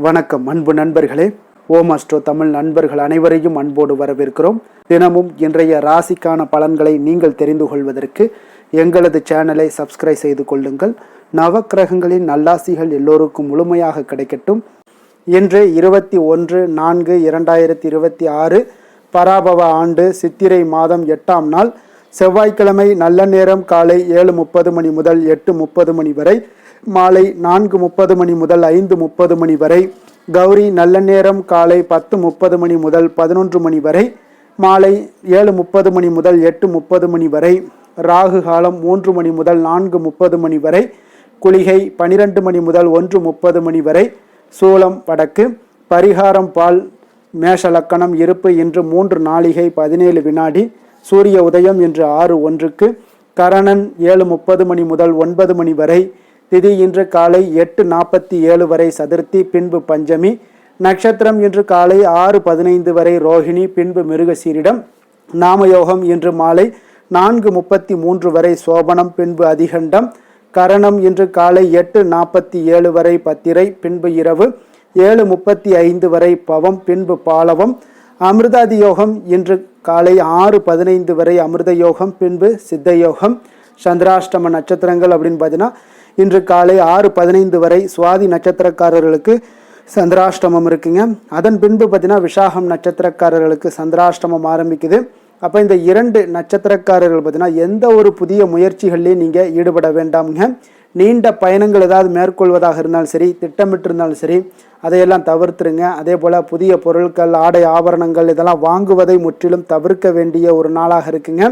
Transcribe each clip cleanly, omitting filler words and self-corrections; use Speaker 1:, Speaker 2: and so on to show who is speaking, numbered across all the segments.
Speaker 1: வணக்கம் அன்பு நண்பர்களே. ஓம் அஸ்ட்ரோ தமிழ் நண்பர்கள் அனைவரையும் அன்போடு வரவேற்கிறோம். தினமும் இன்றைய ராசிக்கான பலன்களை நீங்கள் தெரிந்து கொள்வதற்கு எங்களது சேனலை சப்ஸ்கிரைப் செய்து கொள்ளுங்கள். நவக்கிரகங்களின் நல்லாசிகள் எல்லோருக்கும் முழுமையாக கிடைக்கட்டும். இன்று 21/4/2026 பராபவ ஆண்டு சித்திரை மாதம் 8ஆம் நாள் செவ்வாய்க்கிழமை. நல்ல நேரம் காலை 7:30 மணி முதல் 8:30 மணி வரை, மாலை 4:30 மணி முதல் 5:30 மணி வரை. கௌரி நல்ல நேரம் காலை 10:30 மணி முதல் 11 மணி வரை, மாலை 7:30 மணி முதல் 8:30 மணி வரை. ராகு காலம் 3 மணி முதல் 4:30 மணி வரை. குளிகை 12 மணி முதல் 1:30 மணி வரை. சூலம் வடக்கு. பரிகாரம் பால். மேஷ லக்கணம். இருப்பு இன்று 3 நாழிகை 17 வினாடி. சூரிய உதயம் இன்று 6:01. கரணன் 7:30 மணி முதல் 9 மணி வரை. திதி இன்று காலை 8:47 வரை சதுர்த்தி, பின்பு பஞ்சமி. நட்சத்திரம் இன்று காலை 6:15 வரை ரோஹிணி, பின்பு மிருகசீரிடம். நாமயோகம் இன்று மாலை 4:33 வரை சோபனம், பின்பு அதிகண்டம். கரணம் இன்று காலை 8:47 வரை பத்திரை, பின்பு இரவு 7:35 வரை பவம், பின்பு பாலவம். அமிர்தாதி யோகம் இன்று காலை 6:15 வரை அமிர்த யோகம், பின்பு சித்த யோகம். சந்திராஷ்டம நட்சத்திரங்கள் அப்படின்னு பார்த்தீங்கன்னா இன்று காலை 6:15 வரை சுவாதி நட்சத்திரக்காரர்களுக்கு சந்திராஷ்டமம் இருக்குங்க. அதன் பின்பு பார்த்தீங்கன்னா விசாகம் நட்சத்திரக்காரர்களுக்கு சந்திராஷ்டமம் ஆரம்பிக்குது. அப்போ இந்த 2 நட்சத்திரக்காரர்கள் பார்த்தீங்கன்னா எந்த ஒரு புதிய முயற்சிகள்லையும் நீங்கள் ஈடுபட வேண்டாமுங்க. நீண்ட பயணங்கள் ஏதாவது மேற்கொள்வதாக இருந்தாலும் சரி, திட்டமிட்டிருந்தாலும் சரி, அதையெல்லாம் தவிர்த்துருங்க. அதே போல் புதிய பொருட்கள், ஆடை ஆபரணங்கள் இதெல்லாம் வாங்குவதை முற்றிலும் தவிர்க்க வேண்டிய ஒரு நாளாக இருக்குங்க.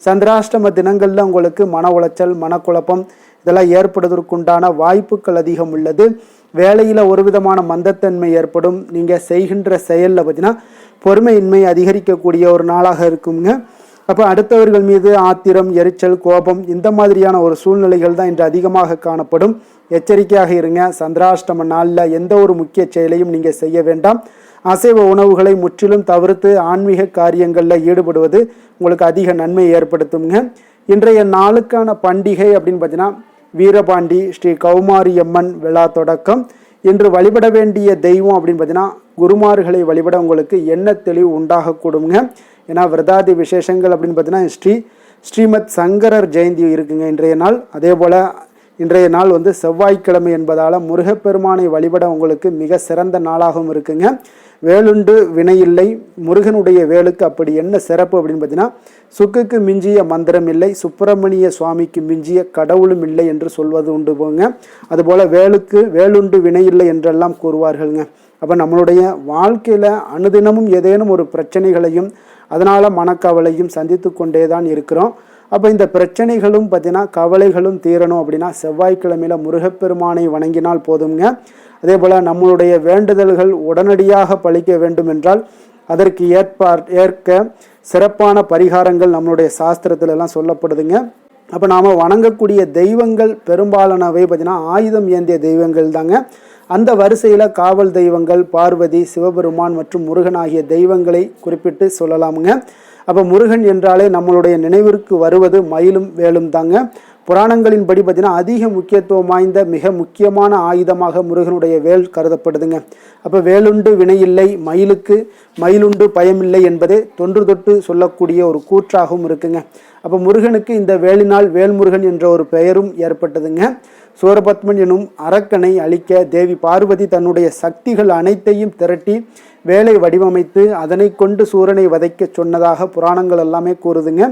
Speaker 1: சந்திராஷ்டம தினங்களில் உங்களுக்கு மன உளைச்சல், மனக்குழப்பம் இதெல்லாம் ஏற்படுவதற்குண்டான வாய்ப்புகள் அதிகம் உள்ளது. வேலையில் ஒரு விதமான மந்தத்தன்மை ஏற்படும். நீங்கள் செய்கின்ற செயலில் பார்த்தீங்கன்னா பொறுமையின்மை அதிகரிக்கக்கூடிய ஒரு நாளாக இருக்குங்க. அப்போ அடுத்தவர்கள் மீது ஆத்திரம், எரிச்சல், கோபம் இந்த மாதிரியான ஒரு சூழ்நிலைகள் தான் இன்று அதிகமாக காணப்படும். எச்சரிக்கையாக இருங்க. சந்திராஷ்டம நாளில் எந்த ஒரு முக்கிய செயலையும் நீங்கள் செய்ய வேண்டாம். அசைவ உணவுகளை முற்றிலும் தவிர்த்து ஆன்மீக காரியங்களில் ஈடுபடுவது உங்களுக்கு அதிக நன்மை ஏற்படுத்துங்க. இன்றைய நாளுக்கான பண்டிகை அப்படின்னு பார்த்தீங்கன்னா வீரபாண்டி ஸ்ரீ கௌமாரியம்மன் விழா தொடக்கம். இன்று வழிபட வேண்டிய தெய்வம் அப்படின்னு பார்த்தீங்கன்னா குருமார்களை வழிபட உங்களுக்கு எண்ண தெளிவு உண்டாகக்கூடுங்க. ஏன்னா விரதாதி விசேஷங்கள் அப்படின்னு பார்த்தீங்கன்னா ஸ்ரீமத் சங்கரர் ஜெயந்தி இருக்குங்க இன்றைய நாள். அதே போல் இன்றைய நாள் செவ்வாய்க்கிழமை என்பதால் முருகப்பெருமானை வழிபட உங்களுக்கு மிக சிறந்த நாளாகவும் இருக்குங்க. வேலுண்டு வினையில்லை. முருகனுடைய வேலுக்கு அப்படி என்ன சிறப்பு அப்படின்னு பார்த்தீங்கன்னா சுக்குக்கு மிஞ்சிய மந்திரம் இல்லை, சுப்பிரமணிய சுவாமிக்கு மிஞ்சிய கடவுளும் இல்லை என்று சொல்வது உண்டு போங்க. அதுபோல் வேலுண்டு வினையில்லை என்றெல்லாம் கூறுவார்கள்ங்க. அப்போ நம்மளுடைய வாழ்க்கையில் அனுதினமும் ஏதேனும் ஒரு பிரச்சனைகளையும் அதனால் மனக்கவலையும் சந்தித்து கொண்டே தான் இருக்கிறோம். அப்போ இந்த பிரச்சனைகளும் பார்த்தீங்கன்னா கவலைகளும் தீரணும் அப்படின்னா செவ்வாய்க்கிழமையில் முருகப்பெருமானை வணங்கினால் போதுங்க. அதே போல் நம்மளுடைய வேண்டுதல்கள் உடனடியாக பலிக்க வேண்டும் என்றால் அதற்கு ஏற்க சிறப்பான பரிகாரங்கள் நம்மளுடைய சாஸ்திரத்துல எல்லாம் சொல்லப்படுதுங்க. அப்போ நாம் வணங்கக்கூடிய தெய்வங்கள் பெரும்பாலானவை பார்த்தீங்கன்னா ஆயுதம் ஏந்திய தெய்வங்கள் தாங்க. அந்த வரிசையில் காவல் தெய்வங்கள் பார்வதி, சிவபெருமான் மற்றும் முருகன் ஆகிய தெய்வங்களை குறிப்பிட்டு சொல்லலாமுங்க. அப்போ முருகன் என்றாலே நம்மளுடைய நினைவிற்கு வருவது மயிலும் வேலும் தாங்க. புராணங்களின் படி பார்த்தீங்கன்னா அதிக முக்கியத்துவம் வாய்ந்த மிக முக்கியமான ஆயுதமாக முருகனுடைய வேல் கருதப்படுதுங்க. அப்போ வேலுண்டு வினையில்லை, மயிலுண்டு பயமில்லை என்பதே தொன்று தொட்டு சொல்லக்கூடிய ஒரு கூற்றாகவும் இருக்குங்க. அப்போ முருகனுக்கு இந்த வேலினால் வேல்முருகன் என்ற ஒரு பெயரும் ஏற்பட்டதுங்க. சூரபத்மன் எனும் அரக்கனை அழிக்க தேவி பார்வதி தன்னுடைய சக்திகள் அனைத்தையும் திரட்டி வேலை வடிவமைத்து அதனை கொண்டு சூரனை வதைக்க சொன்னதாக புராணங்கள் எல்லாமே கூறுதுங்க.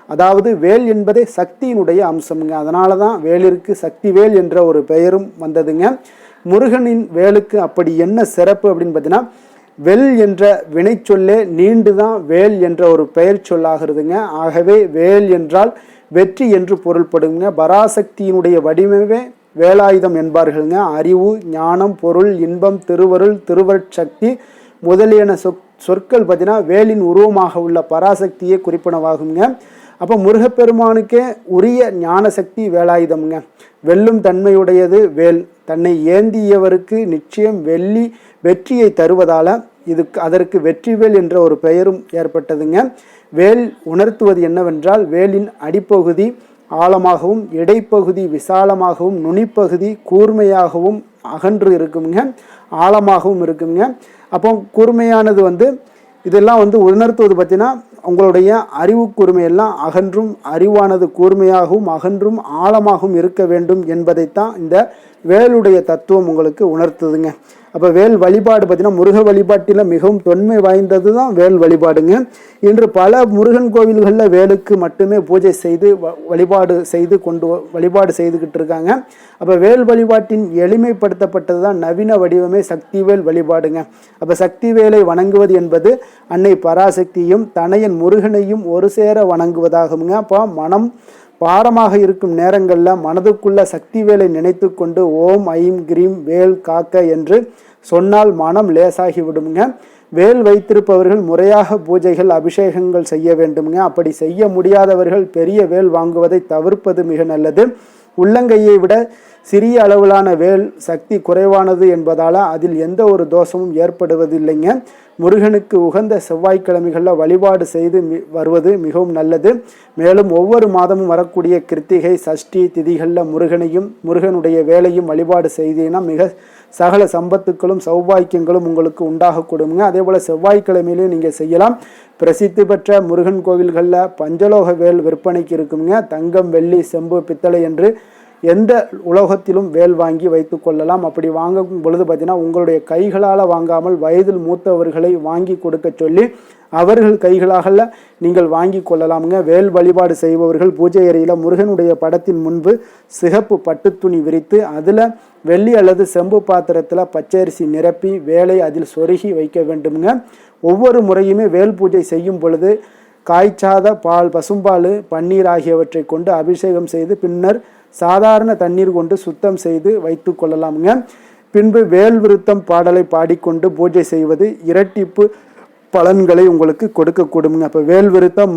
Speaker 1: அதாவது வேல் என்பதே சக்தியினுடைய அம்சம்ங்க. அதனால தான் வேலிற்கு சக்தி வேல் என்ற ஒரு பெயரும் வந்ததுங்க. முருகனின் வேலுக்கு அப்படி என்ன சிறப்பு அப்படின்னு பார்த்தீங்கன்னா வெல் என்ற வினை சொல்லே நீண்டு தான் வேல் என்ற ஒரு பெயர் சொல்லாகிறதுங்க. ஆகவே வேல் என்றால் வெற்றி என்று பொருள்படுங்க. பராசக்தியினுடைய வடிவமே வேலாயுதம் என்பார்களுங்க. அறிவு, ஞானம், பொருள், இன்பம், திருவருள், திருவருட்சக்தி முதலியன சொற்கள் பார்த்தீங்கன்னா வேலின் உருவமாக உள்ள பராசக்தியை குறிப்பிடவாகுங்க. அப்போ முருகப்பெருமானுக்கே உரிய ஞான சக்தி வேலாயுதம்ங்க. வெல்லும் தன்மையுடையது வேல். தன்னை ஏந்தியவருக்கு நிச்சயம் வெற்றியை தருவதால் அதற்கு வெற்றிவேல் என்ற ஒரு பெயரும் ஏற்பட்டதுங்க. வேல் உணர்த்துவது என்னவென்றால் வேலின் அடிப்பகுதி ஆழமாகவும், இடைப்பகுதி விசாலமாகவும், நுனிப்பகுதி கூர்மையாகவும் அகன்று இருக்குங்க, ஆழமாகவும் இருக்குங்க. அப்போ கூர்மையானது இதெல்லாம் உணர்த்துவது பார்த்தீங்கன்னா உங்களுடைய அறிவு கூர்மையெல்லாம் அகன்றும், அறிவானது கூர்மையாகவும் அகன்றும் ஆழமாகவும் இருக்க வேண்டும் என்பதைத்தான் இந்த வேலுடைய தத்துவம் உங்களுக்கு உணர்த்துதுங்க. அப்போ வேல் வழிபாடு பார்த்தீங்கன்னா முருக வழிபாட்டில் மிகவும் தொன்மை வாய்ந்தது தான் வேல் வழிபாடுங்க. இன்று பல முருகன் கோவில்களில் வேலுக்கு மட்டுமே பூஜை செய்து வழிபாடு செய்துக்கிட்டு இருக்காங்க. அப்போ வேல் வழிபாட்டின் எளிமைப்படுத்தப்பட்டது தான் நவீன வடிவமே சக்திவேல் வழிபாடுங்க. அப்போ சக்திவேலை வணங்குவது என்பது அன்னை பராசக்தியும் தனையன் முருகனையும் ஒரு சேர வணங்குவதாகுங்க. அப்போ மனம் பாரமாக இருக்கும் நேரங்களில் மனதுக்குள்ள சக்தி வேலை நினைத்து கொண்டு ஓம் ஐம் கிரீம் வேல் காக்க என்று சொன்னால் மனம் லேசாகி விடுங்க. வேல் வைத்திருப்பவர்கள் முறையாக பூஜைகள் அபிஷேகங்கள் செய்ய வேண்டுங்க. அப்படி செய்ய முடியாதவர்கள் பெரிய வேல் வாங்குவதை தவிர்ப்பது மிக நல்லது. உள்ளங்கையை விட சிறிய அளவிலான வேல் சக்தி குறைவானது என்பதால் அதில் எந்த ஒரு தோஷமும் ஏற்படுவதில்லைங்க. முருகனுக்கு உகந்த செவ்வாய்க்கிழமைகளில் வழிபாடு செய்து வருவது மிகவும் நல்லது. மேலும் ஒவ்வொரு மாதமும் வரக்கூடிய கிருத்திகை சஷ்டி திதிகளில் முருகனுடைய வேலையும் வழிபாடு செய்தீங்கன்னா மிக சகல சம்பத்துக்களும் சௌபாக்கியங்களும் உங்களுக்கு உண்டாக கொடுங்க. அதே போல் செவ்வாய்க்கிழமையிலையும் நீங்கள் செய்யலாம். பிரசித்தி பெற்ற முருகன் கோவில்களில் பஞ்சலோக வேல் விற்பனைக்கு இருக்குங்க. தங்கம், வெள்ளி, செம்பு, பித்தளை என்று எந்த உலோகத்திலும் வேல் வாங்கி வைத்து கொள்ளலாம். அப்படி வாங்கும் பொழுது பார்த்தீங்கன்னா உங்களுடைய கைகளால் வாங்காமல் வயதில் மூத்தவர்களை வாங்கி கொடுக்க சொல்லி அவர்கள் கைகளாக நீங்கள் வாங்கி கொள்ளலாமுங்க. வேல் வழிபாடு செய்பவர்கள் பூஜை அறையில் முருகனுடைய படத்தின் முன்பு சிகப்பு பட்டு துணி விரித்து அதில் வெள்ளி அல்லது செம்பு பாத்திரத்தில் பச்சரிசி நிரப்பி வேலை அதில் சொருகி வைக்க வேண்டுமுங்க. ஒவ்வொரு முறையுமே வேல் பூஜை செய்யும் பொழுது காய்ச்சாத பால், பசும்பால், பன்னீர் ஆகியவற்றை கொண்டு அபிஷேகம் செய்து பின்னர் சாதாரண தண்ணீர் கொண்டு சுத்தம் செய்து வைத்து கொள்ளலாமுங்க. பின்பு வேல் விருத்தம் பாடலை பாடிக்கொண்டு பூஜை செய்வது இரட்டிப்பு பலன்களை உங்களுக்கு கொடுக்கக்கூடுங்க. அப்போ வேல் விருத்தம்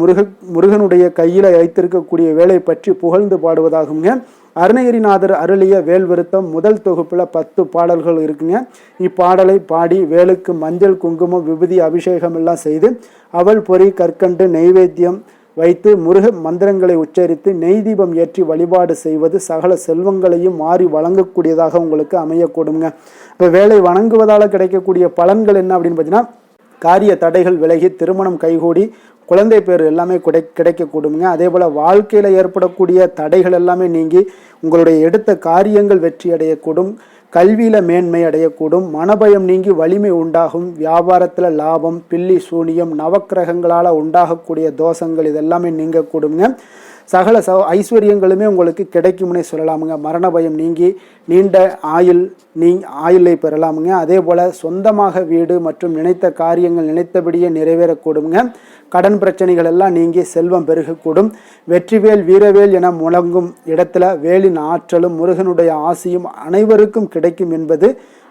Speaker 1: முருகனுடைய கையில் வைத்திருக்கக்கூடிய வேலை பற்றி புகழ்ந்து பாடுவதாகுங்க. அருணகிரிநாதர் அருளிய வேல் விருத்தம் முதல் தொகுப்பில் 10 பாடல்கள் இருக்குங்க. இப்பாடலை பாடி வேலுக்கு மஞ்சள், குங்குமம், விபூதி அபிஷேகம் எல்லாம் செய்து அவல் பொறி, கற்கண்டு, நெய்வேத்தியம் வைத்து முருக மந்திரங்களை உச்சரித்து நெய் தீபம் ஏற்றி வழிபாடு செய்வது சகல செல்வங்களையும் மாறி வழங்கக்கூடியதாக உங்களுக்கு அமையக்கூடுங்க. இப்போ வேலை வணங்குவதால் கிடைக்கக்கூடிய பலன்கள் என்ன அப்படின்னு பார்த்தீங்கன்னா காரிய தடைகள் விலகி திருமணம் கைகூடி குழந்தை பேர் எல்லாமே கிடைக்கக்கூடுங்க. அதே போல் வாழ்க்கையில் ஏற்படக்கூடிய தடைகள் எல்லாமே நீங்கி உங்களுடைய எடுத்த காரியங்கள் வெற்றி அடையக்கூடும். கல்வியில் மேன்மை அடையக்கூடும். மனபயம் நீங்கி வலிமை உண்டாகும். வியாபாரத்தில் லாபம், பில்லி சூனியம், நவக்கிரகங்களால் உண்டாகக்கூடிய தோஷங்கள் இதெல்லாமே நீங்கக்கூடுங்க. சகல ஐஸ்வர்யங்களுமே உங்களுக்கு கிடைக்கும்னே சொல்லலாமுங்க. மரண பயம் நீங்கி நீண்ட ஆயுளை பெறலாமுங்க. அதே போல் சொந்தமாக வீடு மற்றும் நினைத்த காரியங்கள் நினைத்தபடியே நிறைவேறக்கூடுங்க. கடன் பிரச்சனைகள் எல்லாம் நீங்கி செல்வம் பெருகக்கூடும். வெற்றிவேல் வீரவேல் என முழங்கும் இடத்துல வேலின் ஆற்றலும் முருகனுடைய ஆசையும் அனைவருக்கும் கிடைக்கும் என்பது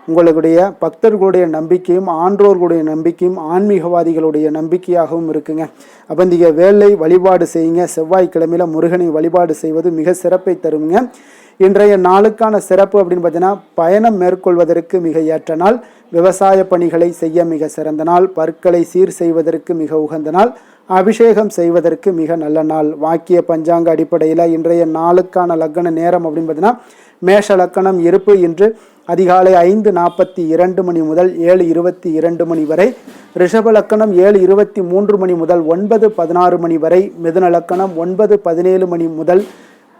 Speaker 1: உங்களுடைய பக்தர்களுடைய நம்பிக்கையும் ஆன்றோர்களுடைய நம்பிக்கையும் ஆன்மீகவாதிகளுடைய நம்பிக்கையாகவும் இருக்குங்க. அப்போ இந்த வேலை வழிபாடு செய்யுங்க. செவ்வாய்க்கிழமையில் முருகனை வழிபாடு செய்வது மிக சிறப்பை தருங்க. இன்றைய நாளுக்கான சிறப்பு அப்படின்னு பார்த்தீங்கன்னா பயணம் மேற்கொள்வதற்கு மிக ஏற்ற நாள், விவசாய பணிகளை செய்ய மிக சிறந்த நாள், பற்களை சீர் செய்வதற்கு மிக உகந்த நாள், அபிஷேகம் செய்வதற்கு மிக நல்ல நாள். வாக்கிய பஞ்சாங்க அடிப்படையில் இன்றைய நாளுக்கான லக்ன நேரம் அப்படின்னு பார்த்தீங்கன்னா மேஷ லக்கணம் இருப்பு இன்று அதிகாலை 5:42 மணி முதல் 7:22 மணி வரை, ரிஷப லக்கணம் 7:23 மணி முதல் 9:16 மணி வரை, மிதுன லக்கணம் 9:17 மணி முதல்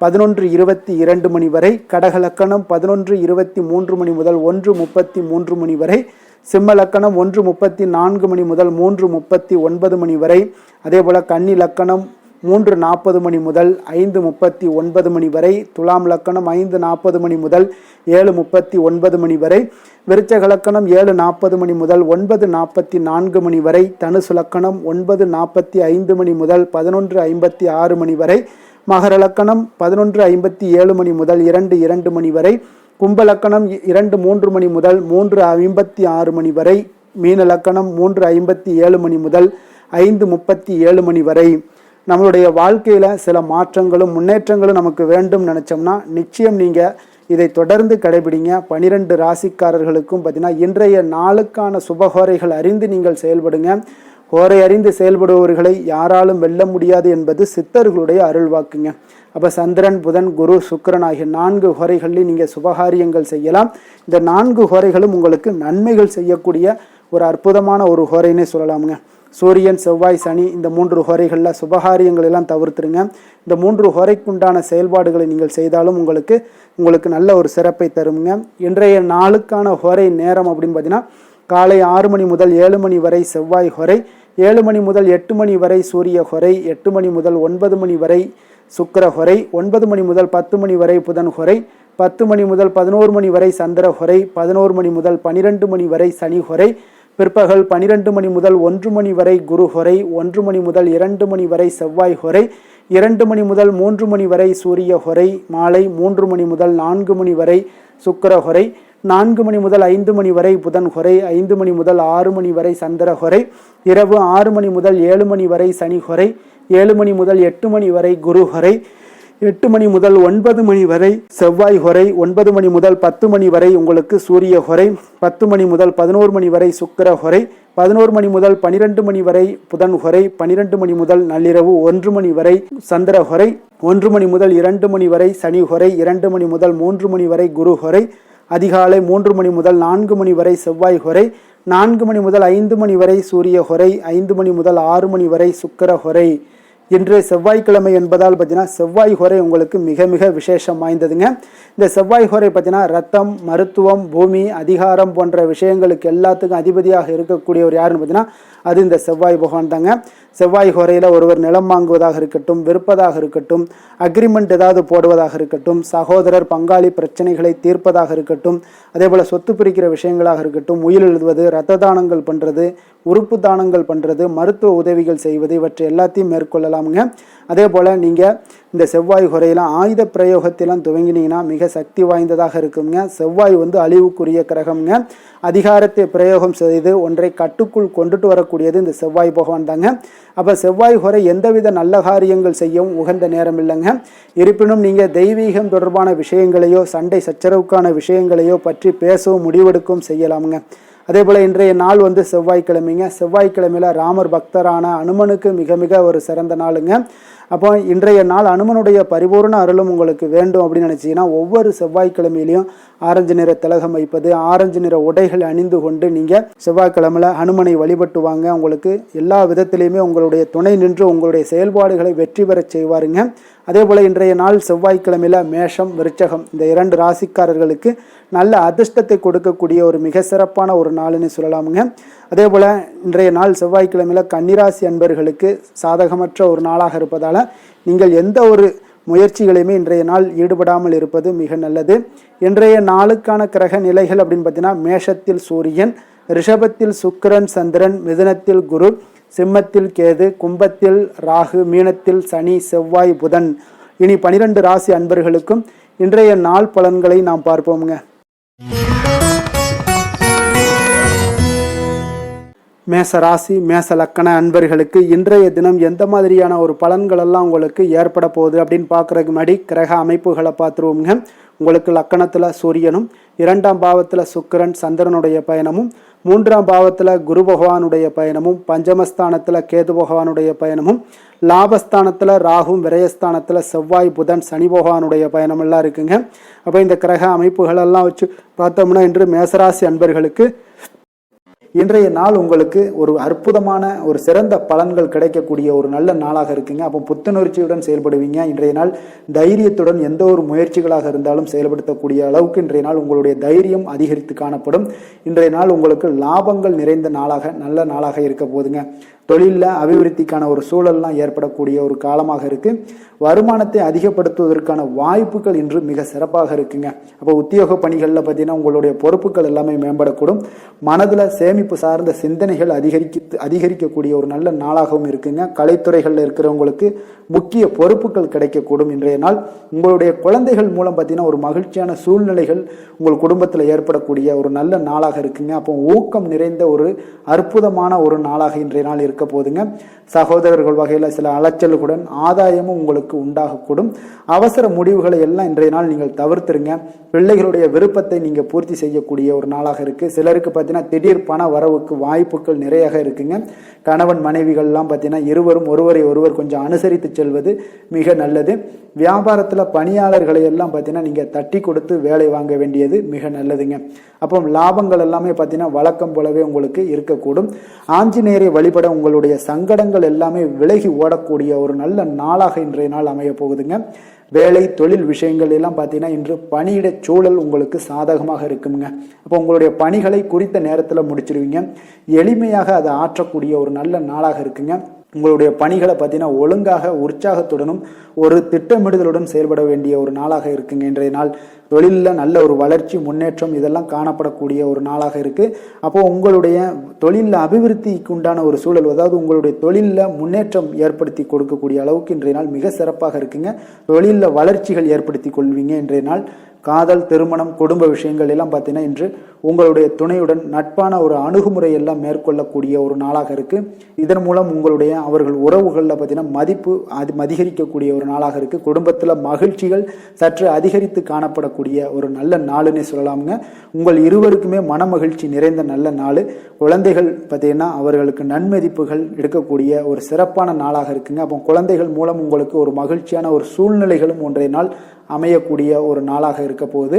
Speaker 1: 11:22 மணி வரை, கடக லக்கணம் 11:23 மணி முதல் 1:33 மணி வரை, சிம்ம லக்கணம் 1:34 மணி முதல் 3:39 மணி வரை, அதே போல் கன்னி லக்கணம் 3:40 மணி முதல் 5:39 மணி வரை, துலாம் லக்கணம் 5:40 மணி முதல் 7:39 மணி வரை, விருச்சக லக்கணம் 7:40 மணி முதல் 9:44 மணி வரை, தனுசு லக்கணம் 9:45 மணி முதல் 11:56 மணி வரை, மகர லக்கணம் 11:57 மணி முதல் 2:02 மணி வரை, கும்ப லக்கணம் 2:03 மணி முதல் 3:56 மணி வரை, மீன லக்கணம் 3:57 மணி முதல் 5:37 மணி வரை. நம்மளுடைய வாழ்க்கையில் சில மாற்றங்களும் முன்னேற்றங்களும் நமக்கு வேண்டும் நினச்சோம்னா நிச்சயம் நீங்கள் இதை தொடர்ந்து கடைபிடிங்க. 12 ராசிக்காரர்களுக்கும் பார்த்தீங்கன்னா இன்றைய நாளுக்கான சுபகோரைகள் அறிந்து நீங்கள் செயல்படுங்க. ஹோரை அறிந்து செயல்படுபவர்களை யாராலும் வெல்ல முடியாது என்பது சித்தர்களுடைய அருள்வாக்குங்க. அப்போ சந்திரன், புதன், குரு, சுக்கிரன் ஆகிய 4 ஹோரைகளில் நீங்கள் சுபகாரியங்கள் செய்யலாம். இந்த 4 ஹோரைகளும் உங்களுக்கு நன்மைகள் செய்யக்கூடிய ஒரு அற்புதமான ஒரு ஹோரைன்னே சொல்லலாமுங்க. சூரியன், செவ்வாய், சனி இந்த 3 ஹோரைகளில் சுபகாரியங்கள் எல்லாம் தவிர்த்துருங்க. இந்த 3 ஹோரைக்குண்டான செயல்பாடுகளை நீங்கள் செய்தாலும் உங்களுக்கு நல்ல ஒரு சிறப்பை தருங்க. இன்றைய நாளுக்கான ஹோரை நேரம் அப்படின்னு பார்த்தீங்கன்னா காலை 6 மணி முதல் 7 மணி வரை செவ்வாய் ஹோரை, 7 மணி முதல் 8 மணி வரை சூரிய ஹோரை, 8 மணி முதல் 9 மணி வரை சுக்கிர ஹோரை, 9 மணி முதல் 10 மணி வரை புதன் ஹோரை, 10 மணி முதல் 11 மணி வரை சந்திர ஹோரை, 11 மணி முதல் 12 மணி வரை சனி ஹோரை, பிற்பகல் 12 மணி முதல் 1 மணி வரை குரு ஹோரை, 1 மணி முதல் 2 மணி வரை செவ்வாய் ஹோரை, 2 மணி முதல் 3 மணி வரை சூரிய ஹோரை, மாலை 3 மணி முதல் 4 மணி வரை சுக்கிர ஹோரை, 4 மணி முதல் 5 மணி வரை புதன் ஹோரை, 5 மணி முதல் 6 மணி வரை சந்திர ஹோரை, இரவு 6 மணி முதல் 7 மணி வரை சனி ஹோரை, 7 மணி முதல் 8 மணி வரை குரு ஹோரை, 8 மணி முதல் 9 மணி வரை செவ்வாய் ஹோரை, 9 மணி முதல் 10 மணி வரை உங்களுக்கு சூரிய ஹோரை, 10 மணி முதல் 11 மணி வரை சுக்கிர ஹோரை, 11 மணி முதல் 12 மணி வரை புதன் ஹோரை, 12 மணி முதல் நள்ளிரவு 1 மணி வரை சந்திர ஹோரை, 1 மணி முதல் 2 மணி வரை சனி ஹோரை, 2 மணி முதல் 3 மணி வரை குரு ஹோரை, அதிகாலை 3 மணி முதல் 4 மணி வரை செவ்வாய் ஹோரை, 4 மணி முதல் 5 மணி வரை சூரிய ஹோரை, 5 மணி முதல் 6 மணி வரை சுக்கிர ஹோரை. இன்று செவ்வாய்க்கிழமை என்பதால் பார்த்தீங்கன்னா செவ்வாய் ஹோரை உங்களுக்கு மிக மிக விசேஷம் வாய்ந்ததுங்க. இந்த செவ்வாய் ஹோரை பார்த்தீங்கன்னா ரத்தம், மருத்துவம், பூமி, அதிகாரம் போன்ற விஷயங்களுக்கு எல்லாத்துக்கும் அதிபதியாக இருக்கக்கூடியவர் யாருன்னு பார்த்தீங்கன்னா அது இந்த செவ்வாய் பகவான் தாங்க. செவ்வாய் ஹோரையில் ஒருவர் நிலம் வாங்குவதாக இருக்கட்டும், விற்பதாக இருக்கட்டும், அக்ரிமெண்ட் ஏதாவது போடுவதாக இருக்கட்டும், சகோதரர் பங்காளி பிரச்சனைகளை தீர்ப்பதாக இருக்கட்டும், அதே போல் சொத்து பிரிக்கிற விஷயங்களாக இருக்கட்டும், உயிர் எழுதுவது, இரத்த தானங்கள் பண்ணுறது, உறுப்பு தானங்கள் பண்ணுறது, மருத்துவ உதவிகள் செய்வது, இவற்றை எல்லாத்தையும் மேற்கொள்ளலாமுங்க. அதே போல் நீங்கள் இந்த செவ்வாய் ஹோரையெல்லாம் ஆயுத பிரயோகத்திலாம் துவங்கினீங்கன்னா மிக சக்தி வாய்ந்ததாக இருக்குங்க. செவ்வாய் அழிவுக்குரிய கிரகம்ங்க. அதிகாரத்தை பிரயோகம் செய்து ஒன்றை கட்டுக்குள் கொண்டுட்டு வரக்கூடியது இந்த செவ்வாய் பகவான் தாங்க. அப்போ செவ்வாய் ஹோரை எந்தவித நல்ல காரியங்கள் செய்யவும் உகந்த நேரம் இல்லைங்க. இருப்பினும் நீங்கள் தெய்வீகம் தொடர்பான விஷயங்களையோ சண்டை சச்சரவுக்கான விஷயங்களையோ பற்றி பேசவும் முடிவெடுக்கவும் செய்யலாமுங்க. அதே போல் இன்றைய நாள் செவ்வாய்க்கிழமைங்க. செவ்வாய்க்கிழமையில் ராமர் பக்தரான அனுமனுக்கு மிக மிக ஒரு சிறந்த நாளுங்க. அப்போ இன்றைய நாள் அனுமனுடைய பரிபூர்ண அருளும் உங்களுக்கு வேண்டும் அப்படின்னு நினச்சிங்கன்னா ஒவ்வொரு செவ்வாய்க்கிழமையிலையும் ஆரஞ்சு நிற திலகம் வைப்பது, ஆரஞ்சு நிற உடைகள் அணிந்து கொண்டு நீங்கள் செவ்வாய்க்கிழமையில் ஹனுமனை வழிபட்டு வாங்க. உங்களுக்கு எல்லா விதத்திலையுமே உங்களுடைய துணை நின்று உங்களுடைய செயல்பாடுகளை வெற்றி பெறச் செய்வாருங்க. அதே போல் இன்றைய நாள் செவ்வாய்க்கிழமையில் மேஷம், விருச்சகம் இந்த 2 ராசிக்காரர்களுக்கு நல்ல அதிர்ஷ்டத்தை கொடுக்கக்கூடிய ஒரு மிக சிறப்பான ஒரு நாள்னு சொல்லலாமுங்க. அதே போல் இன்றைய நாள் செவ்வாய்க்கிழமையில் கன்னிராசி அன்பர்களுக்கு சாதகமற்ற ஒரு நாளாக இருப்பதால் நீங்கள் எந்த ஒரு முயற்சிகளையுமே இன்றைய நாள் ஈடுபடாமல் இருப்பது மிக நல்லது. இன்றைய நாளுக்கான கிரக நிலைகள் அப்படின்னு பார்த்தீங்கன்னா மேஷத்தில் சூரியன், ரிஷபத்தில் சுக்கிரன் சந்திரன், மிதுனத்தில் குரு, சிம்மத்தில் கேது, கும்பத்தில் ராகு, மீனத்தில் சனி, செவ்வாய், புதன். இனி 12 ராசி அன்பர்களுக்கும் இன்றைய நாள் பலன்களை நாம் பார்ப்போமுங்க. மேச ராசி, மேச லக்கண அன்பர்களுக்கு இன்றைய தினம் எந்த மாதிரியான ஒரு பலன்கள் எல்லாம் உங்களுக்கு ஏற்பட போகுது அப்படின்னு பார்க்குறதுக்கு முன்னாடி கிரக அமைப்புகளை பார்த்துருவோங்க. உங்களுக்கு லக்கணத்தில் சூரியனும், 2ஆம் பாவத்தில் சுக்கிரன் சந்திரனுடைய பயணமும், 3ஆம் பாவத்தில் குரு பகவானுடைய பயணமும், பஞ்சமஸ்தானத்தில் கேது பகவானுடைய பயணமும், லாபஸ்தானத்தில் ராகும், விரயஸ்தானத்தில் செவ்வாய், புதன், சனி பகவானுடைய பயணம் எல்லாம் இருக்குங்க. அப்போ இந்த கிரக அமைப்புகளெல்லாம் வச்சு பார்த்தோம்னா இன்று மேசராசி அன்பர்களுக்கு இன்றைய நாள் உங்களுக்கு ஒரு அற்புதமான ஒரு சிறந்த பலன்கள் கிடைக்கக்கூடிய ஒரு நல்ல நாளாக இருக்குங்க. அப்போ புத்துணர்ச்சியுடன் செயல்படுவீங்க. இன்றைய நாள் தைரியத்துடன் எந்த ஒரு முயற்சிகளாக இருந்தாலும் செயல்படுத்தக்கூடிய அளவுக்கு இன்றைய நாள் உங்களுடைய தைரியம் அதிகரித்து காணப்படும். இன்றைய நாள் உங்களுக்கு லாபங்கள் நிறைந்த நாளாக நல்ல நாளாக இருக்க போதுங்க. தொழிலில் அபிவிருத்திக்கான ஒரு சூழல்லாம் ஏற்படக்கூடிய ஒரு காலமாக இருக்கு. வருமானத்தை அதிகப்படுத்துவதற்கான வாய்ப்புகள் இன்று மிக சிறப்பாக இருக்குங்க. அப்போ உத்தியோக பணிகளில் பார்த்தீங்கன்னா உங்களுடைய பொறுப்புகள் எல்லாமே மேம்படக்கூடும். மனதில் சேமிப்பு சார்ந்த சிந்தனைகள் அதிகரிக்கக்கூடிய ஒரு நல்ல நாளாகவும் இருக்குங்க. கலைத்துறைகளில் இருக்கிறவங்களுக்கு முக்கிய பொறுப்புகள் கிடைக்கக்கூடும். இன்றைய நாள் உங்களுடைய குழந்தைகள் மூலம் பார்த்தீங்கன்னா ஒரு மகிழ்ச்சியான சூழ்நிலைகள் உங்கள் குடும்பத்தில் ஏற்படக்கூடிய ஒரு நல்ல நாளாக இருக்குங்க. அப்போ ஊக்கம் நிறைந்த ஒரு அற்புதமான ஒரு நாளாக இன்றைய நாள் இருக்கு. இருக்க போதுங்க. சகோதரர்கள் வகையில் சில அலைச்சல்களுடன் ஆதாயமும் உங்களுக்கு உண்டாகக்கூடும். அவசர முடிவுகளை எல்லாம் இன்றைய நாள் நீங்கள் தவிர்த்துருங்க. பிள்ளைகளுடைய விருப்பத்தை நீங்க பூர்த்தி செய்யக்கூடிய ஒரு நாளாக இருக்கு. சிலருக்கு பார்த்தீங்கன்னா திடீர் பண வரவுக்கு வாய்ப்புகள் நிறைய இருக்குங்க. கணவன் மனைவிகள்லாம் பார்த்தீங்கன்னா இருவரும் ஒருவரை ஒருவர் கொஞ்சம் அனுசரித்து செல்வது மிக நல்லது. வியாபாரத்துல பணியாளர்களை எல்லாம் பார்த்தீங்கன்னா நீங்க தட்டி கொடுத்து வேலை வாங்க வேண்டியது மிக நல்லதுங்க. அப்போ லாபங்கள் எல்லாமே பார்த்தீங்கன்னா வழக்கம் போலவே உங்களுக்கு இருக்கக்கூடும். ஆஞ்சநேயரை வழிபட உங்களுடைய சங்கடங்கள் எல்லாமே விலகி ஓடக்கூடிய ஒரு நல்ல நாளாக இன்றைய நாள் அமைய போகுதுங்க. வேலை தொழில் விஷயங்கள் எல்லாம் பார்த்தீங்கன்னா இன்று பணியிட சூழல் உங்களுக்கு சாதகமாக இருக்குங்க. அப்போ உங்களுடைய பணிகளை குறித்த நேரத்தில் முடிச்சிருவீங்க. எளிமையாக அதை ஆற்றக்கூடிய ஒரு நல்ல நாளாக இருக்குங்க. உங்களுடைய பணிகளை பார்த்தீங்கன்னா ஒழுங்காக உற்சாகத்துடனும் ஒரு திட்டமிடுதலுடன் செயல்பட வேண்டிய ஒரு நாளாக இருக்குங்க. இன்றைய நாள் தொழிலில் நல்ல ஒரு வளர்ச்சி முன்னேற்றம் இதெல்லாம் காணப்படக்கூடிய ஒரு நாளாக இருக்கு. அப்போ உங்களுடைய தொழிலில் அபிவிருத்திக்கு உண்டான ஒரு சூழல், அதாவது உங்களுடைய தொழிலில் முன்னேற்றம் ஏற்படுத்தி கொடுக்கக்கூடிய அளவுக்கு இன்றைய நாள் மிக சிறப்பாக இருக்குங்க. தொழிலில் வளர்ச்சிகள் ஏற்படுத்தி கொள்வீங்க. இன்றைய நாள் காதல், திருமணம், குடும்ப விஷயங்கள் எல்லாம் பார்த்தீங்கன்னா இன்று உங்களுடைய துணையுடன் நட்பான ஒரு அணுகுமுறை எல்லாம் மேற்கொள்ளக்கூடிய ஒரு நாளாக இருக்கு. இதன் மூலம் உங்களுடைய அவர்கள் உறவுகளில் பார்த்தீங்கன்னா மதிப்பு அதிகரிக்கக்கூடிய ஒரு நாளாக இருக்கு. குடும்பத்தில் மகிழ்ச்சிகள் சற்று அதிகரித்து காணப்படக்கூடிய ஒரு நல்ல நாளுன்னே சொல்லலாமுங்க. உங்கள் இருவருக்குமே மன மகிழ்ச்சி நிறைந்த நல்ல நாள். குழந்தைகள் பார்த்தீங்கன்னா அவர்களுக்கு நன்மதிப்புகள் எடுக்கக்கூடிய ஒரு சிறப்பான நாளாக இருக்குங்க. அப்போ குழந்தைகள் மூலம் உங்களுக்கு ஒரு மகிழ்ச்சியான ஒரு சூழ்நிலைகளும் ஒன்றைய நாள் அமையக்கூடிய ஒரு நாளாக இருக்க போகுது.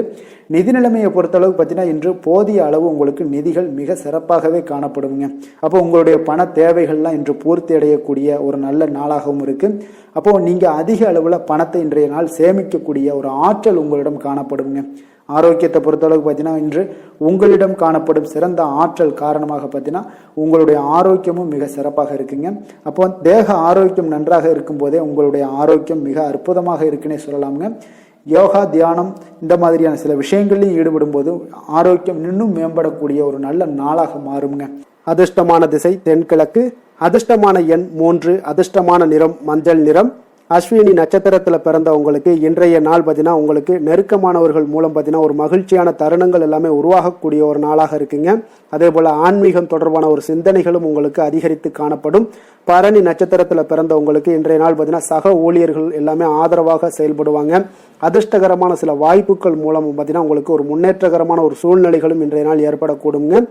Speaker 1: நிதி நிலைமையை பொறுத்தளவு பார்த்தீங்கன்னா இன்று போதிய அளவு உங்களுக்கு நிதிகள் மிக சிறப்பாகவே காணப்படுங்க. அப்போ உங்களுடைய பண தேவைகள்லாம் இன்று பூர்த்தி அடையக்கூடிய ஒரு நல்ல நாளாகவும் இருக்கு. அப்போ நீங்க அதிக அளவுல பணத்தை இன்றைய நாள் சேமிக்கக்கூடிய ஒரு ஆற்றல் உங்களிடம் காணப்படுங்க. ஆரோக்கியத்தை பொறுத்தளவுக்கு பார்த்தீங்கன்னா இன்று உங்களிடம் காணப்படும் சிறந்த ஆற்றல் காரணமாக பார்த்தீங்கன்னா உங்களுடைய ஆரோக்கியமும் மிக சிறப்பாக இருக்குங்க. அப்போ தேக ஆரோக்கியம் நன்றாக இருக்கும் போதே உங்களுடைய ஆரோக்கியம் மிக அற்புதமாக இருக்குன்னே சொல்லலாமுங்க. யோகா, தியானம் இந்த மாதிரியான சில விஷயங்களையும் ஈடுபடும் போது ஆரோக்கியம் இன்னும் மேம்படக்கூடிய ஒரு நல்ல நாளாக மாறுங்க. அதிர்ஷ்டமான திசை தென்கிழக்கு, அதிர்ஷ்டமான எண் 3, அதிர்ஷ்டமான நிறம் மஞ்சள் நிறம். அஸ்வினி நட்சத்திரத்தில் பிறந்தவங்களுக்கு இன்றைய நாள் பார்த்தீங்கன்னா உங்களுக்கு நெருக்கமானவர்கள் மூலம் பார்த்தீங்கன்னா ஒரு மகிழ்ச்சியான தருணங்கள் எல்லாமே உருவாகக்கூடிய ஒரு நாளாக இருக்குங்க. அதே போல் ஆன்மீகம் தொடர்பான ஒரு சிந்தனைகளும் உங்களுக்கு அதிகரித்து காணப்படும். பரணி நட்சத்திரத்தில் பிறந்தவங்களுக்கு இன்றைய நாள் பார்த்தீங்கன்னா சக ஊழியர்கள் எல்லாமே ஆதரவாக செயல்படுவாங்க. அதிர்ஷ்டகரமான சில வாய்ப்புகள் மூலம் பார்த்தீங்கன்னா உங்களுக்கு ஒரு முன்னேற்றகரமான ஒரு சூழ்நிலைகளும் இன்றைய நாள் ஏற்படக்கூடுங்க.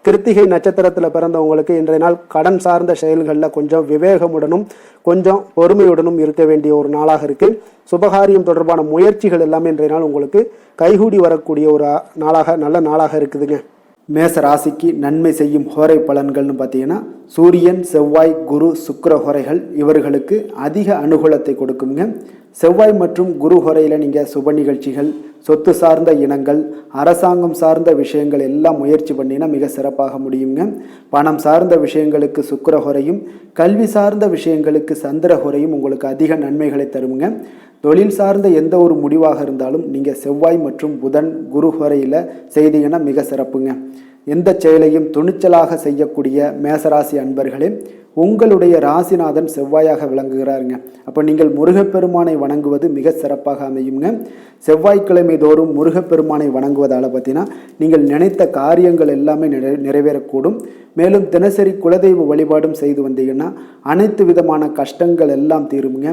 Speaker 1: கிருத்திகை நட்சத்திரத்தில் பிறந்தவங்களுக்கு இன்றைய நாள் கடன் சார்ந்த செயல்களில் கொஞ்சம் விவேகமுடனும் கொஞ்சம் பொறுமையுடனும் இருக்க வேண்டிய ஒரு நாளாக இருக்கு. சுபகாரியம் தொடர்பான முயற்சிகள் எல்லாமே இன்றைய நாள் உங்களுக்கு கைகூடி வரக்கூடிய ஒரு நாளாக நல்ல நாளாக இருக்குதுங்க. மேச ராசிக்கு நன்மை செய்யும் ஹோரை பலன்கள்னு பார்த்தீங்கன்னா சூரியன், செவ்வாய், குரு, சுக்கிர ஹோரைகள் இவர்களுக்கு அதிக அனுகூலத்தை கொடுக்குங்க. செவ்வாய் மற்றும் குரு ஹோரையில் நீங்கள் சுப நிகழ்ச்சிகள், சொத்து சார்ந்த இனங்கள், அரசாங்கம் சார்ந்த விஷயங்கள் எல்லாம் முயற்சி பண்ணினா மிக சிறப்பாக முடியுங்க. பணம் சார்ந்த விஷயங்களுக்கு சுக்கிர ஹோரையும், கல்வி சார்ந்த விஷயங்களுக்கு சந்திர ஹோரையும் உங்களுக்கு அதிக நன்மைகளை தருங்க. தொழில் சார்ந்த எந்த ஒரு முடிவாக இருந்தாலும் நீங்கள் செவ்வாய் மற்றும் புதன், குரு ஹோரையில் செய்தீங்கன்னா மிக சிறப்புங்க. எந்த செயலையும் துணிச்சலாக செய்யக்கூடிய மேசராசி அன்பர்களே, உங்களுடைய ராசிநாதன் செவ்வாயாக விளங்குகிறாருங்க. அப்போ நீங்கள் முருகப்பெருமானை வணங்குவது மிக சிறப்பாக அமையுங்க. செவ்வாய்க்கிழமை தோறும் முருகப்பெருமானை வணங்குவதால் பார்த்தீங்கன்னா நீங்கள் நினைத்த காரியங்கள் எல்லாமே நிறைவேறக்கூடும். மேலும் தினசரி குலதெய்வ வழிபாடும் செய்து வந்தீங்கன்னா அனைத்து விதமான கஷ்டங்கள் எல்லாம் தீருங்க.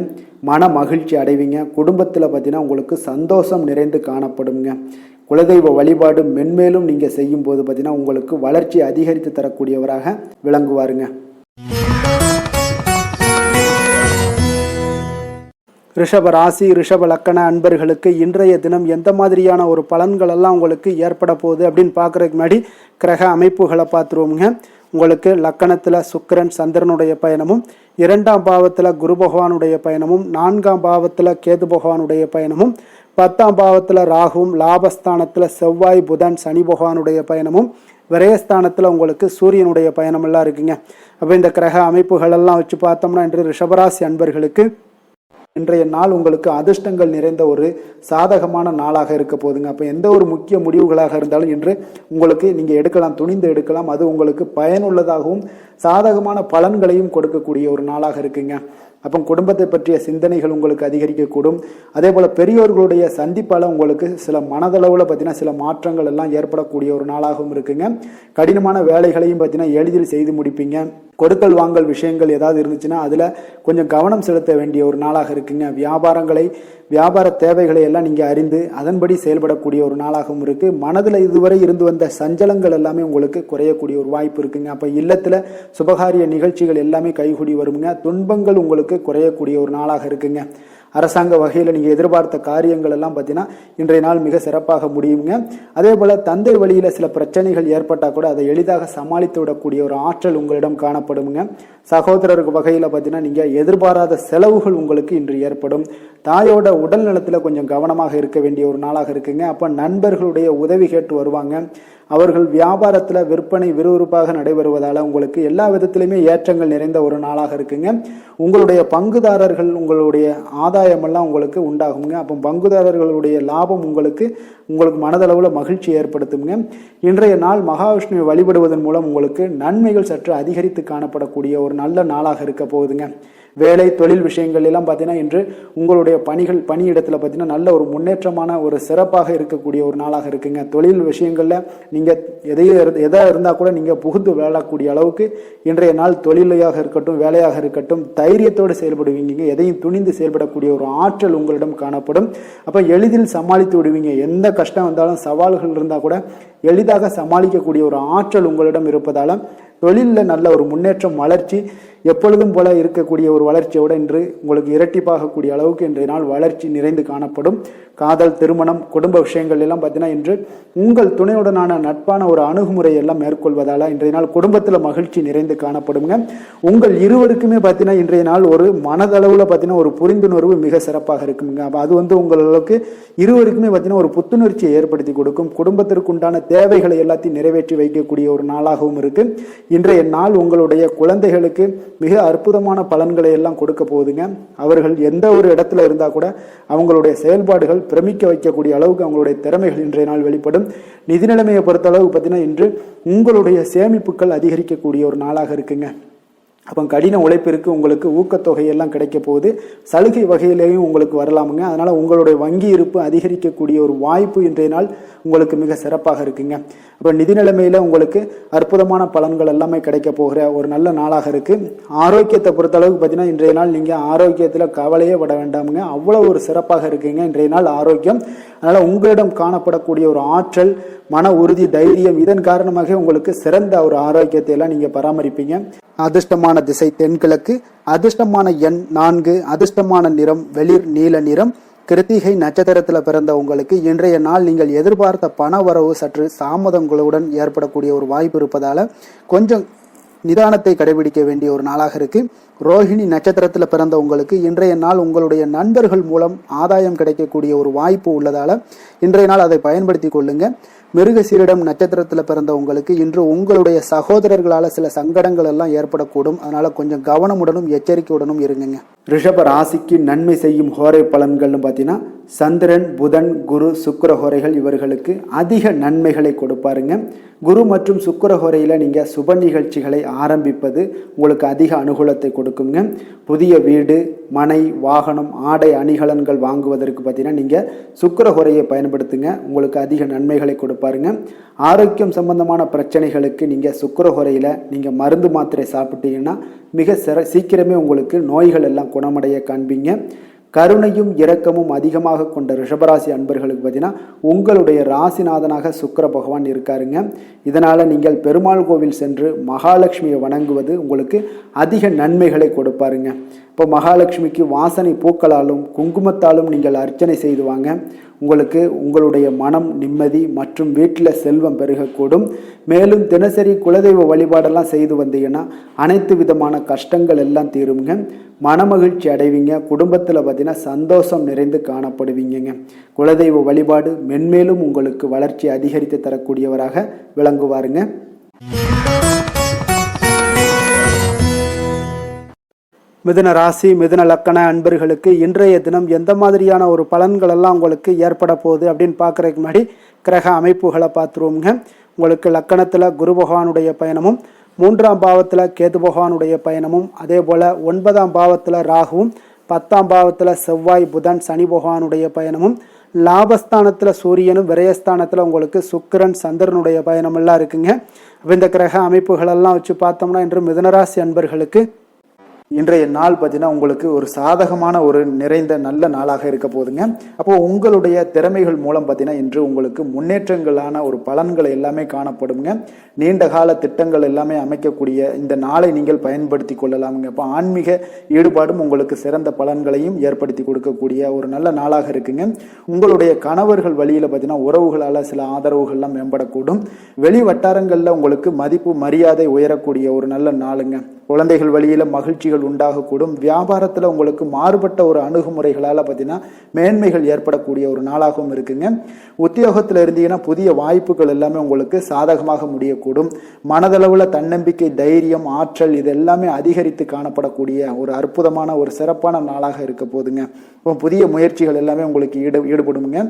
Speaker 1: மன மகிழ்ச்சி அடைவீங்க. குடும்பத்தில் பார்த்தீங்கன்னா உங்களுக்கு சந்தோஷம் நிறைந்து காணப்படுங்க. குலதெய்வ வழிபாடு மென்மேலும் நீங்கள் செய்யும் போது பார்த்தீங்கன்னா உங்களுக்கு வளர்ச்சி அதிகரித்து தரக்கூடியவராக விளங்குவாருங்க. ரிஷப ராசி, ரிஷப லக்கண அன்பர்களுக்கு இன்றைய தினம் எந்த மாதிரியான ஒரு பலன்கள் எல்லாம் உங்களுக்கு ஏற்பட போகுது அப்படின்னு பார்க்குறதுக்கு முன்னாடி கிரக அமைப்புகளை பார்த்துருவோமுங்க. உங்களுக்கு லக்கணத்தில் சுக்கிரன் சந்திரனுடைய பயணமும், 2ஆம் பாவத்தில் குரு பகவானுடைய பயணமும், 4ஆம் பாவத்தில் கேது பகவானுடைய பயணமும், 10ஆம் பாவத்தில் ராகுவும், லாபஸ்தானத்தில் செவ்வாய், புதன், சனி பகவானுடைய பயணமும், விரயஸ்தானத்தில் உங்களுக்கு சூரியனுடைய பயணம் எல்லாம் இருக்குங்க. அப்போ இந்த கிரக அமைப்புகள் எல்லாம் வச்சு பார்த்தோம்னா இன்று ரிஷபராசி அன்பர்களுக்கு இன்றைய நாள் உங்களுக்கு அதிர்ஷ்டங்கள் நிறைந்த ஒரு சாதகமான நாளாக இருக்க போதுங்க. அப்போ எந்த ஒரு முக்கிய முடிவுகளாக இருந்தாலும் இன்று உங்களுக்கு நீங்கள் எடுக்கலாம், துணிந்து எடுக்கலாம். அது உங்களுக்கு பயனுள்ளதாகவும் சாதகமான பலன்களையும் கொடுக்கக்கூடிய ஒரு நாளாக இருக்குங்க. அப்போ குடும்பத்தை பற்றிய சிந்தனைகள் உங்களுக்கு அதிகரிக்கக்கூடும். அதே போல் பெரியோர்களுடைய சந்திப்பால் உங்களுக்கு சில மனதளவில் பார்த்தீங்கன்னா சில மாற்றங்கள் எல்லாம் ஏற்படக்கூடிய ஒரு நாளாகவும் இருக்குங்க. கடினமான வேலைகளையும் பார்த்தீங்கன்னா எளிதில் செய்து முடிப்பீங்க. கொடுக்கல் வாங்கல் விஷயங்கள் ஏதாவது இருந்துச்சுன்னா அதில் கொஞ்சம் கவனம் செலுத்த வேண்டிய ஒரு நாளாக இருக்குங்க. வியாபார தேவைகளை எல்லாம் நீங்கள் அறிந்து அதன்படி செயல்படக்கூடிய ஒரு நாளாகவும் இருக்குது. மனதில் இதுவரை இருந்து வந்த சஞ்சலங்கள் எல்லாமே உங்களுக்கு குறையக்கூடிய ஒரு வாய்ப்பு இருக்குங்க. அப்போ இல்லத்தில் சுபகாரிய நிகழ்ச்சிகள் எல்லாமே கைகூடி வருங்க. துன்பங்கள் உங்களுக்கு குறையக்கூடிய ஒரு நாளாக இருக்குங்க. அரசாங்க வகையில் நீங்கள் எதிர்பார்த்த காரியங்கள் எல்லாம் பார்த்தீங்கன்னா இன்றைய நாள் மிக சிறப்பாக முடியுங்க. அதே போல் தந்தை வழியில் சில பிரச்சனைகள் ஏற்பட்டால் கூட அதை எளிதாக சமாளித்து விடக்கூடிய ஒரு ஆற்றல் உங்களிடம் காணப்படுங்க. சகோதரருக்கு வகையில் பார்த்தீங்கன்னா நீங்கள் எதிர்பாராத செலவுகள் உங்களுக்கு இன்று ஏற்படும். தாயோட உடல் நலத்தில் கொஞ்சம் கவனமாக இருக்க வேண்டிய ஒரு நாளாக இருக்குங்க. அப்போ நண்பர்களுடைய உதவி கேட்டு வருவாங்க. அவர்கள் வியாபாரத்தில் விற்பனை விறுவிறுப்பாக நடைபெறுவதால் உங்களுக்கு எல்லா விதத்திலுமே ஏற்றங்கள் நிறைந்த ஒரு நாளாக இருக்குங்க. உங்களுடைய பங்குதாரர்கள் உங்களுடைய ஆதாயமெல்லாம் உங்களுக்கு உண்டாகுங்க. அப்போ பங்குதாரர்களுடைய லாபம் உங்களுக்கு மனதளவில் மகிழ்ச்சி ஏற்படுத்துங்க. இன்றைய நாள் மகாவிஷ்ணுவை வழிபடுவதன் மூலம் உங்களுக்கு நன்மைகள் சற்று அதிகரித்து காணப்படக்கூடிய ஒரு நல்ல நாளாக இருக்க போகுதுங்க. வேலை தொழில் விஷயங்கள் எல்லாம் பார்த்தீங்கன்னா இன்று உங்களுடைய பணியிடத்தில் பார்த்தீங்கன்னா நல்ல ஒரு முன்னேற்றமான ஒரு சிறப்பாக இருக்கக்கூடிய ஒரு நாளாக இருக்குங்க. தொழில் விஷயங்களில் நீங்கள் எதாக இருந்தால் கூட நீங்கள் புகுந்து விளையாடக்கூடிய அளவுக்கு இன்றைய நாள் தொழிலையாக இருக்கட்டும் வேலையாக இருக்கட்டும் தைரியத்தோடு செயல்படுவீங்க. எதையும் துணிந்து செயல்படக்கூடிய ஒரு ஆற்றல் உங்களிடம் காணப்படும். அப்போ எளிதில் சமாளித்து விடுவீங்க. எந்த கஷ்டம் வந்தாலும் சவால்கள் இருந்தால் கூட எளிதாக சமாளிக்கக்கூடிய ஒரு ஆற்றல் உங்களிடம் இருப்பதால் தொழிலில் நல்ல ஒரு முன்னேற்றம் வளர்ச்சி எப்பொழுதும் போல இருக்கக்கூடிய ஒரு வளர்ச்சியோடு இன்று உங்களுக்கு இரட்டிப்பாகக்கூடிய அளவுக்கு இன்றைய நாள் வளர்ச்சி நிறைந்து காணப்படும். காதல் திருமணம் குடும்ப விஷயங்கள் எல்லாம் பார்த்தீங்கன்னா இன்று உங்கள் துணையுடனான நட்பான ஒரு அணுகுமுறை எல்லாம் மேற்கொள்வதால் இன்றைய நாள் குடும்பத்தில் மகிழ்ச்சி நிறைந்து காணப்படுங்க. உங்கள் இருவருக்குமே பார்த்தீங்கன்னா இன்றைய நாள் ஒரு மனதளவில் பார்த்தீங்கன்னா ஒரு புரிந்துணர்வு மிக சிறப்பாக இருக்குங்க. அப்போ அது உங்களுக்கு இருவருக்குமே பார்த்தீங்கன்னா ஒரு புத்துணர்ச்சியை ஏற்படுத்தி கொடுக்கும். குடும்பத்திற்கு உண்டான தேவைகளை எல்லாத்தையும் நிறைவேற்றி வைக்கக்கூடிய ஒரு நாளாகவும் இருக்கு. இன்றைய நாள் உங்களுடைய குழந்தைகளுக்கு மிக அற்புதமான பலன்களை எல்லாம் கொடுக்க போகுதுங்க. அவர்கள் எந்த ஒரு இடத்துல இருந்தால் கூட அவங்களுடைய செயல்பாடுகள் பிரமிக்க வைக்கக்கூடிய அளவுக்கு அவங்களுடைய திறமைகள் இன்றைய நாள் வெளிப்படும். நிதி நிலைமையை பொறுத்த அளவுக்கு பார்த்தீங்கன்னா இன்று உங்களுடைய சேமிப்புகள் அதிகரிக்கக்கூடிய ஒரு நாளாக இருக்குங்க. அப்போ கடின உழைப்பிற்கு உங்களுக்கு ஊக்கத்தொகையெல்லாம் கிடைக்க போகுது. சலுகை வகையிலேயும் உங்களுக்கு வரலாமுங்க. அதனால் உங்களுடைய வங்கி இருப்பு அதிகரிக்கக்கூடிய ஒரு வாய்ப்பு இன்றைய நாள் உங்களுக்கு மிக சிறப்பாக இருக்குங்க. அப்போ நிதி நிலைமையில் உங்களுக்கு அற்புதமான பலன்கள் எல்லாமே கிடைக்க போகிற ஒரு நல்ல நாளாக இருக்குது. ஆரோக்கியத்தை பொறுத்தளவுக்கு பார்த்தீங்கன்னா இன்றைய நாள் நீங்கள் ஆரோக்கியத்தில் கவலையே பட வேண்டாமுங்க. அவ்வளோ ஒரு சிறப்பாக இருக்குங்க இன்றைய நாள் ஆரோக்கியம். அதனால் உங்களிடம் காணப்படக்கூடிய ஒரு ஆற்றல் மன உறுதி தைரியம் இதன் காரணமாக உங்களுக்கு சிறந்த ஒரு ஆரோக்கியத்தை எல்லாம் நீங்கள் பராமரிப்பீங்க. அதிர்ஷ்டமான திசை தென்கிழக்கு, அதிர்ஷ்டமான எண் 4, அதிர்ஷ்டமான நிறம் வெளிர் நீல நிறம். கிருத்திகை நட்சத்திரத்தில் பிறந்த உங்களுக்கு இன்றைய நாள் நீங்கள் எதிர்பார்த்த பண வரவு சற்று தாமதங்களுடன் ஏற்படக்கூடிய ஒரு வாய்ப்பு இருப்பதால கொஞ்சம் நிதானத்தை கடைபிடிக்க வேண்டிய ஒரு நாளாக இருக்கு. ரோஹிணி நட்சத்திரத்தில் பிறந்த உங்களுக்கு இன்றைய நாள் உங்களுடைய நண்பர்கள் மூலம் ஆதாயம் கிடைக்கக்கூடிய ஒரு வாய்ப்பு உள்ளதால இன்றைய நாள் அதை பயன்படுத்தி கொள்ளுங்க. மிருகசீரிடம் நட்சத்திரத்தில் பிறந்த உங்களுக்கு இன்று உங்களுடைய சகோதரர்களால் சில சங்கடங்கள் எல்லாம் ஏற்படக்கூடும். அதனால கொஞ்சம் கவனமுடனும் எச்சரிக்கையுடனும் இருங்க. ரிஷப ராசிக்கு நன்மை செய்யும் ஹோரை பலன்கள்னு பார்த்தீங்கன்னா சந்திரன் புதன் குரு சுக்கிர ஹோரைகள் இவர்களுக்கு அதிக நன்மைகளை கொடுப்பாருங்க. குரு மற்றும் சுக்கிர ஹோரையில் நீங்கள் சுப நிகழ்ச்சிகளை ஆரம்பிப்பது உங்களுக்கு அதிக அனுகூலத்தை கொடுக்குங்க. புதிய வீடு மனை வாகனம் ஆடை அணிகலன்கள் வாங்குவதற்கு பார்த்தீங்கன்னா நீங்கள் சுக்கிர ஹோரையை பயன்படுத்துங்க. உங்களுக்கு அதிக நன்மைகளை கொடுப்பாருங்க. ஆரோக்கியம் சம்பந்தமான பிரச்சனைகளுக்கு நீங்கள் சுக்கிர ஹோரையில் நீங்கள் மருந்து மாத்திரை சாப்பிட்டீங்கன்னா மிக சீக்கிரமே உங்களுக்கு நோய்கள் எல்லாம் குணமடைய காண்பீங்க. கருணையும் இரக்கமும் அதிகமாக கொண்ட ரிஷபராசி அன்பர்களுக்கு பார்த்தீங்கன்னா உங்களுடைய ராசிநாதனாக சுக்கிர பகவான் இருக்காருங்க. இதனால் நீங்கள் பெருமாள் கோவில் சென்று மகாலட்சுமியை வணங்குவது உங்களுக்கு அதிக நன்மைகளை கொடுப்பாருங்க. இப்போ மகாலட்சுமிக்கு வாசனை பூக்களாலும் குங்குமத்தாலும் நீங்கள் அர்ச்சனை செய்துவாங்க. உங்களுக்கு உங்களுடைய மனம் நிம்மதி மற்றும் வீட்டில் செல்வம் பெருகக்கூடும். மேலும் தினசரி குலதெய்வ வழிபாடெல்லாம் செய்து வந்தீங்கன்னா அனைத்து விதமான கஷ்டங்கள் எல்லாம் தீருங்க. மனமகிழ்ச்சி அடைவீங்க. குடும்பத்தில் பார்த்தீங்கன்னா சந்தோஷம் நிறைந்து காணப்படுவீங்க. குலதெய்வ வழிபாடு மென்மேலும் உங்களுக்கு வளர்ச்சி அதிகரித்து தரக்கூடியவராக விளங்குவாருங்க. மிதுன ராசி மிதுன லக்கண அன்பர்களுக்கு இன்றைய தினம் எந்த மாதிரியான ஒரு பலன்கள் எல்லாம் உங்களுக்கு ஏற்பட போகுது அப்படின்னு பார்க்குறதுக்கு முன்னாடி கிரக அமைப்புகளை பார்த்துருவோங்க. உங்களுக்கு லக்கணத்தில் குரு பகவானுடைய பயணமும் 3ஆம் பாவத்தில் கேது பகவானுடைய பயணமும் அதே போல் 9ஆம் பாவத்தில் ராகுவும் 10ஆம் பாவத்தில் செவ்வாய் புதன் சனி பகவானுடைய பயணமும் லாபஸ்தானத்தில் சூரியனும், விரயஸ்தானத்தில் உங்களுக்கு சுக்கிரன், சந்திரனுடைய பயணமெல்லாம் இருக்குங்க. இந்த கிரக அமைப்புகளெல்லாம் வச்சு பார்த்தோம்னா இன்று மிதுனராசி அன்பர்களுக்கு இன்றைய நாள் பார்த்தீங்கன்னா உங்களுக்கு ஒரு சாதகமான ஒரு நிறைந்த நல்ல நாளாக இருக்க போதுங்க. அப்போ உங்களுடைய திறமைகள் மூலம் பார்த்தீங்கன்னா இன்று உங்களுக்கு முன்னேற்றங்களான ஒரு பலன்களை எல்லாமே காணப்படுங்க. நீண்ட கால திட்டங்கள் எல்லாமே அமைக்கக்கூடிய இந்த நாளை நீங்கள் பயன்படுத்தி கொள்ளலாமுங்க. அப்போ ஆன்மீக ஈடுபாடும் உங்களுக்கு சிறந்த பலன்களையும் ஏற்படுத்தி கொடுக்கக்கூடிய ஒரு நல்ல நாளாக இருக்குங்க. உங்களுடைய கணவர்கள் வழியில் பார்த்தீங்கன்னா உறவுகளால் சில ஆதரவுகள்லாம் மேம்படக்கூடும். வெளி வட்டாரங்களில் உங்களுக்கு மதிப்பு மரியாதை உயரக்கூடிய ஒரு நல்ல நாளுங்க. குழந்தைகள் வழியில் மகிழ்ச்சிகள் உண்டாகக்கூடும். வியாபாரத்தில் உங்களுக்கு மாறுபட்ட ஒரு அணுகுமுறைகளால் பார்த்தீங்கன்னா மேன்மைகள் ஏற்படக்கூடிய ஒரு நாளாகவும் இருக்குங்க. உத்தியோகத்தில் இருந்தீங்கன்னா புதிய வாய்ப்புகள் எல்லாமே உங்களுக்கு சாதகமாக முடியக்கூடும். மனதளவில் தன்னம்பிக்கை, தைரியம், ஆற்றல் இது எல்லாமே அதிகரித்து காணப்படக்கூடிய ஒரு அற்புதமான ஒரு சிறப்பான நாளாக இருக்க போதுங்க. இப்போ புதிய முயற்சிகள் எல்லாமே உங்களுக்கு ஈடுபடுங்க.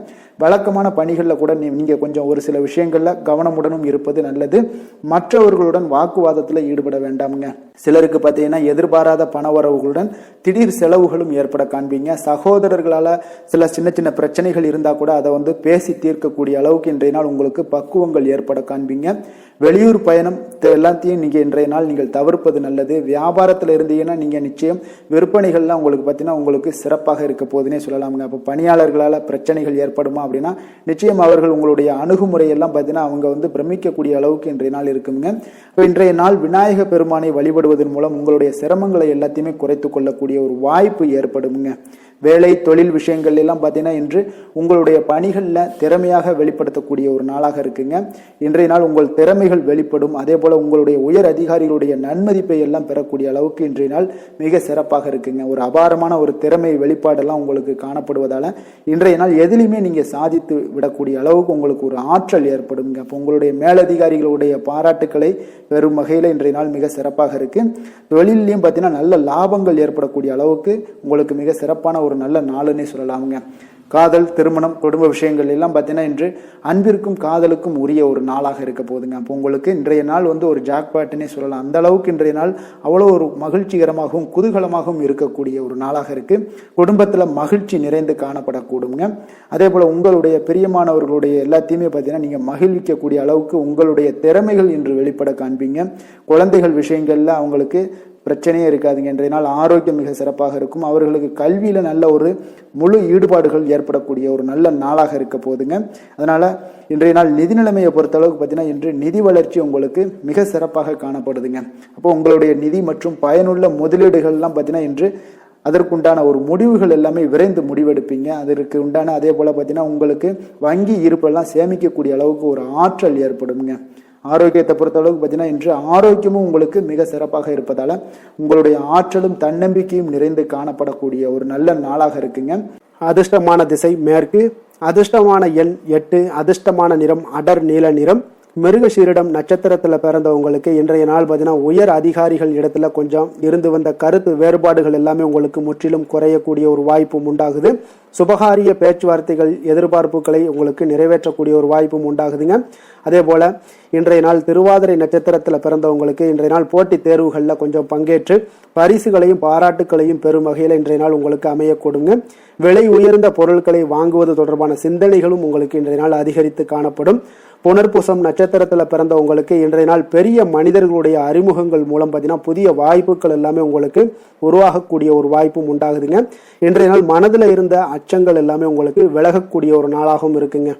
Speaker 1: வழக்கமான பணிகளில் கூட நீங்கள் கொஞ்சம் ஒரு சில விஷயங்களில் கவனமுடனும் இருப்பது நல்லது. மற்றவர்களுடன் வாக்குவாதத்தில் ஈடுபட வேண்டாமுங்க. சிலருக்கு பார்த்தீங்கன்னா எதிர்பாராத பணவரவுகளுடன் திடீர் செலவுகளும் ஏற்பட காண்பீங்க. சகோதரர்களால் சில சின்ன சின்ன பிரச்சனைகள் இருந்தால் கூட அதை பேசி தீர்க்கக்கூடிய அளவுக்கு இன்றைய நாள் உங்களுக்கு பக்குவங்கள் ஏற்பட காண்பீங்க. வெளியூர் பயணம் எல்லாத்தையும் நீங்கள் இன்றைய நாள் நீங்கள் தவிர்ப்பது நல்லது. வியாபாரத்தில் இருந்தீங்கன்னா நீங்கள் நிச்சயம் விற்பனைகள்லாம் உங்களுக்கு பார்த்தீங்கன்னா உங்களுக்கு சிறப்பாக இருக்க போதுன்னே சொல்லலாமுங்க. அப்போ பணியாளர்களால் பிரச்சனைகள் ஏற்படுமா அப்படின்னா நிச்சயம் அவர்கள் உங்களுடைய அணுகுமுறையெல்லாம் பார்த்தீங்கன்னா அவங்க பிரமிக்கக்கூடிய அளவுக்கு இன்றைய நாள் இருக்குங்க. இப்போ இன்றைய நாள் விநாயக பெருமானை வழிபடுவதன் மூலம் உங்களுடைய சிரமங்களை எல்லாத்தையுமே குறைத்து கொள்ளக்கூடிய ஒரு வாய்ப்பு ஏற்படுங்க. வேலை தொழில் விஷயங்கள் எல்லாம் பார்த்தீங்கன்னா இன்று உங்களுடைய பணிகளில் திறமையாக வெளிப்படுத்தக்கூடிய ஒரு நாளாக இருக்குங்க. இன்றைய நாள் உங்கள் திறமைகள் வெளிப்படும். அதே போல் உங்களுடைய உயர் அதிகாரிகளுடைய நன்மதிப்பை எல்லாம் பெறக்கூடிய அளவுக்கு இன்றைய நாள் மிக சிறப்பாக இருக்குங்க. ஒரு அபாரமான ஒரு திறமை வெளிப்பாடெல்லாம் உங்களுக்கு காணப்படுவதால் இன்றைய நாள் எதிலுமே நீங்கள் சாதித்து விடக்கூடிய அளவுக்கு உங்களுக்கு ஒரு ஆற்றல் ஏற்படுங்க. அப்போ உங்களுடைய மேலதிகாரிகளுடைய பாராட்டுக்களை பெறும் வகையில் இன்றைய நாள் மிக சிறப்பாக இருக்கு. தொழிலையும் பார்த்தீங்கன்னா நல்ல லாபங்கள் ஏற்படக்கூடிய அளவுக்கு உங்களுக்கு மிக சிறப்பான ஒரு நல்ல நாளுன்னே சொல்லலாமுங்க. காதல், திருமணம், குடும்ப விஷயங்கள் எல்லாம் பார்த்தீங்கன்னா இன்று அன்பிற்கும் காதலுக்கும் உரிய ஒரு நாளாக இருக்க போதுங்க. அப்போ உங்களுக்கு இன்றைய நாள் ஒரு ஜாக்பாட்டுன்னே சொல்லலாம். அந்த அளவுக்கு இன்றைய நாள் அவ்வளோ ஒரு மகிழ்ச்சிகரமாகவும் குதூகலமாகவும் இருக்கக்கூடிய ஒரு நாளாக இருக்கு. குடும்பத்தில் மகிழ்ச்சி நிறைந்து காணப்படக்கூடுங்க. அதே போல் உங்களுடைய பிரியமானவர்களுடைய எல்லாத்தையுமே பார்த்தீங்கன்னா நீங்கள் மகிழ்விக்கக்கூடிய அளவுக்கு உங்களுடைய திறமைகள் இன்று வெளிப்பட காண்பீங்க. குழந்தைகள் விஷயங்கள்ல அவங்களுக்கு பிரச்சனையே இருக்காதுங்க. இன்றைய நாள் ஆரோக்கியம் மிக சிறப்பாக இருக்கும். அவர்களுக்கு கல்வியில் நல்ல ஒரு முழு ஈடுபாடுகள் ஏற்படக்கூடிய ஒரு நல்ல நாளாக இருக்க போதுங்க. அதனால் இன்றைய நாள் நிதி நிலைமையை பொறுத்தளவுக்கு பார்த்தீங்கன்னா இன்று நிதி வளர்ச்சி உங்களுக்கு மிக சிறப்பாக காணப்படுதுங்க. அப்போ உங்களுடைய நிதி மற்றும் பயனுள்ள முதலீடுகள்லாம் பார்த்தீங்கன்னா இன்று அதற்குண்டான ஒரு முடிவுகள் எல்லாமே விரைந்து முடிவெடுப்பீங்க. அதற்கு உண்டான அதே போல் பார்த்தீங்கன்னா உங்களுக்கு வங்கி இருப்பெல்லாம் சேமிக்கக்கூடிய அளவுக்கு ஒரு ஆற்றல் ஏற்படுங்க. ஆரோக்கியத்தை பொறுத்தளவுக்கு பார்த்தீங்கன்னா இன்று ஆரோக்கியமும் உங்களுக்கு மிக சிறப்பாக இருப்பதால் உங்களுடைய ஆற்றலும் தன்னம்பிக்கையும் நிறைந்து காணப்படக்கூடிய ஒரு நல்ல நாளாக இருக்குங்க. அதிர்ஷ்டமான திசை மேற்கு, அதிர்ஷ்டமான எண் 8, அதிர்ஷ்டமான நிறம் அடர் நீல நிறம். மிருகசீரிடம் நட்சத்திரத்தில் பிறந்தவங்களுக்கு இன்றைய நாள் பார்த்தீங்கன்னா உயர் அதிகாரிகள் இடத்துல கொஞ்சம் இருந்து வந்த கருத்து வேறுபாடுகள் எல்லாமே உங்களுக்கு முற்றிலும் குறையக்கூடிய ஒரு வாய்ப்பும் உண்டாகுது. சுபகாரிய பேச்சுவார்த்தைகள், எதிர்பார்ப்புகளை உங்களுக்கு நிறைவேற்றக்கூடிய ஒரு வாய்ப்பும் உண்டாகுதுங்க. அதே போல இன்றைய நாள் திருவாதிரை நட்சத்திரத்தில் பிறந்தவங்களுக்கு இன்றைய நாள் போட்டித் தேர்வுகளில் கொஞ்சம் பங்கேற்று பரிசுகளையும் பாராட்டுகளையும் பெறும் வகையில் இன்றைய நாள் உங்களுக்கு அமையக்கூடுங்க. விலை உயர்ந்த பொருட்களை வாங்குவது தொடர்பான சிந்தனைகளும் உங்களுக்கு இன்றைய நாள் அதிகரித்து காணப்படும். புனர்பூசம் நட்சத்திரத்தில் பிறந்தவங்களுக்கு இன்றைய நாள் பெரிய மனிதர்களுடைய அறிமுகங்கள் மூலம் பார்த்தீங்கன்னா புதிய வாய்ப்புகள் எல்லாமே உங்களுக்கு உருவாகக்கூடிய ஒரு வாய்ப்பும் உண்டாகுதுங்க. இன்றைய நாள் மனதில் இருந்த அச்சங்கள் எல்லாமே உங்களுக்கு விலகக்கூடிய ஒரு நாளாகவும் இருக்குங்க.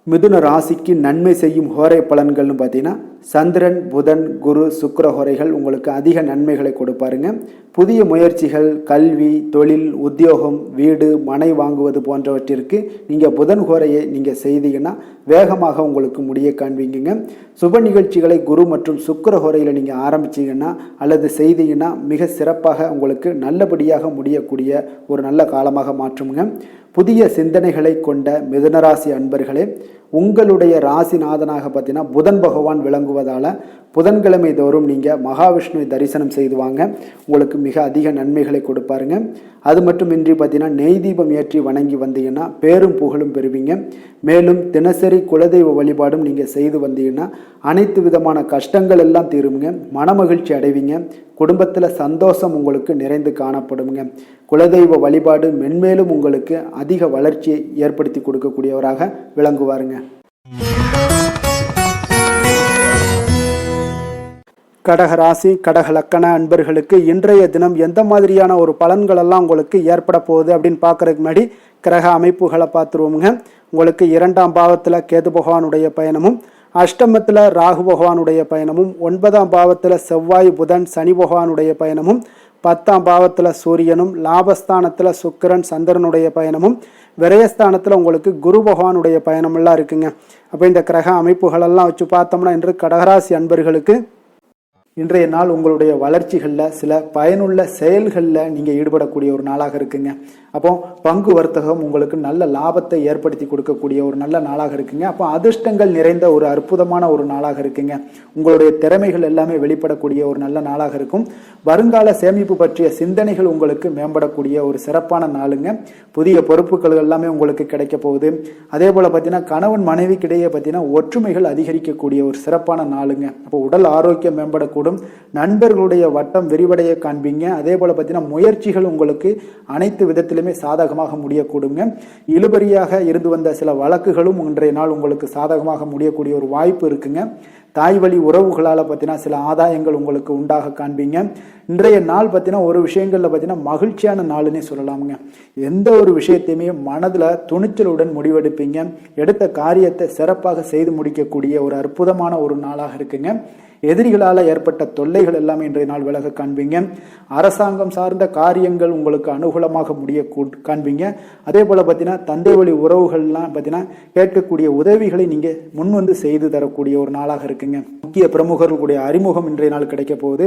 Speaker 1: மிதுன ராசிக்கு நன்மை செய்யும் ஹோரை பலன்கள்னு பார்த்தீங்கன்னா சந்திரன், புதன், குரு, சுக்கிர ஹோரைகள் உங்களுக்கு அதிக நன்மைகளை கொடுப்பாருங்க. புதிய முயற்சிகள், கல்வி, தொழில், உத்தியோகம், வீடு, மனை வாங்குவது போன்றவற்றிற்கு நீங்கள் புதன் ஹோரையை நீங்கள் செய்தீங்கன்னா வேகமாக உங்களுக்கு முடிய காண்பீங்க. சுப நிகழ்ச்சிகளை குரு மற்றும் சுக்கிர ஹோரையில் நீங்கள் ஆரம்பிச்சிங்கன்னா அல்லது செய்தீங்கன்னா மிக சிறப்பாக உங்களுக்கு நல்லபடியாக முடியக்கூடிய ஒரு நல்ல காலமாக மாற்றுங்க. புதிய சிந்தனைகளை கொண்ட மிதுனராசி அன்பர்களே, உங்களுடைய ராசிநாதனாக பார்த்தீங்கன்னா புதன் பகவான் விளங்குவதால் புதன்கிழமை தோறும் நீங்கள் மகாவிஷ்ணுவை தரிசனம் செய்து வாங்க, உங்களுக்கு மிக அதிக நன்மைகளை கொடுப்பாருங்க. அது மட்டுமின்றி பார்த்தீங்கன்னா நெய் தீபம் ஏற்றி வணங்கி வந்தீங்கன்னா பேரும் புகழும் பெறுவீங்க. மேலும் தினசரி குலதெய்வ வழிபாடும் நீங்கள் செய்து வந்தீங்கன்னா அனைத்து விதமான கஷ்டங்கள் எல்லாம் தீருங்க, மனமகிழ்ச்சி அடைவீங்க, குடும்பத்தில் சந்தோஷம் உங்களுக்கு நிறைந்து காணப்படுங்க. குலதெய்வ வழிபாடு மென்மேலும் உங்களுக்கு அதிக வளர்ச்சியை ஏற்படுத்தி கொடுக்கக்கூடியவராக விளங்குவாருங்க. கடக ராசி கடக லக்கண அன்பர்களுக்கு இன்றைய தினம் எந்த மாதிரியான ஒரு பலன்கள் எல்லாம் உங்களுக்கு ஏற்பட போகுது அப்படின்னு பார்க்கறதுக்கு முன்னாடி கிரக அமைப்புகளை பார்த்துருவோமுங்க. உங்களுக்கு 2ஆம் பாவத்தில் கேது பகவானுடைய பயணமும், அஷ்டமத்தில் ராகு பகவானுடைய பயணமும், 9ஆம் பாவத்தில் செவ்வாய் புதன் சனி பகவானுடைய பயணமும், 10ஆம் பாவத்தில் சூரியனும், லாபஸ்தானத்தில் சுக்கிரன் சந்திரனுடைய பயணமும், விரயஸ்தானத்தில் உங்களுக்கு குரு பகவானுடைய பயணமெல்லாம் இருக்குங்க. அப்போ இந்த கிரக அமைப்புகளெல்லாம் வச்சு பார்த்தோம்னா இன்று கடகராசி அன்பர்களுக்கு இன்றைய நாள் உங்களுடைய வளர்ச்சிகளில் சில பயனுள்ள செயல்களில் நீங்கள் ஈடுபடக்கூடிய ஒரு நாளாக இருக்குங்க. அப்போ பங்கு வர்த்தகம் உங்களுக்கு நல்ல லாபத்தை ஏற்படுத்தி கொடுக்கக்கூடிய ஒரு நல்ல நாளாக இருக்குங்க. அப்போ அதிர்ஷ்டங்கள் நிறைந்த ஒரு அற்புதமான ஒரு நாளாக இருக்குங்க. உங்களுடைய திறமைகள் எல்லாமே வெளிப்படக்கூடிய ஒரு நல்ல நாளாக இருக்கும். வருங்கால சேமிப்பு பற்றிய சிந்தனைகள் உங்களுக்கு மேம்படக்கூடிய ஒரு சிறப்பான நாளுங்க. புதிய பொறுப்புகள் எல்லாமே உங்களுக்கு கிடைக்க போகுது. அதே போல் பார்த்தீங்கன்னா கணவன் மனைவிக்கிடையே பார்த்தீங்கன்னா ஒற்றுமைகள் அதிகரிக்கக்கூடிய ஒரு சிறப்பான நாளுங்க. அப்போ உடல் ஆரோக்கியம் மேம்படக்கூடிய நண்பர்களுடைய வட்டம் விரிவடைய காண்பீங்க. அதே போல பார்த்தீங்கன்னா முயற்சிகள் உங்களுக்கு அனைத்து விதத்திலுமே சாதகமாக முடியக்கூடுங்க. இழுபறியாக இருந்து வந்த சில வழக்குகளும் இன்றைய நாள் உங்களுக்கு சாதகமாக முடியக்கூடிய ஒரு வாய்ப்பு இருக்குங்க. தாய் வழி உறவுகளால் பார்த்தீங்கன்னா சில ஆதாயங்கள் உங்களுக்கு உண்டாக காண்பீங்க. இன்றைய நாள் பார்த்தீங்கன்னா ஒரு விஷயங்களில் பார்த்தீங்கன்னா மகிழ்ச்சியான நாளுன்னே சொல்லலாமுங்க. எந்த ஒரு விஷயத்தையுமே மனதில் துணிச்சலுடன் முடிவெடுப்பீங்க. எடுத்த காரியத்தை சிறப்பாக செய்து முடிக்கக்கூடிய ஒரு அற்புதமான ஒரு நாளாக இருக்குங்க. எதிரிகளால் ஏற்பட்ட தொல்லைகள் எல்லாமே இன்றைய நாள் விலக காண்பீங்க. அரசாங்கம் சார்ந்த காரியங்கள் உங்களுக்கு அனுகூலமாக முடிய காண்பீங்க. அதே போல் பார்த்தீங்கன்னா தந்தை வழி உறவுகள்லாம் பார்த்தீங்கன்னா கேட்கக்கூடிய உதவிகளை நீங்கள் முன் வந்து செய்து தரக்கூடிய ஒரு நாளாக இருக்குங்க. முக்கிய பிரமுகர்களுடைய அறிமுகம் இன்றைய நாள் கிடைக்க போகுது.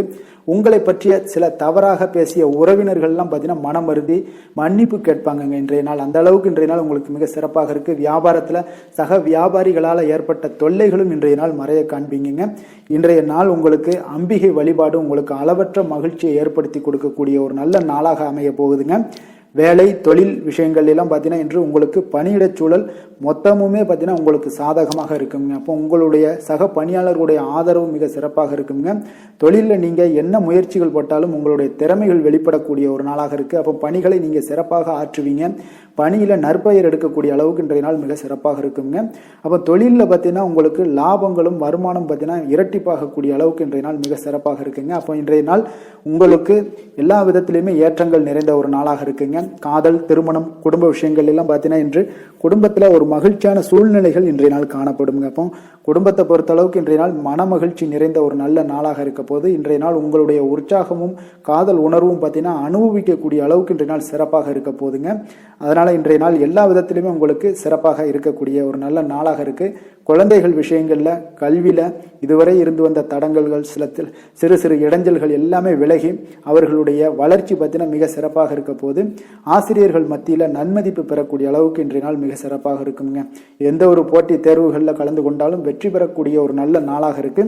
Speaker 1: உங்களை பற்றிய சில தவறாக பேசிய உறவினர்கள்லாம் பார்த்தீங்கன்னா மனம் வருந்தி மன்னிப்பு கேட்பாங்க இன்றைய நாள். அந்த அளவுக்கு இன்றைய நாள் உங்களுக்கு மிக சிறப்பாக இருக்கு. வியாபாரத்தில் சக வியாபாரிகளால் ஏற்பட்ட தொல்லைகளும் இன்றைய நாள் மறைய காண்பீங்க. இன்றைய நாள் உங்களுக்கு அம்பிகை வழிபாடு உங்களுக்கு அளவற்ற மகிழ்ச்சியை ஏற்படுத்தி கொடுக்கக்கூடிய ஒரு நல்ல நாளாக அமைய போகுதுங்க. வேலை தொழில் விஷயங்கள் எல்லாம் பார்த்தீங்கன்னா இன்று உங்களுக்கு பணியிடச் சூழல் மொத்தமுமே பார்த்தீங்கன்னா உங்களுக்கு சாதகமாக இருக்குங்க. அப்போ உங்களுடைய சக பணியாளர்களுடைய ஆதரவு மிக சிறப்பாக இருக்குங்க. தொழிலில் நீங்கள் என்ன முயற்சிகள் போட்டாலும் உங்களுடைய திறமைகள் வெளிப்படக்கூடிய ஒரு நாளாக இருக்குது. அப்போ பணிகளை நீங்கள் சிறப்பாக ஆற்றுவீங்க. பணியில் நற்பெயர் எடுக்கக்கூடிய அளவுக்கு இன்றைய நாள் மிக சிறப்பாக இருக்குங்க. அப்போ தொழிலில் பார்த்தீங்கன்னா உங்களுக்கு லாபங்களும் வருமானம் பார்த்தீங்கன்னா இரட்டிப்பாகக்கூடிய அளவுக்கு இன்றைய நாள் மிக சிறப்பாக இருக்குங்க. அப்போ இன்றைய நாள் உங்களுக்கு எல்லா விதத்திலையுமே ஏற்றங்கள் நிறைந்த ஒரு நாளாக இருக்குங்க. காதல் திருமணம் குடும்ப விஷயங்கள் எல்லாம் பார்த்தீங்கன்னா இன்று குடும்பத்தில் ஒரு மகிழ்ச்சியான சூழ்நிலைகள் இன்றைய நாள் காணப்படுங்க. அப்போ குடும்பத்தை பொறுத்த அளவுக்கு இன்றைய நாள் மன மகிழ்ச்சி நிறைந்த ஒரு நல்ல நாளாக இருக்க போது இன்றைய நாள் உங்களுடைய உற்சாகமும் காதல் உணர்வும் பார்த்தீங்கன்னா அனுபவிக்கக்கூடிய அளவுக்கு இன்றைய நாள் சிறப்பாக இருக்க போதுங்க. அதனால இன்றைய நாள் எல்லா விதத்திலுமே உங்களுக்கு சிறப்பாக இருக்கக்கூடிய ஒரு நல்ல நாளாக இருக்கு. குழந்தைகள் விஷயங்கள்ல கல்வியில இதுவரை இருந்து வந்த தடங்கல்கள் சில சிறு சிறு இடைஞ்சல்கள் எல்லாமே விலகி அவர்களுடைய வளர்ச்சி பார்த்தீங்கன்னா மிக சிறப்பாக இருக்க போது ஆசிரியர்கள் மத்தியில் நன்மதிப்பு பெறக்கூடிய அளவுக்கு இன்றைய நாள் மிக சிறப்பாக இருக்குங்க. எந்த ஒரு போட்டி தேர்வுகளில் கலந்து கொண்டாலும் வெற்றி பெறக்கூடிய ஒரு நல்ல நாளாக இருக்கு.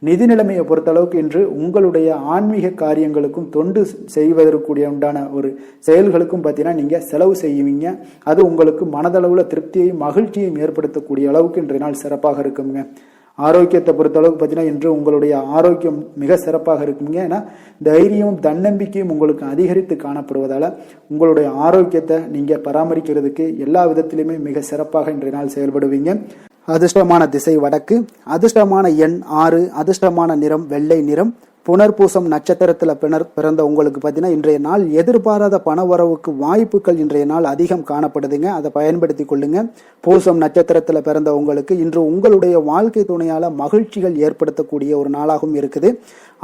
Speaker 1: நிதி நிலைமையை பொறுத்தளவுக்கு இன்று உங்களுடைய ஆன்மீக காரியங்களுக்கும் தொண்டு செய்வதற்குரிய உண்டான ஒரு செயல்களுக்கும் பார்த்தீங்கன்னா நீங்கள் செலவு செய்வீங்க. அது உங்களுக்கு மனதளவில் திருப்தியையும் மகிழ்ச்சியையும் ஏற்படுத்தக்கூடிய அளவுக்கு இன்றைய நாள் சிறப்பாக இருக்குங்க. ஆரோக்கியத்தை பொறுத்தளவுக்கு பார்த்தீங்கன்னா இன்று உங்களுடைய ஆரோக்கியம் மிக சிறப்பாக இருக்குங்க. ஏன்னா தைரியமும் தன்னம்பிக்கையும் உங்களுக்கு அதிகரித்து காணப்படுவதால் உங்களுடைய ஆரோக்கியத்தை நீங்கள் பராமரிக்கிறதுக்கு எல்லா விதத்திலுமே மிக சிறப்பாக இன்றைய நாள் செயல்படுவீங்க. அதிர்ஷ்டமான திசை வடக்கு, அதிர்ஷ்டமான எண் 6, அதிர்ஷ்டமான நிறம் வெள்ளை நிறம். புனர்பூசம் நட்சத்திரத்தில் பிறந்த உங்களுக்கு பார்த்தீங்கன்னா இன்றைய நாள் எதிர்பாராத பணவரவுக்கு வாய்ப்புகள் இன்றைய நாள் அதிகம் காணப்படுதுங்க. அதை பயன்படுத்தி கொள்ளுங்க. பூசம் நட்சத்திரத்தில் பிறந்த உங்களுக்கு இன்று உங்களுடைய வாழ்க்கை துணையால் மகிழ்ச்சிகள் ஏற்படுத்தக்கூடிய ஒரு நாளாகவும் இருக்குது.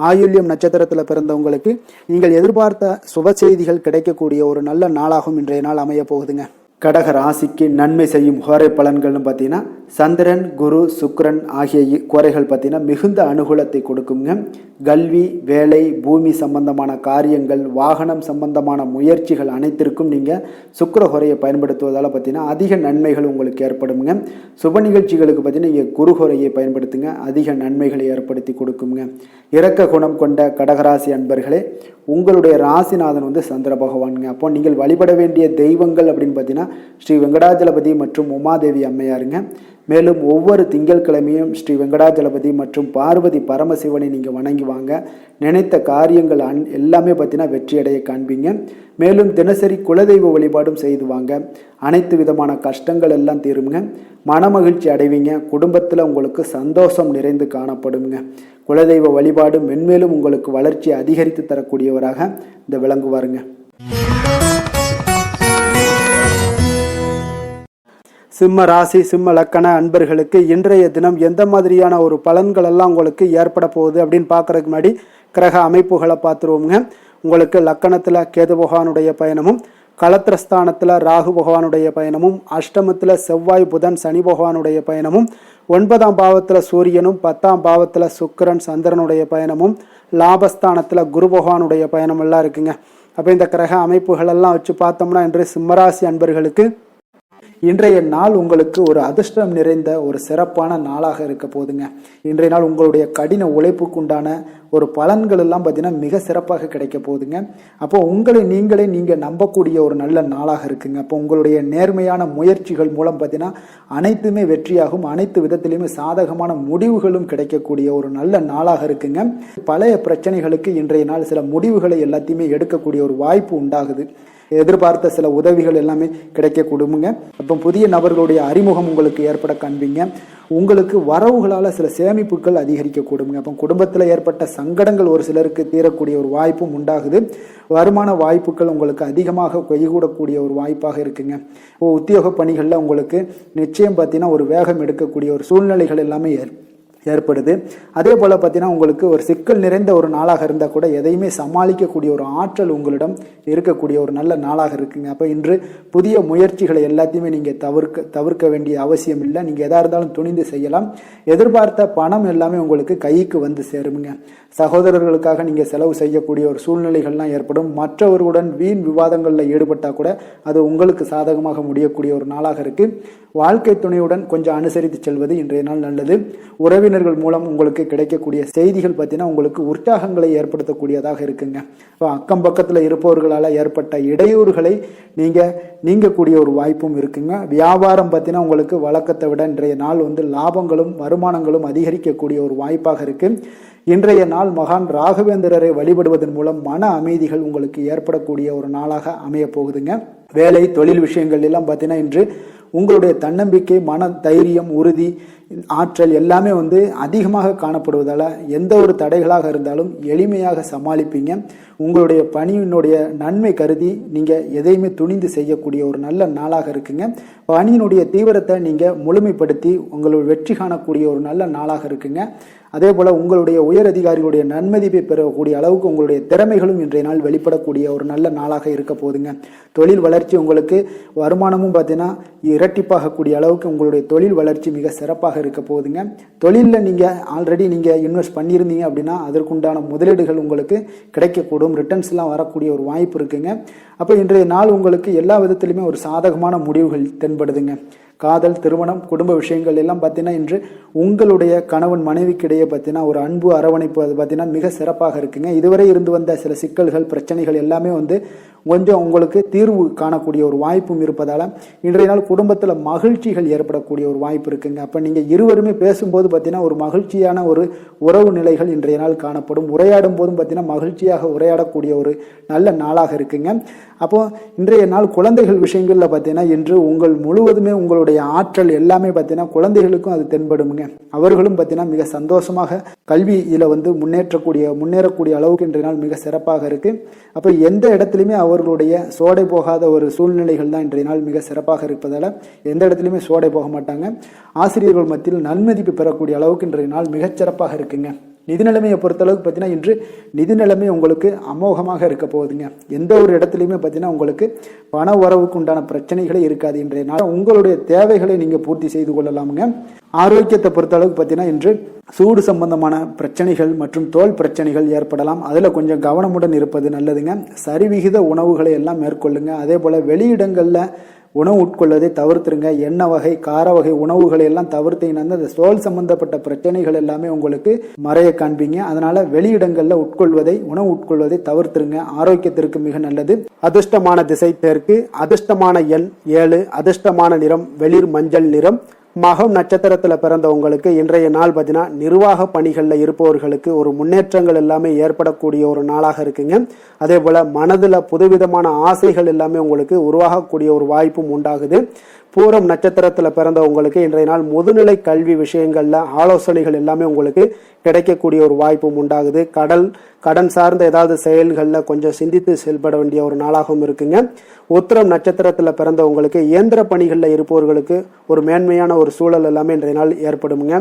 Speaker 1: ஆயுள்யம் நட்சத்திரத்தில் பிறந்தவங்களுக்கு நீங்கள் எதிர்பார்த்த சுப செய்திகள் கிடைக்கக்கூடிய ஒரு நல்ல நாளாகவும் இன்றைய நாள் அமைய போகுதுங்க. கடக ராசிக்கு நன்மை செய்யும் ஹோரை பலன்கள்னு பார்த்தீங்கன்னா சந்திரன், குரு, சுக்கிரன் ஆகிய குறைகள் பார்த்தீங்கன்னா மிகுந்த அனுகூலத்தை கொடுக்குங்க. கல்வி, வேலை, பூமி சம்பந்தமான காரியங்கள், வாகனம் சம்பந்தமான முயற்சிகள் அனைத்திற்கும் நீங்கள் சுக்கிர குறையை பயன்படுத்துவதால் பார்த்தீங்கன்னா அதிக நன்மைகள் உங்களுக்கு ஏற்படுங்க. சுப நிகழ்ச்சிகளுக்கு பார்த்தீங்கன்னா நீங்கள் குரு குறையை பயன்படுத்துங்க, அதிக நன்மைகளை ஏற்படுத்தி கொடுக்குங்க. இரக்க குணம் கொண்ட கடகராசி அன்பர்களே, உங்களுடைய ராசிநாதன் வந்து சந்திர பகவானுங்க. அப்போ நீங்கள் வழிபட வேண்டிய தெய்வங்கள் அப்படின்னு பார்த்தீங்கன்னா ஸ்ரீ வெங்கடாஜலபதி மற்றும் உமாதேவி அம்மையாருங்க. மேலும் ஒவ்வொரு திங்கட்கிழமையும் ஸ்ரீ வெங்கடாஜலபதி மற்றும் பார்வதி பரமசிவனை நீங்கள் வணங்கி வாங்க. நினைத்த காரியங்கள் எல்லாமே பார்த்தீங்கன்னா வெற்றியடைய காண்பீங்க. மேலும் தினசரி குலதெய்வ வழிபாடும் செய்து வாங்க. அனைத்து விதமான கஷ்டங்கள் எல்லாம் தீருங்க. மனமகிழ்ச்சி அடைவீங்க. குடும்பத்தில் உங்களுக்கு சந்தோஷம் நிறைந்து காணப்படுங்க. குலதெய்வ வழிபாடு மென்மேலும் உங்களுக்கு வளர்ச்சியை அதிகரித்து தரக்கூடியவராக இந்த விளங்குவாருங்க. சிம்ம ராசி, சிம்ம லக்கண அன்பர்களுக்கு இன்றைய தினம் எந்த மாதிரியான ஒரு பலன்கள் எல்லாம் உங்களுக்கு ஏற்பட போகுது அப்படின்னு பார்க்கறதுக்கு முன்னாடி கிரக அமைப்புகளை பார்த்துருவோங்க. உங்களுக்கு லக்கணத்தில் கேது பகவானுடைய பயணமும், களத்திரஸ்தானத்தில் ராகு பகவானுடைய பயணமும், அஷ்டமத்தில் செவ்வாய், புதன், சனி பகவானுடைய பயணமும், 9ஆம் பாவத்தில் சூரியனும், 10ஆம் பாவத்தில் சுக்கிரன், சந்திரனுடைய பயணமும், லாபஸ்தானத்தில் குரு பகவானுடைய பயணம் எல்லாம் இருக்குங்க. அப்போ இந்த கிரக அமைப்புகள் எல்லாம் வச்சு பார்த்தோம்னா இன்று சிம்மராசி அன்பர்களுக்கு இன்றைய நாள் உங்களுக்கு ஒரு அதிர்ஷ்டம் நிறைந்த ஒரு சிறப்பான நாளாக இருக்க போதுங்க. இன்றைய நாள் உங்களுடைய கடின உழைப்புக்கு உண்டான ஒரு பலன்கள் எல்லாம் பார்த்தீங்கன்னா மிக சிறப்பாக கிடைக்க போகுதுங்க. அப்போ உங்களை நீங்கள் நம்பக்கூடிய ஒரு நல்ல நாளாக இருக்குங்க. அப்போ உங்களுடைய நேர்மையான முயற்சிகள் மூலம் பார்த்தீங்கன்னா அனைத்துமே வெற்றியாகும். அனைத்து விதத்திலையுமே சாதகமான முடிவுகளும் கிடைக்கக்கூடிய ஒரு நல்ல நாளாக இருக்குங்க. பழைய பிரச்சனைகளுக்கு இன்றைய நாள் சில முடிவுகளை எல்லாத்தையுமே எடுக்கக்கூடிய ஒரு வாய்ப்பு உண்டாகுது. எதிர்பார்த்த சில உதவிகள் எல்லாமே கிடைக்க கொடுங்க. அப்போ புதிய நபர்களுடைய அறிமுகம் உங்களுக்கு ஏற்பட காண்பீங்க. உங்களுக்கு வரவுகளால் சில சேமிப்புகள் அதிகரிக்க கொடுங்க. அப்போ குடும்பத்தில் ஏற்பட்ட சங்கடங்கள் ஒரு சிலருக்கு தீரக்கூடிய ஒரு வாய்ப்பும் உண்டாகுது. வருமான வாய்ப்புகள் உங்களுக்கு அதிகமாக கைகூடக்கூடிய ஒரு வாய்ப்பாக இருக்குங்க. உத்தியோக பணிகளில் உங்களுக்கு நிச்சயம் பார்த்தீங்கன்னா ஒரு வேகம் எடுக்கக்கூடிய ஒரு சூழ்நிலைகள் எல்லாமே ஏற்படுது. அதே போல் பார்த்தீங்கன்னா உங்களுக்கு ஒரு சிக்கல் நிறைந்த ஒரு நாளாக இருந்தால் கூட எதையுமே சமாளிக்கக்கூடிய ஒரு ஆற்றல் உங்களிடம் இருக்கக்கூடிய ஒரு நல்ல நாளாக இருக்குங்க. அப்போ இன்று புதிய முயற்சிகளை எல்லாத்தையுமே நீங்கள் தவிர்க்க வேண்டிய அவசியம் இல்லை. நீங்கள் எதாக இருந்தாலும் துணிந்து செய்யலாம். எதிர்பார்த்த பணம் எல்லாமே உங்களுக்கு கைக்கு வந்து சேருங்க. சகோதரர்களுக்காக நீங்கள் செலவு செய்யக்கூடிய ஒரு சூழ்நிலைகள்லாம் ஏற்படும். மற்றவர்களுடன் வீண் விவாதங்களில் ஈடுபட்டால் கூட அது உங்களுக்கு சாதகமாக முடியக்கூடிய ஒரு நாளாக இருக்கு. வாழ்க்கை துணையுடன் கொஞ்சம் அனுசரித்து செல்வது இன்றைய நாள் நல்லது. உறவினர்கள் மூலம் உங்களுக்கு கிடைக்கக்கூடிய செய்திகள் பார்த்தீங்கன்னா உங்களுக்கு உற்சாகங்களை ஏற்படுத்தக்கூடியதாக இருக்குங்க. இப்போ அக்கம் பக்கத்தில் இருப்பவர்களால் ஏற்பட்ட இடையூறுகளை நீங்கக்கூடிய ஒரு வாய்ப்பும் இருக்குங்க. வியாபாரம் பார்த்தீங்கன்னா உங்களுக்கு வழக்கத்தை விட இன்றைய நாள் வந்து லாபங்களும் வருமானங்களும் அதிகரிக்கக்கூடிய ஒரு வாய்ப்பாக இருக்கு. இன்றைய நாள் மகான் ராகவேந்திரரை வழிபடுவதன் மூலம் மன அமைதிகள் உங்களுக்கு ஏற்படக்கூடிய ஒரு நாளாக அமைய போகுதுங்க. வேலை, தொழில் விஷயங்கள் எல்லாம் பார்த்தீங்கன்னா இன்று உங்களுடைய தன்னம்பிக்கை, மன தைரியம், உறுதி, ஆற்றல் எல்லாமே வந்து அதிகமாக காணப்படுவதால் எந்த ஒரு தடைகளாக இருந்தாலும் எளிமையாக சமாளிப்பீங்க. உங்களுடைய பணியினுடைய நன்மை கருதி நீங்கள் எதையுமே துணிந்து செய்யக்கூடிய ஒரு நல்ல நாளாக இருக்குங்க. பணியினுடைய தீவிரத்தை நீங்கள் முழுமைப்படுத்தி உங்களுடைய வெற்றி காணக்கூடிய ஒரு நல்ல நாளாக இருக்குங்க. அதே போல் உங்களுடைய உயர் அதிகாரிகளுடைய நன்மதிப்பை பெறக்கூடிய அளவுக்கு உங்களுடைய திறமைகளும் இன்றைய நாள் வெளிப்படக்கூடிய ஒரு நல்ல நாளாக இருக்க போதுங்க. தொழில் வளர்ச்சி உங்களுக்கு வருமானமும் பார்த்தீங்கன்னா இரட்டிப்பாகக்கூடிய அளவுக்கு உங்களுடைய தொழில் வளர்ச்சி மிக சிறப்பாக இருக்க போகுதுங்க. தொழிலில் நீங்கள் ஆல்ரெடி இன்வெஸ்ட் பண்ணியிருந்தீங்க அப்படின்னா அதற்குண்டான முதலீடுகள் உங்களுக்கு கிடைக்கக்கூடும். ரிட்டர்ன்ஸ்லாம் வரக்கூடிய ஒரு வாய்ப்பு இருக்குங்க. அப்போ இன்றைய நாள் உங்களுக்கு எல்லா விதத்திலுமே ஒரு சாதகமான முடிவுகள் தென்படுதுங்க. காதல், திருமணம், குடும்ப விஷயங்கள் எல்லாம் பார்த்தீங்கன்னா இன்று உங்களுடைய கணவன் மனைவிக்கிடையே பார்த்தீங்கன்னா ஒரு அன்பு அரவணைப்பு அது பார்த்தீங்கன்னா மிக சிறப்பாக இருக்குங்க. இதுவரை இருந்து வந்த சில சிக்கல்கள், பிரச்சனைகள் எல்லாமே வந்து கொஞ்சம் உங்களுக்கு தீர்வு காணக்கூடிய ஒரு வாய்ப்பும் இருப்பதால் இன்றைய நாள் குடும்பத்தில் மகிழ்ச்சிகள் ஏற்படக்கூடிய ஒரு வாய்ப்பு இருக்குங்க. அப்போ நீங்கள் இருவருமே பேசும்போது பார்த்தீங்கன்னா ஒரு மகிழ்ச்சியான ஒரு உறவு நிலைகள் இன்றைய நாள் காணப்படும். உரையாடும் போதும் பார்த்தீங்கன்னா மகிழ்ச்சியாக உரையாடக்கூடிய ஒரு நல்ல நாளாக இருக்குங்க. அப்போ இன்றைய நாள் குழந்தைகள் விஷயங்களில் பார்த்தீங்கன்னா இன்று முழுவதுமே உங்களுடைய ஆற்றல் எல்லாமே பார்த்தீங்கன்னா குழந்தைகளுக்கும் அது தென்படுங்க. அவர்களும் பார்த்தீங்கன்னா மிக சந்தோஷமாக கல்வியில் வந்து முன்னேறக்கூடிய அளவுக்கு இன்றைய நாள் மிக சிறப்பாக இருக்கு. அப்போ எந்த இடத்துலையுமே அவர்களுடைய சோடை போகாத ஒரு சூழ்நிலைகள் தான் இன்றைய நாள் மிக சிறப்பாக இருப்பதால் எந்த இடத்துலையுமே சோடை போக மாட்டாங்க. ஆசிரியர்கள் மத்தியில் நன்மதிப்பு பெறக்கூடிய அளவுக்கு இன்றைய நாள் மிகச்சிறப்பாக இருக்குங்க. நிதி நிலைமையை பொறுத்தளவுக்கு பார்த்தீங்கன்னா இன்று நிதி நிலைமை உங்களுக்கு அமோகமாக இருக்க போகுதுங்க. எந்த ஒரு இடத்துலையுமே பார்த்தீங்கன்னா உங்களுக்கு பண உறவுக்கு உண்டான பிரச்சனைகளே இருக்காது. இன்றைய நாள் உங்களுடைய தேவைகளை நீங்கள் பூர்த்தி செய்து கொள்ளலாமுங்க. ஆரோக்கியத்தை பொறுத்தளவுக்கு பார்த்தீங்கன்னா இன்று சூடு சம்பந்தமான பிரச்சனைகள் மற்றும் தோல் பிரச்சனைகள் ஏற்படலாம். அதில் கொஞ்சம் கவனமுடன் இருப்பது நல்லதுங்க. சரிவிகித உணவுகளை எல்லாம் மேற்கொள்ளுங்க. அதே போல் வெளியிடங்களில் உணவு உட்கொள்வதை தவிர்த்துருங்க. எண்ணெய் வகை கார வகை உணவுகளை எல்லாம் தவிர்த்தீங்கன்னா இந்த தோல் சம்பந்தப்பட்ட பிரச்சனைகள் எல்லாமே உங்களுக்கு மறைய காண்பீங்க. அதனால வெளியிடங்களில் உணவு உட்கொள்வதை தவிர்த்துருங்க. ஆரோக்கியத்திற்கு மிக நல்லது. அதிர்ஷ்டமான திசை தெற்கு, அதிர்ஷ்டமான எண் 7, அதிர்ஷ்டமான நிறம் வெளிர் மஞ்சள் நிறம். மகம் நட்சத்திரத்தில் பிறந்தவங்களுக்கு இன்றைய நாள் பார்த்தீங்கன்னா நிர்வாக பணிகளில் இருப்பவர்களுக்கு ஒரு முன்னேற்றங்கள் எல்லாமே ஏற்படக்கூடிய ஒரு நாளாக இருக்குங்க. அதே போல் மனதில் புதுவிதமான ஆசைகள் எல்லாமே உங்களுக்கு உருவாகக்கூடிய ஒரு வாய்ப்பும் உண்டாகுது. பூரம் நட்சத்திரத்தில் பிறந்தவங்களுக்கு இன்றைய நாள் முதுநிலை கல்வி விஷயங்களில் ஆலோசனைகள் எல்லாமே உங்களுக்கு கிடைக்கக்கூடிய ஒரு வாய்ப்பும் உண்டாகுது. கடன் சார்ந்த ஏதாவது செயல்களில் கொஞ்சம் சிந்தித்து செயல்பட வேண்டிய ஒரு நாளாகவும் இருக்குங்க. உத்திரம் நட்சத்திரத்தில் பிறந்தவங்களுக்கு இயந்திர பணிகளில் இருப்பவர்களுக்கு ஒரு மேன்மையான ஒரு சூழல் எல்லாமே இன்றைய நாள் ஏற்படுமுங்க.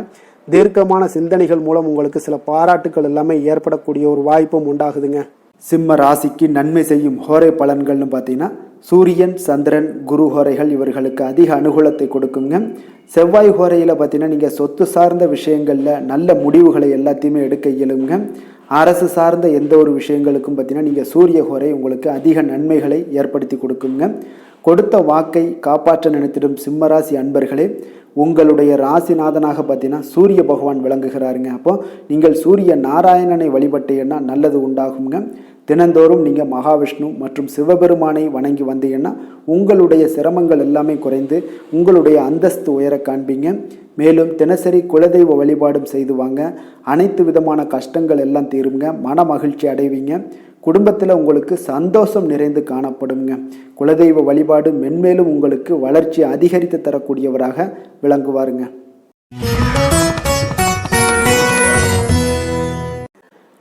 Speaker 1: தீர்க்கமான சிந்தனைகள் மூலம் உங்களுக்கு சில பாராட்டுகள் எல்லாமே ஏற்படக்கூடிய ஒரு வாய்ப்பும் உண்டாகுதுங்க. சிம்ம ராசிக்கு நன்மை செய்யும் ஹோரை பலன்கள்னு பார்த்தீங்கன்னா சூரியன், சந்திரன், குரு ஹோரைகள் இவர்களுக்கு அதிக அனுகூலத்தை கொடுக்குங்க. செவ்வாய் ஹோரையில் பார்த்தீங்கன்னா நீங்கள் சொத்து சார்ந்த விஷயங்களில் நல்ல முடிவுகளை எல்லாத்தையுமே எடுக்க இயலுங்க. அரசு சார்ந்த எந்த ஒரு விஷயங்களுக்கும் பார்த்தீங்கன்னா நீங்கள் சூரிய ஹோரை உங்களுக்கு அதிக நன்மைகளை ஏற்படுத்தி கொடுக்குங்க. கொடுத்த வாக்கை காப்பாற்ற நினைத்திடும் சிம்மராசி அன்பர்களே, உங்களுடைய ராசிநாதனாக பார்த்தீங்கன்னா சூரிய பகவான் விளங்குகிறாருங்க. அப்போ நீங்கள் சூரிய நாராயணனை வழிபட்டீங்கன்னா நல்லது உண்டாகுங்க. தினந்தோறும் நீங்கள் மகாவிஷ்ணு மற்றும் சிவபெருமானை வணங்கி வந்தீங்கன்னா உங்களுடைய சிரமங்கள் எல்லாமே குறைந்து உங்களுடைய அந்தஸ்து உயர காண்பீங்க. மேலும் தினசரி குலதெய்வ வழிபாடும் செய்து வாங்க. அனைத்து விதமான கஷ்டங்கள் எல்லாம் தீருங்க. மன மகிழ்ச்சி அடைவீங்க. குடும்பத்தில் உங்களுக்கு சந்தோஷம் நிறைந்து காணப்படுங்க. குலதெய்வ வழிபாடு மென்மேலும் உங்களுக்கு வளர்ச்சி அதிகரித்து தரக்கூடியவராக விளங்குவாருங்க.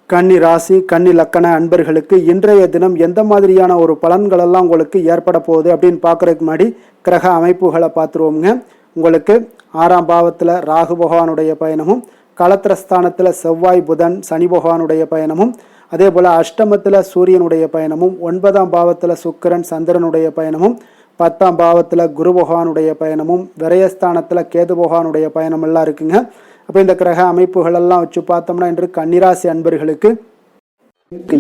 Speaker 1: கன்னி ராசி, கன்னி லக்கண அன்பர்களுக்கு இன்றைய தினம் எந்த மாதிரியான ஒரு பலன்கள் எல்லாம் உங்களுக்கு ஏற்பட போகுது அப்படின்னு பார்க்கறதுக்கு முன்னாடி கிரக அமைப்புகளை பார்த்துருவோங்க. உங்களுக்கு 6ஆம் பாவத்தில் ராகு பகவானுடைய பயணமும், களத்திரஸ்தானத்தில் செவ்வாய், புதன், சனி பகவானுடைய பயணமும், அதே போல் அஷ்டமத்தில் சூரியனுடைய பயணமும், 9ஆம் பாவத்தில் சுக்கிரன், சந்திரனுடைய பயணமும், 10ஆம் பாவத்தில் குரு பகவானுடைய பயணமும், விரயஸ்தானத்தில் கேது பகவானுடைய பயணம் எல்லாம் இருக்குங்க. அப்போ இந்த கிரக அமைப்புகள் எல்லாம் வச்சு பார்த்தோம்னா இன்று கன்னிராசி அன்பர்களுக்கு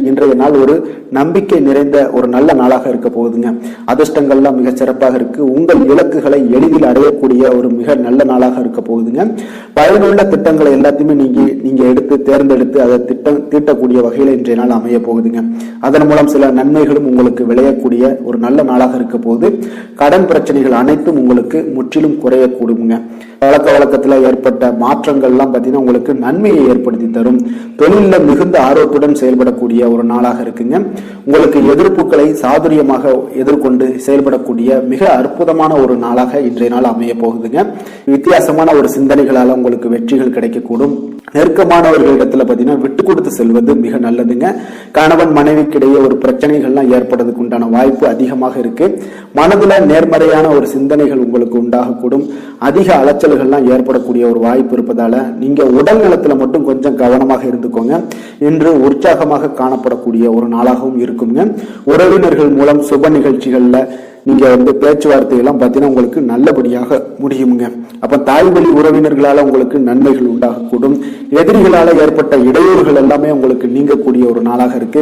Speaker 1: இன்றைய நாள் ஒரு நம்பிக்கை நிறைந்த ஒரு நல்ல நாளாக இருக்க போகுதுங்க. அதிர்ஷ்டங்கள்லாம் மிக சிறப்பாக இருக்கு. உங்கள் இலக்குகளை எளிதில் அடையக்கூடிய ஒரு மிக நல்ல நாளாக இருக்க போகுதுங்க. பயனுள்ள திட்டங்களை எல்லாத்தையுமே நீங்க எடுத்து தேர்ந்தெடுத்து அதை தீட்டக்கூடிய வகையில் இன்றைய நாள் அமைய போகுதுங்க. அதன் மூலம் சில நன்மைகளும் உங்களுக்கு விளையக்கூடிய ஒரு நல்ல நாளாக இருக்க போகுது. கடன் பிரச்சனைகள் அனைத்தும் உங்களுக்கு முற்றிலும் குறையக்கூடுங்க. பழக்க வழக்கத்தில் ஏற்பட்ட மாற்றங்கள்லாம் பார்த்தீங்கன்னா உங்களுக்கு நன்மையை ஏற்படுத்தி தரும். தொழிலில் மிகுந்த ஆர்வத்துடன் செயல்படக்கூடிய ஒரு நாளாக இருக்குங்க. உங்களுக்கு எதிர்ப்புகளை சாதுரியமாக எதிர்கொண்டு செயல்படக்கூடிய மிக அற்புதமான ஒரு நாளாக இன்றைய நாள் அமைய போகுதுங்க. வித்தியாசமான ஒரு சிந்தனைகளால் உங்களுக்கு வெற்றிகள் கிடைக்கக்கூடும். நெருக்கமானவர்களிடத்துல பார்த்தீங்கன்னா விட்டு கொடுத்து செல்வது மிக நல்லதுங்க. கணவன் மனைவிக்கிடையே ஒரு பிரச்சனைகள்லாம் ஏற்படுறதுக்கு உண்டான வாய்ப்பு அதிகமாக இருக்கு. மனதுல நேர்மறையான ஒரு சிந்தனைகள் உங்களுக்கு உண்டாகக்கூடும். அதிக அலைச்சல்கள்லாம் ஏற்படக்கூடிய ஒரு வாய்ப்பு இருப்பதால நீங்க உடல் நலத்துல மட்டும் கொஞ்சம் கவனமாக இருந்துக்கோங்க. இன்று உற்சாகமாக காணப்படக்கூடிய ஒரு நாளாகவும் இருக்குங்க. உறவினர்கள் மூலம் சுப நிகழ்ச்சிகள்ல நீங்க பேச்சுவார்த்தை எல்லாம் பார்த்தீங்கன்னா உங்களுக்கு நல்லபடியாக முடியுங்க. அப்ப தாய் வழி உறவினர்களால உங்களுக்கு நன்மைகள் உண்டாகக்கூடும். எதிரிகளால ஏற்பட்ட இடையூறுகள் எல்லாமே உங்களுக்கு நீங்கக்கூடிய ஒரு நாளாக இருக்கு.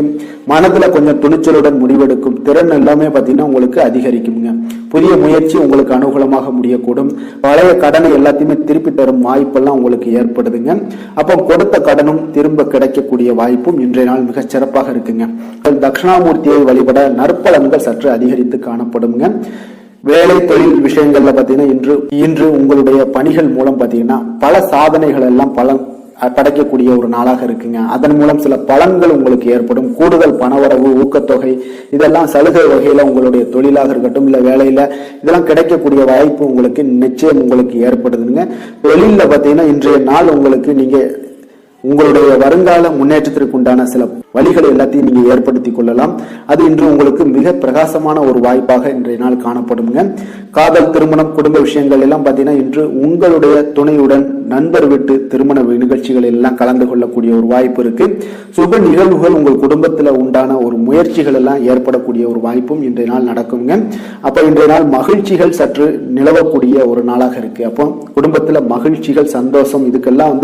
Speaker 1: மனதுல கொஞ்சம் துணிச்சலுடன் முடிவெடுக்கும் திறன் எல்லாமே பார்த்தீங்கன்னா உங்களுக்கு அதிகரிக்குங்க. புதிய முயற்சி உங்களுக்கு அனுகூலமாக முடியக்கூடும். பழைய கடனை எல்லாத்தையுமே திருப்பி தரும் வாய்ப்பெல்லாம் உங்களுக்கு ஏற்படுதுங்க. அப்போ கொடுத்த கடனும் திரும்ப கிடைக்கக்கூடிய வாய்ப்பும் இன்றைய நாள் மிக சிறப்பாக இருக்குங்க. தட்சிணாமூர்த்தியை வழிபட நற்பலன்கள் சற்று அதிகரித்து காணப்படும். வேலை தொழில் விஷயங்கள்ல பாத்தீங்கன்னா இன்று உங்களுடைய பணிகள் மூலம் பாத்தீங்கன்னா பல சாதனைகள் எல்லாம் படைக்கக்கூடிய ஒரு நாளாக இருக்குங்க. அதன் மூலம் சில பலன்கள் உங்களுக்கு ஏற்படும். கூடுதல் பணவரவு, ஊக்கத்தொகை இதெல்லாம் சலுகை வகையில உங்களுடைய தொழிலாக இருக்கட்டும் இல்ல வேலையில இதெல்லாம் கிடைக்கக்கூடிய வாய்ப்பு உங்களுக்கு நிச்சயம் உங்களுக்கு ஏற்படுதுங்க. தொழில பாத்தீங்கன்னா இன்றைய நாள் உங்களுக்கு நீங்க உங்களுடைய வருங்கால முன்னேற்றத்திற்கு உண்டான சில வழிகளை எல்லாத்தையும் நீங்க ஏற்படுத்திக் கொள்ளலாம். அது இன்று உங்களுக்கு மிக பிரகாசமான ஒரு வாய்ப்பாக இன்றைய நாள் காணப்படுங்க. காதல், திருமணம், குடும்ப விஷயங்கள் எல்லாம் பாத்தீங்கன்னா இன்று உங்களுடைய துணையுடன்
Speaker 2: நண்பர் வீட்டு திருமண நிகழ்ச்சிகள் எல்லாம் கலந்து கொள்ளக்கூடிய ஒரு வாய்ப்பு இருக்கு. சுப நிகழ்வுகள் உங்கள் குடும்பத்துல உண்டான ஒரு முயற்சிகள் எல்லாம் ஏற்படக்கூடிய ஒரு வாய்ப்பும் இன்றைய நாள் நடக்குங்க. அப்ப இன்றைய நாள் மகிழ்ச்சிகள் சற்று நிலவக்கூடிய ஒரு நாளாக இருக்கு. அப்போ குடும்பத்துல மகிழ்ச்சிகள், சந்தோஷம் இதுக்கெல்லாம்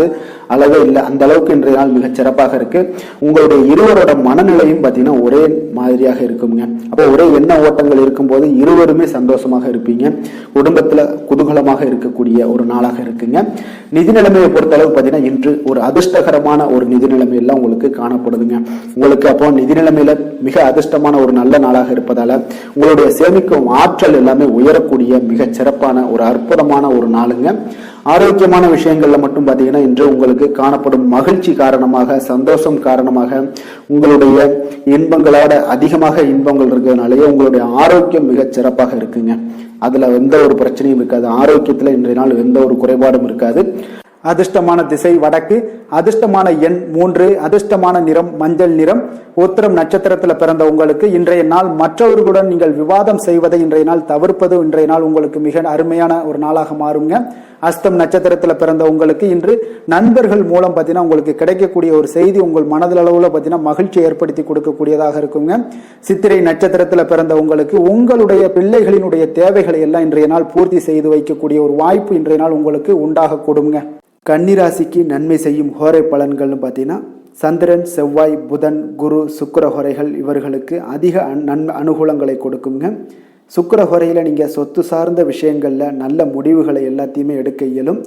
Speaker 2: அளவே இல்லை, அந்த அளவுக்கு இன்றைய நாள் மிக சிறப்பாக இருக்கு. உங்களுடைய இருவரோட மனநிலையும் பார்த்தீங்கன்னா ஒரே மாதிரியாக இருக்குங்க. அப்போ ஒரே எண்ண ஓட்டங்கள் இருக்கும்போது இருவருமே சந்தோஷமாக இருப்பீங்க. குடும்பத்துல குதூகலமாக இருக்கக்கூடிய ஒரு நாளாக இருக்குங்க. நிதி நிலைமையை பொறுத்த அளவு பார்த்தீங்கன்னா இன்று ஒரு அதிர்ஷ்டகரமான ஒரு நிதி நிலைமை எல்லாம் உங்களுக்கு காணப்படுதுங்க. உங்களுக்கு அப்போ நிதி நிலைமையில மிக அதிர்ஷ்டமான ஒரு நல்ல நாளாக இருப்பதால உங்களுடைய சேமிக்கும் ஆற்றல் எல்லாமே உயரக்கூடிய மிக சிறப்பான ஒரு அற்புதமான ஒரு நாளுங்க. ஆரோக்கியமான விஷயங்கள்ல மட்டும் பாத்தீங்கன்னா இன்று உங்களுக்கு காணப்படும் மகிழ்ச்சி காரணமாக, சந்தோஷம் காரணமாக, உங்களுடைய இன்பங்களோட அதிகமாக இன்பங்கள் இருக்கிறதுனாலயே உங்களுடைய ஆரோக்கியம் மிக சிறப்பாக இருக்குங்க. அதுல எந்த ஒரு பிரச்சனையும் இருக்காது. ஆரோக்கியத்துல இன்றைய நாள் எந்த ஒரு குறைபாடும் இருக்காது.
Speaker 1: அதிர்ஷ்டமான திசை வடக்கு, அதிர்ஷ்டமான எண் 3, அதிர்ஷ்டமான நிறம் மஞ்சள் நிறம். உத்திரம் நட்சத்திரத்துல பிறந்த உங்களுக்கு இன்றைய நாள் மற்றவர்களுடன் நீங்கள் விவாதம் செய்வதை இன்றைய நாள் தவிர்ப்பது இன்றைய நாள் உங்களுக்கு மிக அருமையான ஒரு நாளாக மாறுங்க. அஸ்தம் நட்சத்திரத்துல பிறந்த உங்களுக்கு இன்று நண்பர்கள் மூலம் பார்த்தீங்கன்னா உங்களுக்கு கிடைக்கக்கூடிய ஒரு செய்தி உங்கள் மனதளவுல பார்த்தீங்கன்னா மகிழ்ச்சி ஏற்படுத்தி கொடுக்கக்கூடியதாக இருக்குங்க. சித்திரை நட்சத்திரத்துல பிறந்த உங்களுக்கு உங்களுடைய பிள்ளைகளினுடைய தேவைகளை எல்லாம் இன்றைய நாள் பூர்த்தி செய்து வைக்கக்கூடிய ஒரு வாய்ப்பு இன்றைய நாள் உங்களுக்கு உண்டாக கொடுங்க. கன்னிராசிக்கு நன்மை செய்யும் ஹோரை பலன்கள்னு பார்த்தீங்கன்னா சந்திரன், செவ்வாய், புதன், குரு, சுக்கிர ஹோரைகள் இவர்களுக்கு அதிக அனுகூலங்களை கொடுக்குங்க. சுக்கிர ஹோரையில் நீங்கள் சொத்து சார்ந்த விஷயங்களில் நல்ல முடிவுகளை எல்லாத்தையுமே எடுக்க இயலும்.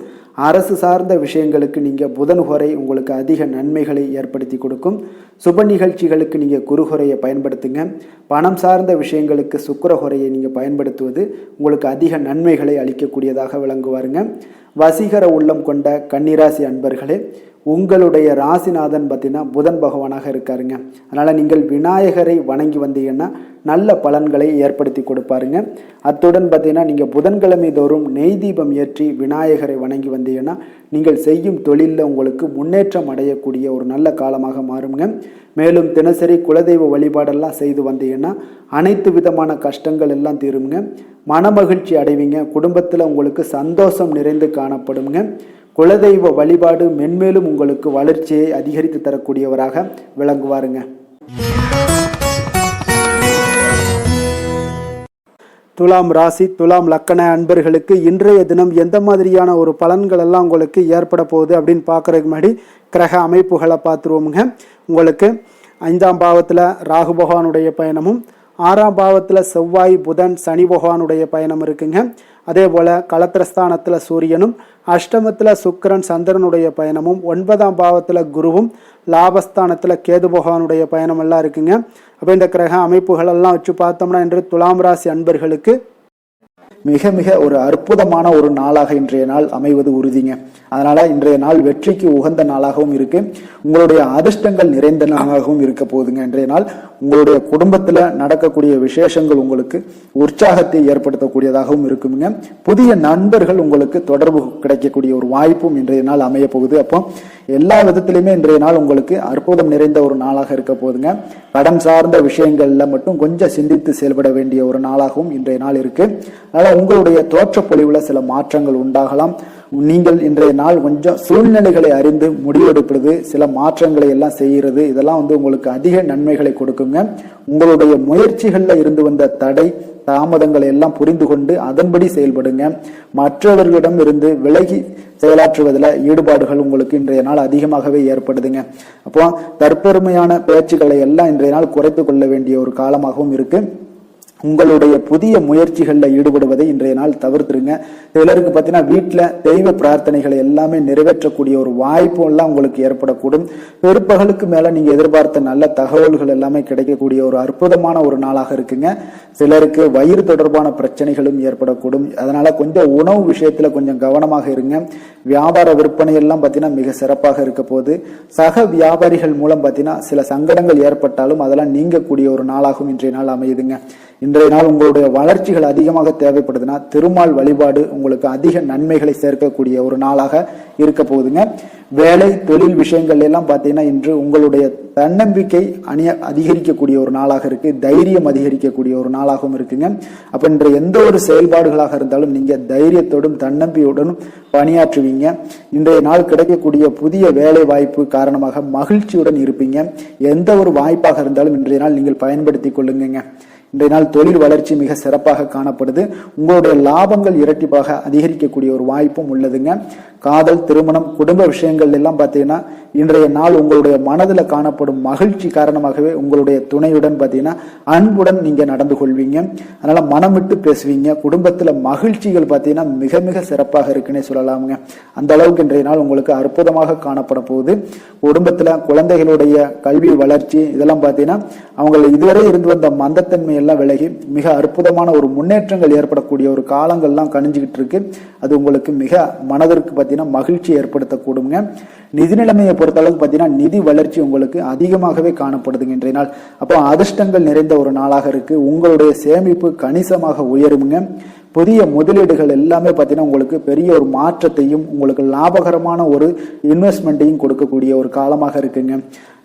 Speaker 1: அரசு சார்ந்த விஷயங்களுக்கு நீங்கள் புதன் ஹோரை உங்களுக்கு அதிக நன்மைகளை ஏற்படுத்தி கொடுக்கும். சுப நிகழ்ச்சிகளுக்கு நீங்கள் குரு ஹோரையை பயன்படுத்துங்க. பணம் சார்ந்த விஷயங்களுக்கு சுக்கிர ஹோரையை நீங்கள் பயன்படுத்துவது உங்களுக்கு அதிக நன்மைகளை அளிக்கக்கூடியதாக விளங்குவாருங்க. வசீகர உள்ளம் கொண்ட கன்னிராசி அன்பர்களே, உங்களுடைய ராசிநாதன் பார்த்தீங்கன்னா புதன் பகவானாக இருக்காருங்க. அதனால் நீங்கள் விநாயகரை வணங்கி வந்தீங்கன்னா நல்ல பலன்களை ஏற்படுத்தி கொடுப்பாருங்க. அத்துடன் பார்த்தீங்கன்னா நீங்கள் புதன்கிழமை தோறும் நெய் தீபம் ஏற்றி விநாயகரை வணங்கி வந்தீங்கன்னா நீங்கள் செய்யும் தொழிலில் உங்களுக்கு முன்னேற்றம் அடையக்கூடிய ஒரு நல்ல காலமாக மாறுங்க. மேலும் தினசரி குலதெய்வ வழிபாடெல்லாம் செய்து வந்தீங்கன்னா அனைத்து விதமான கஷ்டங்கள் எல்லாம் தீருங்க. மனமகிழ்ச்சி அடைவீங்க. குடும்பத்தில் உங்களுக்கு சந்தோஷம் நிறைந்து காணப்படுங்க. குலதெய்வ வழிபாடு மென்மேலும் உங்களுக்கு வளர்ச்சியை அதிகரித்து தரக்கூடியவராக விளங்குவாருங்க. துலாம் ராசி, துலாம் லக்கண அன்பர்களுக்கு இன்றைய தினம் எந்த மாதிரியான ஒரு பலன்கள் எல்லாம் உங்களுக்கு ஏற்பட போகுது அப்படின்னு பார்க்கறதுக்கு முன்னாடி கிரக அமைப்புகளை பார்த்துருவோமுங்க. உங்களுக்கு 5ஆம் பாவத்தில் ராகு பகவானுடைய பயணமும், 6ஆம் பாவத்தில் செவ்வாய், புதன், சனி பகவானுடைய பயணம் இருக்குங்க. அதே போல் களத்திரஸ்தானத்தில் சூரியனும், அஷ்டமத்தில் சுக்கிரன், சந்திரனுடைய பயணமும், 9ஆம் பாவத்தில் குருவும், லாபஸ்தானத்தில் கேது பகவானுடைய பயணம் எல்லாம் இருக்குங்க. அப்போ இந்த கிரக அமைப்புகள் எல்லாம் வச்சு பார்த்தோம்னா இன்று துலாம் ராசி அன்பர்களுக்கு மிக மிக ஒரு அற்புதமான ஒரு நாளாக இன்றைய நாள் அமைவது உறுதிங்க. அதனால இன்றைய நாள் வெற்றிக்கு உகந்த நாளாகவும் இருக்கு. உங்களுடைய அதிர்ஷ்டங்கள் நிறைந்த நாளாகவும் இருக்க போகுதுங்க. இன்றைய நாள் உங்களுடைய குடும்பத்துல நடக்கக்கூடிய விசேஷங்கள் உங்களுக்கு உற்சாகத்தை ஏற்படுத்தக்கூடியதாகவும் இருக்குங்க. புதிய நண்பர்கள் உங்களுக்கு தொடர்பு கிடைக்கக்கூடிய ஒரு வாய்ப்பும் இன்றைய நாள் அமைய போகுது. அப்போ எல்லா விதத்திலுமே இன்றைய நாள் உங்களுக்கு அற்புதம் நிறைந்த ஒரு நாளாக இருக்க போகுதுங்க. கடன் சார்ந்த விஷயங்கள்ல மட்டும் கொஞ்சம் சிந்தித்து செயல்பட வேண்டிய ஒரு நாளாகவும் இன்றைய நாள் இருக்கு. அதனால உங்களுடைய தோற்ற பொலிவுல சில மாற்றங்கள் உண்டாகலாம். நீங்கள் இன்றைய நாள் கொஞ்சம் சூழ்நிலைகளை அறிந்து முடிவெடுப்பது, சில மாற்றங்களை எல்லாம் செய்கிறது, இதெல்லாம் உங்களுக்கு அதிக நன்மைகளை கொடுக்குங்க. உங்களுடைய முயற்சிகள்ல இருந்து வந்த தடை தாமதங்களை எல்லாம் புரிந்து கொண்டு அதன்படி செயல்படுங்க. மற்றவர்களிடம் இருந்து விலகி செயலாற்றுவதில் ஈடுபாடுகள் உங்களுக்கு இன்றைய நாள் அதிகமாகவே ஏற்படுதுங்க. அப்போ தற்பெருமையான பேச்சுக்களை எல்லாம் இன்றைய நாள் குறைத்து கொள்ள வேண்டிய ஒரு காலமாகவும் இருக்கு. உங்களுடைய புதிய முயற்சிகளில் ஈடுபடுவதை இன்றைய நாள் தவிர்த்துருங்க. சிலருக்கு பார்த்தீங்கன்னா வீட்டில் தெய்வ பிரார்த்தனைகளை எல்லாமே நிறைவேற்றக்கூடிய ஒரு வாய்ப்பு எல்லாம் உங்களுக்கு ஏற்படக்கூடும். பிற்பகலுக்கு மேலே நீங்கள் எதிர்பார்த்த நல்ல தகவல்கள் எல்லாமே கிடைக்கக்கூடிய ஒரு அற்புதமான ஒரு நாளாக இருக்குங்க. சிலருக்கு வயிறு தொடர்பான பிரச்சனைகளும் ஏற்படக்கூடும். அதனால கொஞ்சம் உணவு விஷயத்துல கொஞ்சம் கவனமாக இருங்க. வியாபார விற்பனை எல்லாம் பார்த்தீங்கன்னா மிக சிறப்பாக இருக்க போது. சக வியாபாரிகள் மூலம் பார்த்தீங்கன்னா சில சங்கடங்கள் ஏற்பட்டாலும் அதெல்லாம் நீங்கக்கூடிய ஒரு நாளாகவும் இன்றைய நாள் அமையுதுங்க.
Speaker 2: இன்றைய நாள் உங்களுடைய வளர்ச்சிகள் அதிகமாக தேவைப்படுதுன்னா திருமால் வழிபாடு உங்களுக்கு அதிக நன்மைகளை சேர்க்கக்கூடிய ஒரு நாளாக இருக்க போகுதுங்க. வேலை தொழில் விஷயங்கள் எல்லாம் பார்த்தீங்கன்னா இன்று உங்களுடைய தன்னம்பிக்கை அதிகரிக்கக்கூடிய ஒரு நாளாக இருக்கு. தைரியம் அதிகரிக்கக்கூடிய ஒரு நாளாகவும் இருக்குங்க. அப்ப இன்று எந்த ஒரு செயல்பாடுகளாக இருந்தாலும் நீங்க தைரியத்தோடும் தன்னம்பிக்கையுடனும் பணியாற்றுவீங்க. இன்றைய நாள் கிடைக்கக்கூடிய புதிய வேலை வாய்ப்பு காரணமாக மகிழ்ச்சியுடன் இருப்பீங்க. எந்த ஒரு வாய்ப்பாக இருந்தாலும் இன்றைய நாள் நீங்கள் பயன்படுத்தி கொள்ளுங்க. இன்றைய நாள் தொழில் வளர்ச்சி மிக சிறப்பாக காணப்படுது. உங்களுடைய லாபங்கள் இரட்டிப்பாக அதிகரிக்கக்கூடிய ஒரு வாய்ப்பும் உள்ளதுங்க. காதல், திருமணம், குடும்ப விஷயங்கள் எல்லாம் பார்த்தீங்கன்னா இன்றைய நாள் உங்களுடைய மனதில் காணப்படும் மகிழ்ச்சி காரணமாகவே உங்களுடைய துணையுடன் பார்த்தீங்கன்னா அன்புடன் நீங்க நடந்து கொள்வீங்க. அதனால மனம் விட்டு பேசுவீங்க. குடும்பத்துல மகிழ்ச்சிகள் பார்த்தீங்கன்னா மிக மிக சிறப்பாக இருக்குன்னே சொல்லலாமுங்க. அந்த அளவுக்கு இன்றைய நாள் உங்களுக்கு அற்புதமாக காணப்பட போகுது. குடும்பத்துல குழந்தைகளுடைய கல்வி வளர்ச்சி இதெல்லாம் பார்த்தீங்கன்னா அவங்க இதுவரை இருந்து வந்த மந்தத்தன்மை எல்லாம் விலகி மிக அற்புதமான ஒரு முன்னேற்றங்கள் ஏற்படக்கூடிய ஒரு காலங்கள்லாம் கணிஞ்சுக்கிட்டு இருக்கு. அது உங்களுக்கு மிக மனதிற்கு பார்த்தீங்கன்னா மகிழ்ச்சி ஏற்படுத்தக்கூடுங்க. நிதி நிலைமையை பொறுத்தளவுக்கு பார்த்தீங்கன்னா நிதி வளர்ச்சி உங்களுக்கு அதிகமாகவே காணப்படுதுங்க இன்றைய நாள். அப்போ அதிர்ஷ்டங்கள் நிறைந்த ஒரு நாளாக இருக்கு. உங்களுடைய சேமிப்பு கணிசமாக உயருங்க. புதிய முதலீடுகள் எல்லாமே பார்த்தீங்கன்னா உங்களுக்கு பெரிய ஒரு மாற்றத்தையும் உங்களுக்கு லாபகரமான ஒரு இன்வெஸ்ட்மெண்ட்டையும் கொடுக்கக்கூடிய ஒரு காலமாக இருக்குங்க.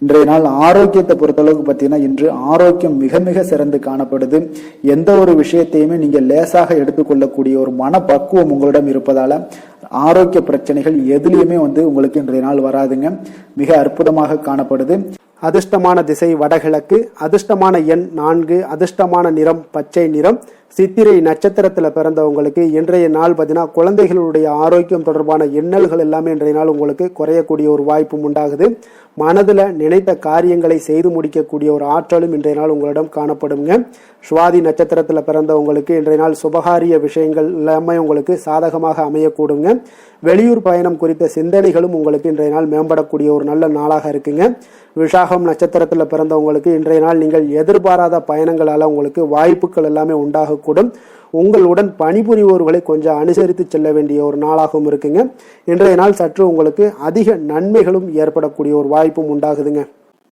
Speaker 2: இன்றைய நாள் ஆரோக்கியத்தை பொறுத்தளவுக்கு பார்த்தீங்கன்னா இன்று ஆரோக்கியம் மிக மிக சிறந்து காணப்படுது. எந்த ஒரு விஷயத்தையுமே நீங்க லேசாக எடுத்துக்கொள்ளக்கூடிய ஒரு மனப்பக்குவம் உங்களிடம் இருப்பதால ஆரோக்கிய பிரச்சனைகள் எதுலையுமே உங்களுக்கு இன்றைய நாள் வராதுங்க. மிக அற்புதமாக காணப்படுது.
Speaker 1: அதிர்ஷ்டமான திசை வடகிழக்கு, அதிர்ஷ்டமான எண் 4, அதிர்ஷ்டமான நிறம் பச்சை நிறம். சித்திரை நட்சத்திரத்துல பிறந்தவங்களுக்கு இன்றைய நாள் பார்த்தீங்கன்னா குழந்தைகளுடைய ஆரோக்கியம் தொடர்பான எண்ணல்கள் எல்லாமே இன்றைய நாள் உங்களுக்கு குறையக்கூடிய ஒரு வாய்ப்பும் உண்டாகுது. மனதுல நினைத்த காரியங்களை செய்து முடிக்கக்கூடிய ஒரு ஆற்றலும் இன்றைய நாள் உங்களிடம் காணப்படுங்க. சுவாதி நட்சத்திரத்துல பிறந்தவங்களுக்கு இன்றைய நாள் சுபகாரிய விஷயங்கள் எல்லாமே உங்களுக்கு சாதகமாக அமையக்கூடுங்க. வெளியூர் பயணம் குறித்த சிந்தனைகளும் உங்களுக்கு இன்றைய நாள் மேம்படக்கூடிய ஒரு நல்ல நாளாக இருக்குங்க. விசாகம் நட்சத்திரத்துல பிறந்தவங்களுக்கு இன்றைய நாள் நீங்கள் எதிர்பாராத பயணங்களால உங்களுக்கு வாய்ப்புகள் எல்லாமே உண்டாகக்கூடும். உங்களுடன் பணிபுரிவோர்களை கொஞ்சம் அனுசரித்து செல்ல வேண்டிய ஒரு நாளாகவும் இருக்குங்க. இன்றைய நாள் சற்று உங்களுக்கு அதிக நன்மைகளும் ஏற்படக்கூடிய ஒரு வாய்ப்பும் உண்டாகுதுங்க.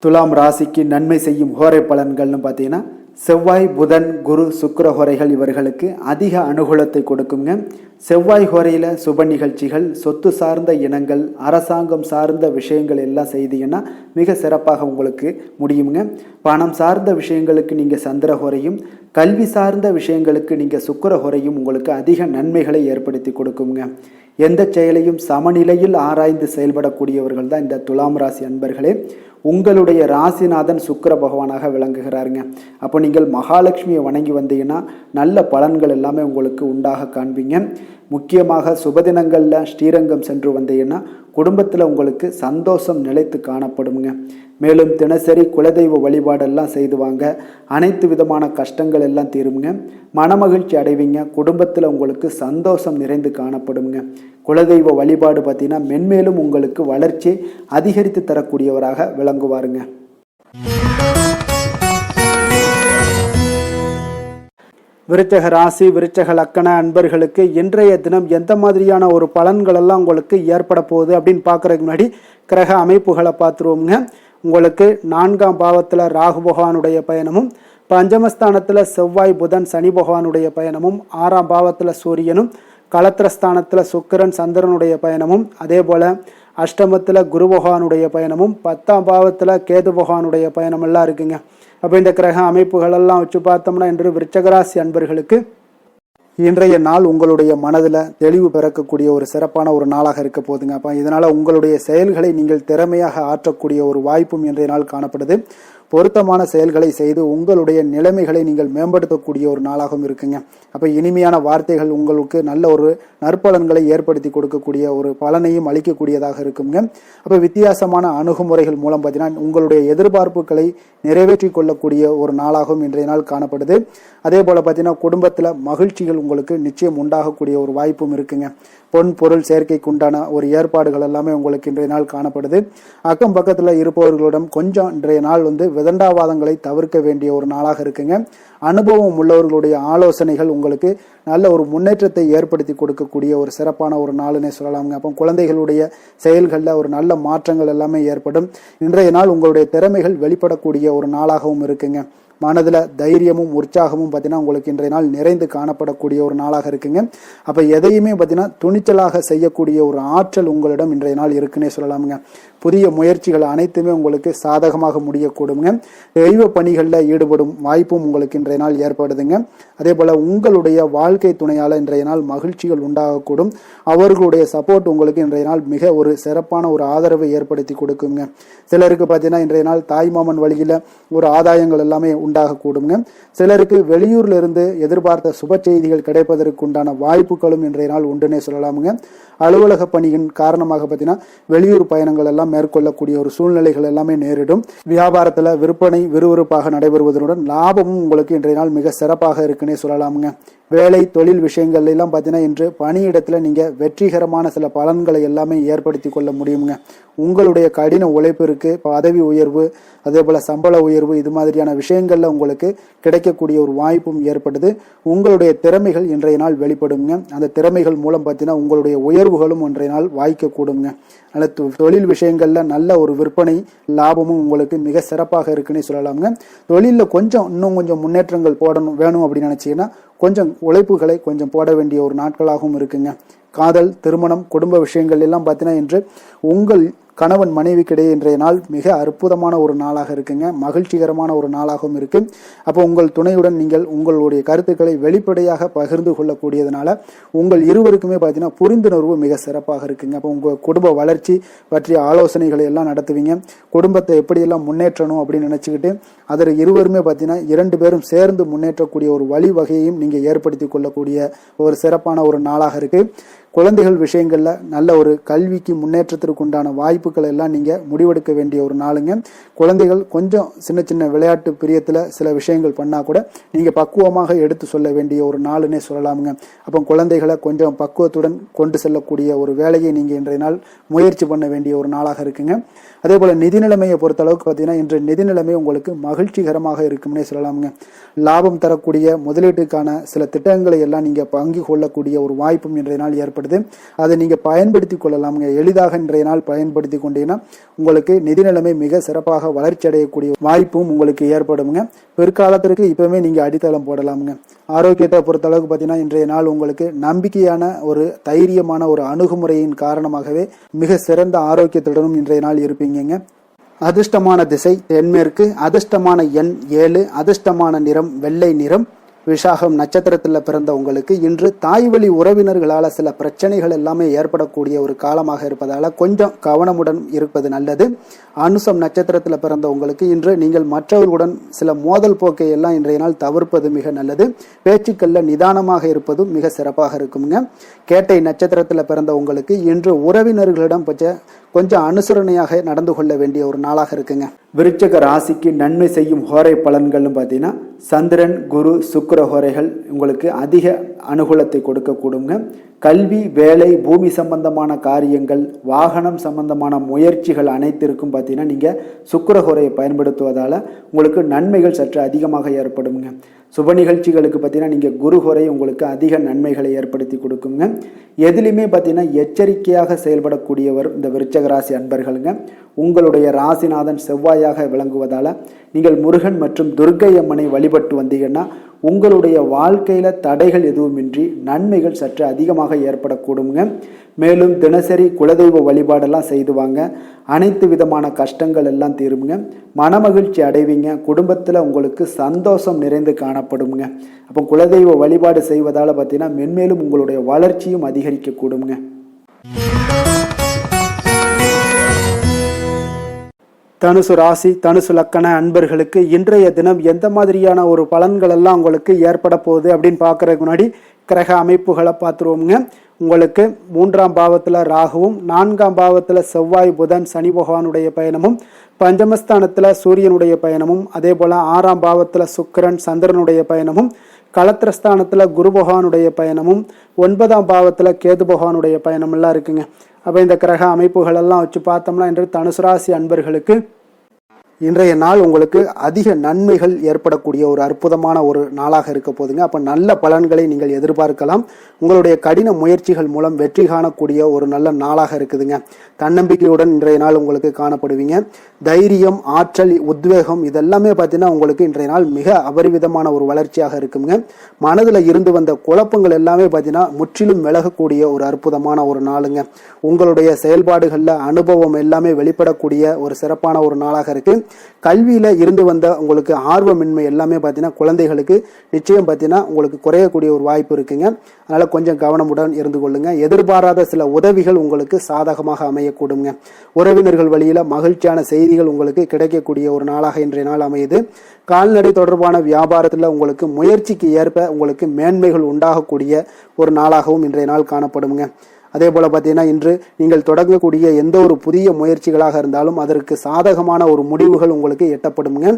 Speaker 2: துலாம் ராசிக்கு நன்மை செய்யும் ஹோரை பலன்கள்னு பார்த்தீங்கன்னா செவ்வாய், புதன், குரு, சுக்கிர ஹோரைகள் இவர்களுக்கு அதிக அனுகூலத்தை கொடுக்குங்க. செவ்வாய் ஹோரையில சுப நிகழ்ச்சிகள், சொத்து சார்ந்த இனங்கள், அரசாங்கம் சார்ந்த விஷயங்கள் எல்லாம் செய்தீங்கன்னா மிக சிறப்பாக உங்களுக்கு முடியுங்க. பணம் சார்ந்த விஷயங்களுக்கு நீங்க சந்திர ஹோரையும், கல்வி சார்ந்த விஷயங்களுக்கு நீங்க சுக்கிர ஹோரையும் உங்களுக்கு அதிக நன்மைகளை ஏற்படுத்தி கொடுக்குங்க. எந்த செயலையும் சமநிலையில் ஆராய்ந்து செயல்படக்கூடியவர்கள் தான் இந்த துலாம் ராசி அன்பர்களே. உங்களுடைய ராசிநாதன் சுக்கிர பகவானாக விளங்குகிறாருங்க. அப்போ நீங்கள் மகாலட்சுமியை வணங்கி வந்தீங்கன்னா நல்ல பலன்கள் எல்லாமே உங்களுக்கு உண்டாக காண்பீங்க. முக்கியமாக சுபதினங்களில் ஸ்ரீரங்கம் சென்று வந்தீங்கன்னா குடும்பத்தில் உங்களுக்கு சந்தோஷம் நிலைத்து காணப்படுங்க. மேலும் தினசரி குலதெய்வ வழிபாடெல்லாம் செய்து வாங்க. அனைத்து விதமான கஷ்டங்கள் எல்லாம் தீருங்க. மனமகிழ்ச்சி அடைவீங்க. குடும்பத்தில் உங்களுக்கு சந்தோஷம் நிறைந்து காணப்படுங்க. குலதெய்வ வழிபாடு பார்த்தீங்கன்னா மென்மேலும் உங்களுக்கு வளர்ச்சி அதிகரித்து தரக்கூடியவராக விளங்குவாருங்க.
Speaker 1: விருச்சக ராசி, விருச்சக லக்கண அன்பர்களுக்கு இன்றைய தினம் எந்த மாதிரியான ஒரு பலன்கள் எல்லாம் உங்களுக்கு ஏற்பட போகுது அப்படின்னு பார்க்கறதுக்கு முன்னாடி கிரக அமைப்புகளை பார்த்துருவோங்க. உங்களுக்கு 4ஆம் பாவத்தில் ராகு பகவானுடைய பயணமும், பஞ்சமஸ்தானத்தில் செவ்வாய், புதன், சனி பகவானுடைய பயணமும், 6ஆம் பாவத்தில் சூரியனும், களத்திரஸ்தானத்தில் சுக்கிரன், சந்திரனுடைய பயணமும், அதே போல் அஷ்டமத்தில் குரு பகவானுடைய பயணமும், 10ஆம் பாவத்தில் கேது பகவானுடைய பயணம் எல்லாம் இருக்குங்க. அப்போ இந்த கிரக அமைப்புகளெல்லாம் வச்சு பார்த்தோம்னா இன்று விருச்சகராசி அன்பர்களுக்கு இன்றைய நாள் உங்களுடைய மனதில் தெளிவு பிறக்கக்கூடிய ஒரு சிறப்பான ஒரு நாளாக இருக்க போகுதுங்க. அப்போ இதனால் உங்களுடைய செயல்களை நீங்கள் திறமையாக ஆற்றக்கூடிய ஒரு வாய்ப்பும் இன்றைய நாள் காணப்படுது. பொருத்தமான செயல்களை செய்து உங்களுடைய நிலைமைகளை நீங்கள் மேம்படுத்தக்கூடிய ஒரு நாளாகவும் இருக்குங்க. அப்போ இனிமையான வார்த்தைகள் உங்களுக்கு நல்ல ஒரு நற்பலன்களை ஏற்படுத்தி கொடுக்கக்கூடிய ஒரு பலனையும் அளிக்கக்கூடியதாக இருக்குங்க. அப்போ வித்தியாசமான அணுகுமுறைகள் மூலம் பார்த்தீங்கன்னா உங்களுடைய எதிர்பார்ப்புகளை நிறைவேற்றி கொள்ளக்கூடிய ஒரு நாளாகவும் இன்றைய நாள் காணப்படுது. அதே போல் பார்த்தீங்கன்னா குடும்பத்தில் மகிழ்ச்சிகள் உங்களுக்கு நிச்சயம் உண்டாகக்கூடிய ஒரு வாய்ப்பும் இருக்குங்க. பொன் பொருள் சேர்க்கைக்கு உண்டான ஒரு ஏற்பாடுகள் எல்லாமே உங்களுக்கு இன்றைய நாள் காணப்படுது. அக்கம் பக்கத்தில் இருப்பவர்களிடம் கொஞ்சம் இன்றைய நாள் விதண்டாவாதங்களை தவிர்க்க வேண்டிய ஒரு நாளாக இருக்குங்க. அனுபவம் உள்ளவர்களுடைய ஆலோசனைகள் உங்களுக்கு நல்ல ஒரு முன்னேற்றத்தை ஏற்படுத்தி கொடுக்கக்கூடிய ஒரு சிறப்பான ஒரு நாளுன்னே சொல்லலாமுங்க. அப்போ குழந்தைகளுடைய செயல்களில் ஒரு நல்ல மாற்றங்கள் எல்லாமே ஏற்படும். இன்றைய நாள் உங்களுடைய திறமைகள் வெளிப்படக்கூடிய ஒரு நாளாகவும் இருக்குங்க. மனதில் தைரியமும் உற்சாகமும் பார்த்தீங்கன்னா உங்களுக்கு இன்றைய நாள் நிறைந்து காணப்படக்கூடிய ஒரு நாளாக இருக்குங்க. அப்போ எதையுமே பார்த்தீங்கன்னா துணிச்சலாக செய்யக்கூடிய ஒரு ஆற்றல் உங்களிடம் இன்றைய நாள் இருக்குன்னே சொல்லலாமுங்க. புதிய முயற்சிகள் அனைத்துமே உங்களுக்கு சாதகமாக முடியக்கூடுங்க. தெய்வ பணிகளில் ஈடுபடும் வாய்ப்பும் உங்களுக்கு இன்றைய நாள் ஏற்படுதுங்க. அதே போல் உங்களுடைய வாழ்க்கை துணையால் இன்றைய நாள் மகிழ்ச்சிகள் உண்டாகக்கூடும். அவர்களுடைய சப்போர்ட் உங்களுக்கு இன்றைய நாள் மிக ஒரு சிறப்பான ஒரு ஆதரவை ஏற்படுத்தி கொடுக்குங்க. சிலருக்கு பார்த்தீங்கன்னா இன்றைய நாள் தாய்மாமன் வழியில் ஒரு ஆதாயங்கள் எல்லாமே உண்டாகக்கூடுங்க. சிலருக்கு வெளியூர்ல இருந்து எதிர்பார்த்த சுப செய்திகள் கிடைப்பதற்கு உண்டான வாய்ப்புகளும் இன்றைய நாள் உண்டுன்னே சொல்லலாமுங்க. அலுவலக பணியின் காரணமாக பார்த்தீங்கன்னா வெளியூர் பயணங்கள் எல்லாம் மேற்கொள்ளக்கூடிய ஒரு சூழ்நிலைகள் எல்லாமே நேரிடும். வியாபாரத்தில் விற்பனை விறுவிறுப்பாக நடைபெறுவதனுடன் லாபமும் உங்களுக்கு இன்றைய நாள் மிக சிறப்பாக இருக்குன்னே சொல்லலாமுங்க. வேலை தொழில் விஷயங்கள் எல்லாம் பார்த்தீங்கன்னா இன்று பணியிடத்தில் நீங்கள் வெற்றிகரமான சில பலன்களை எல்லாமே ஏற்படுத்தி கொள்ள முடியுங்க. உங்களுடைய கடின உழைப்பிற்கு பதவி உயர்வு அதே போல் சம்பள உயர்வு இது மாதிரியான விஷயங்கள்ல உங்களுக்கு கிடைக்கக்கூடிய ஒரு வாய்ப்பும் ஏற்படுது. உங்களுடைய திறமைகள் இன்றைய நாள் வெளிப்படுங்க. அந்த திறமைகள் மூலம் பார்த்தீங்கன்னா உங்களுடைய உயர்வுகளும் இன்றைய நாள் வாய்க்கக்கூடுங்க. அதனால் தொழில் விஷயங்கள்ல நல்ல ஒரு விற்பனை லாபமும் உங்களுக்கு மிக சிறப்பாக இருக்குன்னு சொல்லலாமுங்க. தொழிலில் இன்னும் கொஞ்சம் முன்னேற்றங்கள் வேணும் அப்படின்னு நினைச்சீங்கன்னா கொஞ்சம் உழைப்புகளை கொஞ்சம் போட வேண்டிய ஒரு நாட்களாகவும் இருக்குங்க. காதல் திருமணம் குடும்ப விஷயங்கள் எல்லாம் பார்த்தீங்கன்னா இன்று உங்கள் கணவன் மனைவிக்கிடையே இன்றைய நாள் மிக அற்புதமான ஒரு நாளாக இருக்குங்க. மகிழ்ச்சிகரமான ஒரு நாளாகவும் இருக்கு. அப்போ உங்கள் துணையுடன் நீங்கள் உங்களுடைய கருத்துக்களை வெளிப்படையாக பகிர்ந்து கொள்ளக்கூடியதுனால உங்கள் இருவருக்குமே பார்த்தீங்கன்னா புரிந்துணர்வு மிக சிறப்பாக இருக்குங்க. அப்போ உங்கள் குடும்ப வளர்ச்சி பற்றிய ஆலோசனைகளை எல்லாம் நடத்துவீங்க. குடும்பத்தை எப்படியெல்லாம் முன்னேற்றணும் அப்படின்னு நினச்சிக்கிட்டு அதில் இருவருமே பார்த்தீங்கன்னா 2 பேரும் சேர்ந்து முன்னேற்றக்கூடிய ஒரு வழிவகையையும் நீங்கள் ஏற்படுத்தி கொள்ளக்கூடிய ஒரு சிறப்பான ஒரு நாளாக இருக்கு. குழந்தைகள் விஷயங்கள்ல நல்ல ஒரு கல்விக்கு முன்னேற்றத்திற்கு உண்டான வாய்ப்புகள் எல்லாம் நீங்க முடிவெடுக்க வேண்டிய ஒரு நாளுங்க. குழந்தைகள் கொஞ்சம் சின்ன சின்ன விளையாட்டு பிரியத்துல சில விஷயங்கள் பண்ணா கூட நீங்க பக்குவமாக எடுத்து சொல்ல வேண்டிய ஒரு நாளுன்னே சொல்லலாமுங்க. அப்போ குழந்தைகளை கொஞ்சம் பக்குவத்துடன் கொண்டு செல்லக்கூடிய ஒரு வேலையை நீங்க இன்றைய நாள் முயற்சி பண்ண வேண்டிய ஒரு நாளாக இருக்குங்க. அதே போல நிதி நிலைமையை பொறுத்த அளவுக்கு பார்த்தீங்கன்னா இன்று நிதி நிலைமை உங்களுக்கு மகிழ்ச்சிகரமாக இருக்கும்னே சொல்லலாமுங்க. லாபம் தரக்கூடிய முதலீட்டுக்கான சில திட்டங்களை எல்லாம் நீங்க பங்கு கொள்ளக்கூடிய ஒரு வாய்ப்பும் இன்றைய நாள் ஏற்படுது. அதை நீங்க பயன்படுத்தி கொள்ளலாமுங்க. எளிதாக இன்றைய நாள் பயன்படுத்தி கொண்டீங்கன்னா உங்களுக்கு நிதி நிலைமை மிக சிறப்பாக வளர்ச்சி அடையக்கூடிய வாய்ப்பும் உங்களுக்கு ஏற்படுங்க. பிற்காலத்திற்கு இப்பவுமே நீங்க அடித்தளம் போடலாமுங்க. ஆரோக்கியத்தை பொறுத்த அளவுக்கு பார்த்தீங்கன்னா இன்றைய நாள் உங்களுக்கு நம்பிக்கையான ஒரு தைரியமான ஒரு அணுகுமுறையின் காரணமாகவே மிக சிறந்த ஆரோக்கியத்துடனும் இன்றைய நாள் இருப்பீங்க. அதிர்ஷ்டமான திசை தென்மேற்கு, அதிர்ஷ்டமான எண் 7, அதிர்ஷ்டமான நிறம் வெள்ளை நிறம். விஷாகம் நட்சத்திரத்தில் பிறந்த உங்களுக்கு இன்று தாய் வழி உறவினர்களால் சில பிரச்சனைகள் எல்லாமே ஏற்படக்கூடிய ஒரு காலமாக இருப்பதால கொஞ்சம் கவனமுடன் இருப்பது நல்லது. அனுசம் நட்சத்திரத்தில் பிறந்த உங்களுக்கு இன்று நீங்கள் மற்றவர்களுடன் சில மோதல் போக்கை எல்லாம் இன்றைய நாள் தவிர்ப்பது மிக நல்லது. பேச்சுக்கள்ல நிதானமாக இருப்பதும் மிக சிறப்பாக இருக்குங்க. கேட்டை நட்சத்திரத்தில் பிறந்த உங்களுக்கு இன்று உறவினர்களிடம் கொஞ்சம் அனுசரணையாக நடந்து கொள்ள வேண்டிய ஒரு நாளாக இருக்குங்க. விருச்சிக ராசிக்கு நன்மை செய்யும் ஹோரை பலன்கள்னு பார்த்தீங்கன்னா சந்திரன் குரு சுக்கிர ஹோரைகள் உங்களுக்கு அதிக அனுகூலத்தை கொடுக்கக்கூடுங்க. கல்வி வேலை பூமி சம்பந்தமான காரியங்கள் வாகனம் சம்பந்தமான முயற்சிகள் அனைத்திற்கும் பார்த்தீங்கன்னா நீங்கள் சுக்கிர ஹோரையை பயன்படுத்துவதால் உங்களுக்கு நன்மைகள் சற்று அதிகமாக ஏற்படுங்க. சுப நிகழ்ச்சிகளுக்கு பார்த்தீங்கன்னா நீங்கள் குரு ஹோரை உங்களுக்கு அதிக நன்மைகளை ஏற்படுத்தி கொடுக்குங்க. எதுலையுமே பார்த்தீங்கன்னா எச்சரிக்கையாக செயல்படக்கூடியவர் இந்த விருச்சிக ராசி அன்பர்களுங்க. உங்களுடைய ராசிநாதன் செவ்வாயாக விளங்குவதால் நீங்கள் முருகன் மற்றும் துர்க்கை அம்மனை வழிபட்டு வந்தீங்கன்னா உங்களுடைய வாழ்க்கையில் தடைகள் எதுவுமின்றி நன்மைகள் சற்று அதிகமாக ஏற்படக்கூடுங்க. மேலும் தினசரி குலதெய்வ வழிபாடெல்லாம் செய்து வாங்க. அனைத்து விதமான கஷ்டங்கள் எல்லாம் தீருங்க. மனமகிழ்ச்சி அடைவீங்க. குடும்பத்தில் உங்களுக்கு சந்தோஷம் நிறைந்து காணப்படுங்க. அப்போ குலதெய்வ வழிபாடு செய்வதால் பார்த்தீங்கன்னா மென்மேலும் உங்களுடைய வளர்ச்சியும் அதிகரிக்க கூடுங்க. தனுசு ராசி தனுசு லக்கண அன்பர்களுக்கு இன்றைய தினம் எந்த மாதிரியான ஒரு பலன்கள் எல்லாம் உங்களுக்கு ஏற்பட போகுது அப்படின்னு பார்க்கறதுக்கு முன்னாடி கிரக அமைப்புகளை பார்த்துருவோங்க. உங்களுக்கு 3ஆம் பாவத்தில் ராகுவும் 4ஆம் பாவத்தில் செவ்வாய் புதன் சனி பகவானுடைய பயணமும் பஞ்சமஸ்தானத்தில் சூரியனுடைய பயணமும் அதே போல் 6ஆம் பாவத்தில் சுக்கிரன் சந்திரனுடைய பயணமும் களத்திரஸ்தானத்தில் குரு பகவானுடைய பயணமும் 9ஆம் பாவத்தில் கேது பகவானுடைய பயணம் எல்லாம் இருக்குங்க. அப்போ இந்த கிரக அமைப்புகள் எல்லாம் வச்சு பார்த்தோம்னா இன்று தனுசு ராசி அன்பர்களுக்கு இன்றைய நாள் உங்களுக்கு அதிக நன்மைகள் ஏற்படக்கூடிய ஒரு அற்புதமான ஒரு நாளாக இருக்க போதுங்க. அப்போ நல்ல பலன்களை நீங்கள் எதிர்பார்க்கலாம். உங்களுடைய கடின முயற்சிகள் மூலம் வெற்றி காணக்கூடிய ஒரு நல்ல நாளாக இருக்குதுங்க. தன்னம்பிக்கையுடன் இன்றைய நாள் உங்களுக்கு காணப்படுவீங்க. தைரியம், ஆற்றல், உத்வேகம் இதெல்லாமே பார்த்தீங்கன்னா உங்களுக்கு இன்றைய நாள் மிக அபரிவிதமான ஒரு வளர்ச்சியாக இருக்குங்க. மனதில் இருந்து வந்த குழப்பங்கள் எல்லாமே பார்த்தீங்கன்னா முற்றிலும் விலகக்கூடிய ஒரு அற்புதமான ஒரு நாளுங்க. உங்களுடைய செயல்பாடுகளில் அனுபவம் எல்லாமே வெளிப்படக்கூடிய ஒரு சிறப்பான ஒரு நாளாக இருக்கு. கல்வியில இருந்து வந்த உங்களுக்கு ஆர்வமின்மை எல்லாமே பார்த்தீங்கன்னா குழந்தைகளுக்கு நிச்சயம் பார்த்தீங்கன்னா உங்களுக்கு குறையக்கூடிய ஒரு வாய்ப்பு இருக்குங்க. அதனால கொஞ்சம் கவனமுடன் இருந்து கொள்ளுங்க. எதிர்பாராத சில உதவிகள் உங்களுக்கு சாதகமாக அமையக்கூடுங்க. உறவினர்கள் வழியில மகிழ்ச்சியான செய்திகள் உங்களுக்கு கிடைக்கக்கூடிய ஒரு நாளாக இன்றைய நாள் அமையுது. கால்நடை தொடர்பான வியாபாரத்தில் உங்களுக்கு முயற்சிக்கு ஏற்ப உங்களுக்கு மேன்மைகள் உண்டாகக்கூடிய ஒரு நாளாகவும் இன்றைய நாள் காணப்படுங்க. அதே போல பார்த்தீங்கன்னா இன்று நீங்கள் தொடங்கக்கூடிய எந்த ஒரு புதிய முயற்சிகளாக இருந்தாலும் அதற்கு சாதகமான ஒரு முடிவுகள் உங்களுக்கு எட்டப்படுங்க.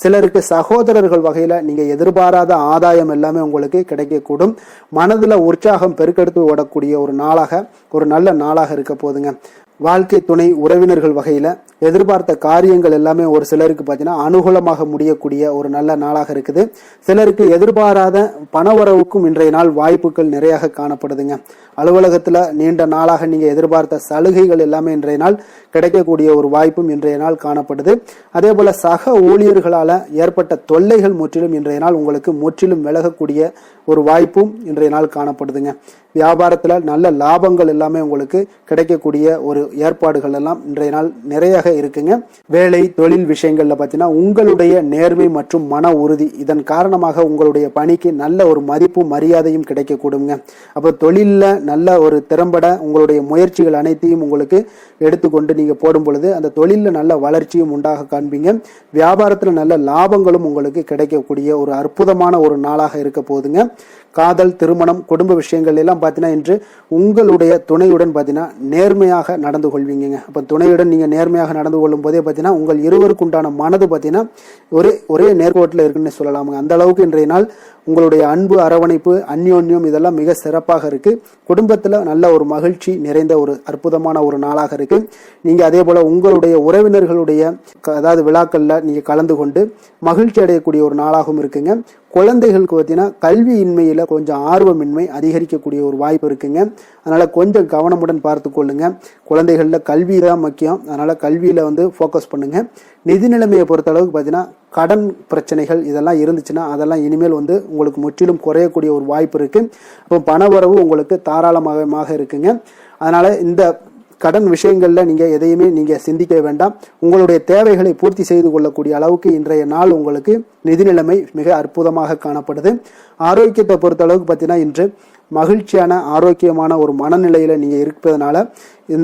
Speaker 1: சிலருக்கு சகோதரர்கள் வகையில் நீங்கள் எதிர்பாராத ஆதாயம் எல்லாமே உங்களுக்கு கிடைக்கக்கூடும். மனதில் உற்சாகம் பெருக்கெடுத்து ஓடக்கூடிய ஒரு நாளாக, ஒரு நல்ல நாளாக இருக்க போதுங்க. வாழ்க்கை துணை உறவினர்கள் வகையில் எதிர்பார்த்த காரியங்கள் எல்லாமே ஒரு சிலருக்கு பார்த்தீங்கன்னா அனுகூலமாக முடியக்கூடிய ஒரு நல்ல நாளாக இருக்குது. சிலருக்கு எதிர்பாராத பணவரவுக்கும் இன்றைய நாள் வாய்ப்புகள் நிறைய காணப்படுதுங்க. அலுவலகத்தில் நீண்ட நாளாக நீங்கள் எதிர்பார்த்த சலுகைகள் எல்லாமே இன்றைய நாள் கிடைக்கக்கூடிய ஒரு வாய்ப்பும் இன்றைய நாள் காணப்படுது. அதே போல சக ஊழியர்களால் ஏற்பட்ட தொல்லைகள் முற்றிலும் இன்றைய நாள் உங்களுக்கு முற்றிலும் விலகக்கூடிய ஒரு வாய்ப்பும் இன்றைய நாள் காணப்படுதுங்க. வியாபாரத்தில் நல்ல லாபங்கள் எல்லாமே உங்களுக்கு கிடைக்கக்கூடிய ஒரு ஏற்பாடுகள் எல்லாம் இன்றைய நாள் நிறைய இருக்குங்க. வேலை தொழில் விஷயங்கள்ல பார்த்தீங்கன்னா உங்களுடைய நேர்மை மற்றும் மன உறுதி இதன் காரணமாக உங்களுடைய பணிக்கு நல்ல ஒரு மதிப்பும் மரியாதையும் கிடைக்கக்கூடுங்க. அப்போ தொழிலில் நல்ல ஒரு திறம்பட உங்களுடைய முயற்சிகள் அனைத்தையும் உங்களுக்கு எடுத்துக்கொண்டு நீங்க போடும் பொழுது அந்த தொழிலில் நல்ல வளர்ச்சியும் உண்டாக காண்பீங்க. வியாபாரத்தில் நல்ல லாபங்களும் உங்களுக்கு கிடைக்கக்கூடிய ஒரு அற்புதமான ஒரு நாளாக இருக்க போகுதுங்க. காதல், திருமணம், குடும்ப விஷயங்கள் எல்லாம் பார்த்தீங்கன்னா இன்று உங்களுடைய துணையுடன் பார்த்தீங்கன்னா நேர்மையாக நடந்து கொள்வீங்க. அப்போ துணையுடன் நீங்கள் நேர்மையாக நடந்து கொள்ளும் போதே பார்த்தீங்கன்னா உங்கள் இருவருக்கு உண்டான மனது பார்த்தீங்கன்னா ஒரே நேர்கோட்டில் இருக்குன்னு சொல்லலாமுங்க. அந்த அளவுக்கு இன்றைய நாள் உங்களுடைய அன்பு, அரவணைப்பு, அந்யோன்யம் இதெல்லாம் மிக சிறப்பாக இருக்கு. குடும்பத்தில் நல்ல ஒரு மகிழ்ச்சி நிறைந்த ஒரு அற்புதமான ஒரு நாளாக இருக்கு. நீங்க அதே போல உங்களுடைய உறவினர்களுடைய அதாவது விழாக்கள்ல நீங்க கலந்து கொண்டு மகிழ்ச்சி அடையக்கூடிய ஒரு நாளாகவும் இருக்குங்க. குழந்தைகளுக்கு பார்த்தீங்கன்னா கல்வியின்மையில கொஞ்சம் ஆர்வமின்மை அதிகரிக்கக்கூடிய ஒரு வாய்ப்பு இருக்குங்க. அதனால கொஞ்சம் கவனமுடன் பார்த்து கொள்ளுங்க. குழந்தைகள்ல கல்வி தான் முக்கியம். அதனால கல்வியில ஃபோக்கஸ் பண்ணுங்க. நிதி நிலைமையை பொறுத்த அளவுக்கு பார்த்தீங்கன்னா கடன் பிரச்சனைகள் இதெல்லாம் இருந்துச்சுன்னா அதெல்லாம் இனிமேல் உங்களுக்கு முற்றிலும் குறையக்கூடிய ஒரு வாய்ப்பு இருக்கு. அப்போ பணவரவு உங்களுக்கு தாராளமாக இருக்குங்க. அதனால இந்த கடன் விஷயங்கள்ல நீங்க எதையுமே நீங்க சிந்திக்க வேண்டாம். உங்களுடைய தேவைகளை பூர்த்தி செய்து கொள்ளக்கூடிய அளவுக்கு இன்றைய நாள் உங்களுக்கு நிதி நிலைமை மிக அற்புதமாக காணப்படுது. ஆரோக்கியத்தை பொறுத்த அளவுக்கு பார்த்தீங்கன்னா இன்று மகிழ்ச்சியான ஆரோக்கியமான ஒரு மனநிலையில நீங்க இருப்பதனால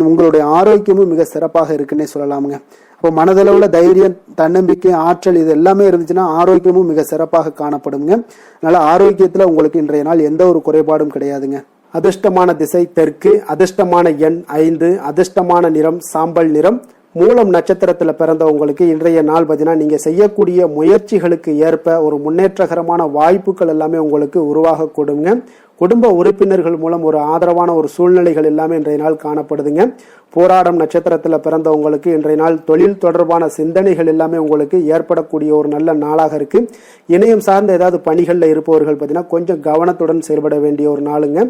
Speaker 1: உங்களுடைய ஆரோக்கியமும் மிக சிறப்பாக இருக்குன்னே சொல்லலாமுங்க. இப்போ மனதளவுல தைரியம், தன்னம்பிக்கை, ஆற்றல் இது எல்லாமே இருந்துச்சுன்னா ஆரோக்கியமும் மிக சிறப்பாக காணப்படுங்க. அதனால ஆரோக்கியத்துல உங்களுக்கு இன்றைய நாள் எந்த ஒரு குறைபாடும் கிடையாதுங்க. அதிர்ஷ்டமான திசை தெற்கு, அதிர்ஷ்டமான எண் 5, அதிர்ஷ்டமான நிறம் சாம்பல் நிறம். மூலம் நட்சத்திரத்துல பிறந்தவங்களுக்கு இன்றைய நாள் பார்த்தீங்கன்னா நீங்க செய்யக்கூடிய முயற்சிகளுக்கு ஏற்ப ஒரு முன்னேற்றகரமான வாய்ப்புகள் எல்லாமே உங்களுக்கு உருவாக கொடுங்க. குடும்ப உறுப்பினர்கள் மூலம் ஒரு ஆதரவான ஒரு சூழ்நிலைகள் எல்லாமே இன்றைய நாள் காணப்படுதுங்க. போராடம் நட்சத்திரத்துல பிறந்தவங்களுக்கு இன்றைய நாள் தொழில் தொடர்பான சிந்தனைகள் எல்லாமே உங்களுக்கு ஏற்படக்கூடிய ஒரு நல்ல நாளாக இருக்கு. இணையம் சார்ந்த ஏதாவது பணிகள்ல இருப்பவர்கள் பார்த்தீங்கன்னா கொஞ்சம் கவனத்துடன் செயல்பட வேண்டிய ஒரு நாளுங்க.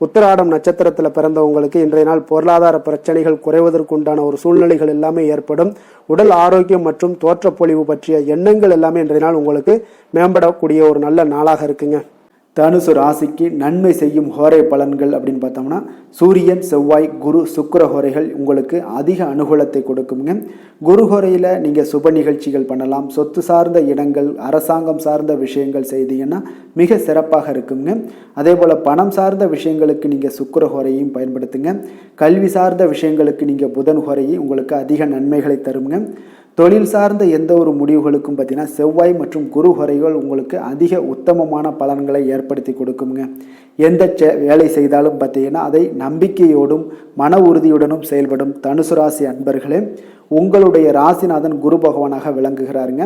Speaker 1: உத்திராடம் நட்சத்திரத்துல பிறந்தவங்களுக்கு இன்றைய நாள் பொருளாதார பிரச்சனைகள் குறைவதற்குண்டான ஒரு சூழ்நிலைகள் எல்லாமே ஏற்படும். உடல் ஆரோக்கியம் மற்றும் தோற்றப்பொழிவு பற்றிய எண்ணங்கள் எல்லாமே இன்றைய நாள் உங்களுக்கு மேம்படக்கூடிய ஒரு நல்ல நாளாக இருக்குங்க. தனுசு ராசிக்கு நன்மை செய்யும் ஹோரை பலன்கள் அப்படின்னு பார்த்தோம்னா சூரியன், செவ்வாய், குரு, சுக்கிர ஹோரைகள் உங்களுக்கு அதிக அனுகூலத்தை கொடுக்குங்க. குரு ஹோரையில் நீங்கள் சுப நிகழ்ச்சிகள் பண்ணலாம். சொத்து சார்ந்த இடங்கள், அரசாங்கம் சார்ந்த விஷயங்கள் செய்தீங்கன்னா மிக சிறப்பாக இருக்குங்க. அதே போல் பணம் சார்ந்த விஷயங்களுக்கு நீங்கள் சுக்கிர ஹோரையும் பயன்படுத்துங்க. கல்வி சார்ந்த விஷயங்களுக்கு நீங்கள் புதன் ஹோரையும் உங்களுக்கு அதிக நன்மைகளை தருங்க. தொழில் சார்ந்த எந்த ஒரு முடிவுகளுக்கும் பார்த்தீங்கன்னா செவ்வாய் மற்றும் குரு ஹோரைகள் உங்களுக்கு அதிக உத்தமமான பலன்களை ஏற்படுத்தி கொடுக்குங்க. எந்த வேலை செய்தாலும் பார்த்தீங்கன்னா அதை நம்பிக்கையோடும் மன உறுதியுடனும் செயல்படும் தனுசு ராசி அன்பர்களே, உங்களுடைய ராசிநாதன் குரு பகவானாக விளங்குகிறாருங்க.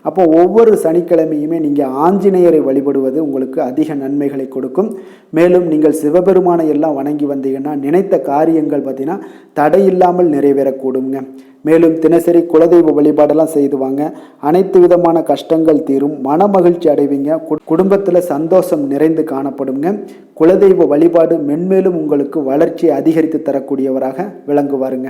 Speaker 1: அப்போ ஒவ்வொரு சனிக்கிழமையுமே நீங்கள் ஆஞ்சநேயரை வழிபடுவது உங்களுக்கு அதிக நன்மைகளை கொடுக்கும். மேலும் நீங்கள் சிவபெருமானை எல்லாம் வணங்கி வந்தீங்கன்னா நினைத்த காரியங்கள் பார்த்தீங்கன்னா தடையில்லாமல் நிறைவேறக்கூடுங்க. மேலும் தினசரி குலதெய்வ
Speaker 2: வழிபாடெல்லாம் செய்து வாங்க. அனைத்து விதமான கஷ்டங்கள் தீரும், மன மகிழ்ச்சி அடைவீங்க, குடும்பத்தில் சந்தோஷம் நிறைந்து காணப்படுங்க. குலதெய்வ வழிபாடு மென்மேலும் உங்களுக்கு வளர்ச்சியை அதிகரித்து தரக்கூடியவராக விளங்குவாருங்க.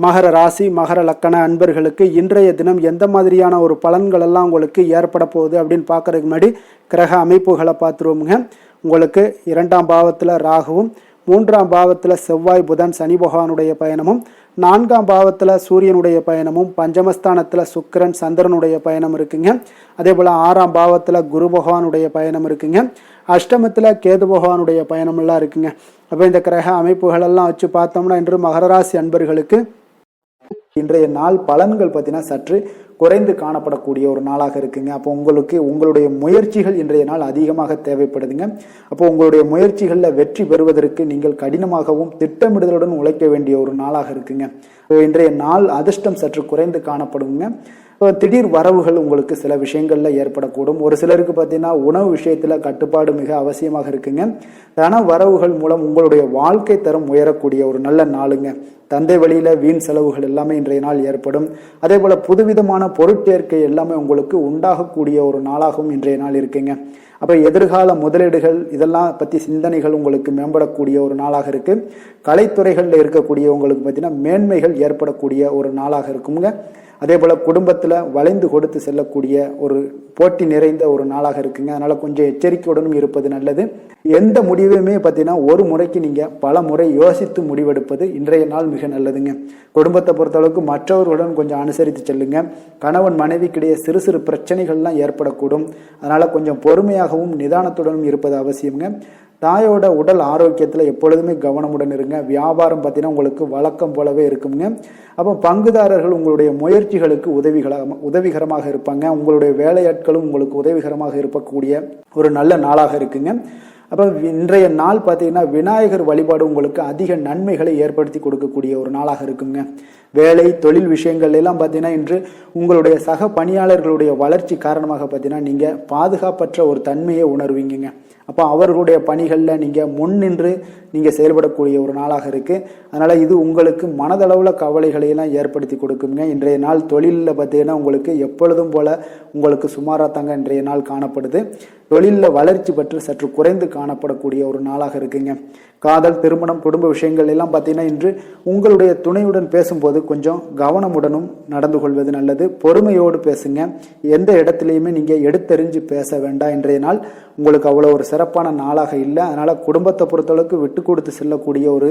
Speaker 2: மகர ராசி மகர லக்கண அன்பர்களுக்கு இன்றைய தினம் எந்த மாதிரியான ஒரு பலன்கள் எல்லாம் உங்களுக்கு ஏற்பட போகுது அப்படின்னு பார்க்கறதுக்கு முன்னாடி கிரக அமைப்புகளை பார்த்துருவோமுங்க. உங்களுக்கு 2ஆம் பாவத்தில் ராகுவும், 3ஆம் பாவத்தில் செவ்வாய் புதன் சனி பகவானுடைய பயணமும், 4ஆம் பாவத்தில் சூரியனுடைய பயணமும், பஞ்சமஸ்தானத்தில் சுக்கிரன் சந்திரனுடைய பயணம் இருக்குங்க. அதே போல் 6ஆம் பாவத்தில் குரு பகவானுடைய பயணம் இருக்குங்க. அஷ்டமத்தில் கேது பகவானுடைய பயணமெல்லாம் இருக்குங்க. அப்போ இந்த கிரக அமைப்புகளெல்லாம் வச்சு பார்த்தோம்னா இன்று மகர ராசி அன்பர்களுக்கு இன்றைய நாள் பலன்கள் பார்த்தீங்கன்னா சற்று குறைந்து காணப்படக்கூடிய ஒரு நாளாக இருக்குங்க. அப்போ உங்களுடைய முயற்சிகள் இன்றைய நாள் அதிகமாக தேவைப்படுதுங்க. அப்போ உங்களுடைய முயற்சிகளில் வெற்றி பெறுவதற்கு நீங்கள் கடினமாகவும் திட்டமிடுதலுடன் உழைக்க வேண்டிய ஒரு நாளாக இருக்குங்க. இன்றைய நாள் அதிர்ஷ்டம் சற்று குறைந்து காணப்படுங்க. திடீர் வரவுகள் உங்களுக்கு சில விஷயங்கள்ல ஏற்படக்கூடும். ஒரு சிலருக்கு பார்த்தீங்கன்னா உணவு விஷயத்துல கட்டுப்பாடு மிக அவசியமாக இருக்குங்க. தன வரவுகள் மூலம் உங்களுடைய வாழ்க்கை தரம் உயரக்கூடிய ஒரு நல்ல நாளுங்க. தந்தை வழியில வீண் செலவுகள் எல்லாமே இன்றைய நாள் ஏற்படும். அதே போல புதுவிதமான பொருட்சேர்க்கை எல்லாமே உங்களுக்கு உண்டாகக்கூடிய ஒரு நாளாகவும் இன்றைய நாள் இருக்குங்க. அப்ப எதிர்கால முதலீடுகள் இதெல்லாம் பத்தி சிந்தனைகள் உங்களுக்கு மேம்படக்கூடிய ஒரு நாளாக இருக்கு. கலைத்துறைகள்ல இருக்கக்கூடிய உங்களுக்கு பார்த்தீங்கன்னா மேன்மைகள் ஏற்படக்கூடிய ஒரு நாளாக இருக்குங்க. அதே போல குடும்பத்துல வளைந்து கொடுத்து செல்லக்கூடிய ஒரு போட்டி நிறைந்த ஒரு நாளாக இருக்குங்க. அதனால கொஞ்சம் எச்சரிக்கையுடனும் இருப்பது நல்லது. எந்த முடிவையுமே பார்த்தீங்கன்னா ஒரு முறைக்கு நீங்க பல முறை யோசித்து முடிவெடுப்பது இன்றைய நாள் மிக நல்லதுங்க. குடும்பத்தை பொறுத்தளவுக்கு மற்றவர்களுடன் கொஞ்சம் அனுசரித்து செல்லுங்க. கணவன் மனைவிக்கிடையே சிறு சிறு பிரச்சனைகள்லாம் ஏற்படக்கூடும். அதனால கொஞ்சம் பொறுமையாகவும் நிதானத்துடனும் இருப்பது அவசியம்ங்க. தாயோட உடல் ஆரோக்கியத்தில் எப்பொழுதுமே கவனமுடன் இருங்க. வியாபாரம் பார்த்தீங்கன்னா உங்களுக்கு வழக்கம் போலவே இருக்குங்க. அப்போ பங்குதாரர்கள் உங்களுடைய முயற்சிகளுக்கு உதவிகரமாக இருப்பாங்க. உங்களுடைய வேலையாட்களும் உங்களுக்கு உதவிகரமாக இருக்கக்கூடிய ஒரு நல்ல நாளாக இருக்குங்க. அப்போ இன்றைய நாள் பார்த்தீங்கன்னா விநாயகர் வழிபாடு உங்களுக்கு அதிக நன்மைகளை ஏற்படுத்தி கொடுக்கக்கூடிய ஒரு நாளாக இருக்குங்க. வேலை தொழில் விஷயங்கள் எல்லாம் பார்த்தீங்கன்னா இன்று உங்களுடைய சக பணியாளர்களுடைய வளர்ச்சி காரணமாக பார்த்தீங்கன்னா நீங்கள் பாதுகாப்பற்ற ஒரு தன்மையை உணர்வீங்க. அப்போ அவர்களுடைய பணிகளில் நீங்கள் முன்னின்று நீங்கள் செயல்படக்கூடிய ஒரு நாளாக இருக்குது. அதனால் இது உங்களுக்கு மனதளவில் கவலைகளையெல்லாம் ஏற்படுத்தி கொடுக்குங்க. இன்றைய நாள் தொழிலில் பார்த்தீங்கன்னா உங்களுக்கு எப்பொழுதும் போல் உங்களுக்கு சுமாராக தாங்க இன்றைய நாள் காணப்படுது. தொழிலில் வளர்ச்சி பற்றி சற்று குறைந்து காணப்படக்கூடிய ஒரு நாளாக இருக்குங்க. காதல், திருமணம், குடும்ப விஷயங்கள் எல்லாம் பார்த்தீங்கன்னா இன்று உங்களுடைய துணையுடன் பேசும்போது கொஞ்சம் கவனமுடனும் நடந்து கொள்வது நல்லது. பொறுமையோடு பேசுங்க. எந்த இடத்துலையுமே நீங்கள் எடுத்தெறிஞ்சு பேச வேண்டாம். இன்றைய நாள் உங்களுக்கு அவ்வளோ ஒரு சிறப்பான நாளாக இல்லை. அதனால் குடும்பத்தை பொறுத்தளவுக்கு விட்டு கொடுத்து செல்லக்கூடிய ஒரு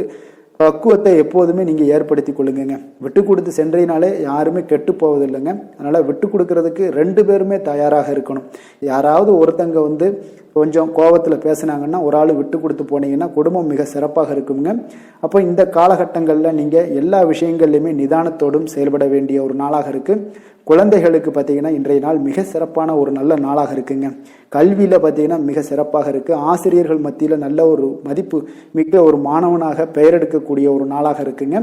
Speaker 2: பக்குவத்தை எப்போதுமே நீங்கள் ஏற்படுத்தி கொள்ளுங்க. விட்டு கொடுத்து சென்றீனாலே யாருமே கெட்டு போவதில்லைங்க. அதனால் விட்டு கொடுக்கறதுக்கு 2 பேருமே தயாராக இருக்கணும். யாராவது ஒருத்தங்க கொஞ்சம் கோபத்தில் பேசினாங்கன்னா ஒரு ஆள் விட்டு கொடுத்து போனீங்கன்னா குடும்பம் மிக சிறப்பாக இருக்குங்க. அப்போ இந்த காலகட்டங்களில் நீங்கள் எல்லா விஷயங்கள்லையுமே நிதானத்தோடும் செயல்பட வேண்டிய ஒரு நாளாக இருக்குது. குழந்தைகளுக்கு பார்த்தீங்கன்னா இன்றைய நாள் மிக சிறப்பான ஒரு நல்ல நாளாக இருக்குங்க. கல்வியில் பார்த்தீங்கன்னா மிக சிறப்பாக இருக்குது. ஆசிரியர்கள் மத்தியில் நல்ல ஒரு மதிப்பு மிக்க ஒரு மாணவனாக பெயர் எடுக்கக்கூடிய ஒரு நாளாக இருக்குங்க.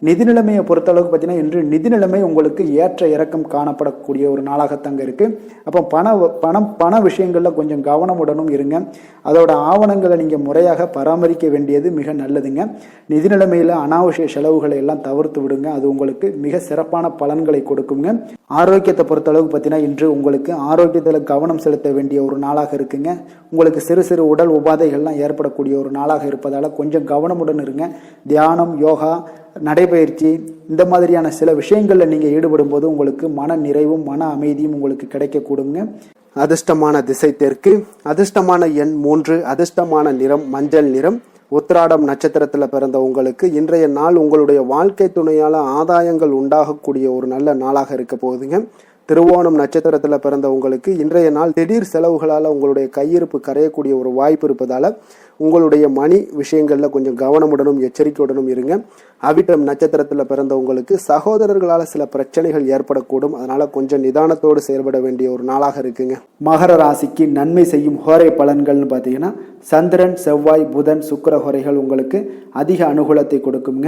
Speaker 2: நிதி நிலைமையை பொறுத்தளவுக்கு பார்த்தீங்கன்னா இன்று நிதி நிலைமை உங்களுக்கு ஏற்ற இறக்கம் காணப்படக்கூடிய ஒரு நாளாகத்தாங்க இருக்குது. அப்போ பண விஷயங்களில் கொஞ்சம் கவனமுடனும் இருங்க. அதோட ஆவணங்களை நீங்கள் முறையாக பராமரிக்க வேண்டியது மிக நல்லதுங்க. நிதி நிலைமையில் அனாவசிய செலவுகளை எல்லாம் தவிர்த்து விடுங்க. அது உங்களுக்கு மிக சிறப்பான பலன்களை கொடுக்குங்க. ஆரோக்கியத்தை பொறுத்தளவுக்கு பார்த்தீங்கன்னா இன்று உங்களுக்கு ஆரோக்கியத்தில் கவனம் செலுத்த வேண்டிய ஒரு நாளாக இருக்குங்க. உங்களுக்கு சிறு சிறு உடல் உபாதைகள்லாம் ஏற்படக்கூடிய ஒரு நாளாக இருப்பதால் கொஞ்சம் கவனமுடன் இருங்க. தியானம், யோகா, நடைபயிற்சி இந்த மாதிரியான சில விஷயங்களில் நீங்கள் ஈடுபடும் போது உங்களுக்கு மன நிறைவும் மன அமைதியும் உங்களுக்கு கிடைக்கக்கூடுங்க. அதிர்ஷ்டமான திசை தெற்கு, அதிர்ஷ்டமான எண் 3, அதிர்ஷ்டமான நிறம் மஞ்சள் நிறம். உத்திராடம் நட்சத்திரத்தில் பிறந்த உங்களுக்கு இன்றைய நாள் உங்களுடைய வாழ்க்கை துணையால் ஆதாயங்கள் உண்டாகக்கூடிய ஒரு நல்ல நாளாக இருக்க போகுதுங்க. திருவோணம் நட்சத்திரத்தில் பிறந்த உங்களுக்கு இன்றைய நாள் திடீர் செலவுகளால் உங்களுடைய கையிருப்பு கரையக்கூடிய ஒரு வாய்ப்பு இருப்பதால் உங்களுடைய மணி விஷயங்களில் கொஞ்சம் கவனமுடனும் எச்சரிக்கையுடனும் இருங்க. அவிட்டம் நட்சத்திரத்தில் பிறந்த உங்களுக்கு சகோதரர்களால் சில பிரச்சனைகள் ஏற்படக்கூடும். அதனால கொஞ்சம் நிதானத்தோடு செயல்பட வேண்டிய ஒரு நாளாக இருக்குங்க. மகர ராசிக்கு நன்மை செய்யும் ஹோரை பலன்கள்னு பார்த்தீங்கன்னா சந்திரன், செவ்வாய், புதன், சுக்கிர ஹோரைகள் உங்களுக்கு அதிக அனுகூலத்தை கொடுக்குங்க.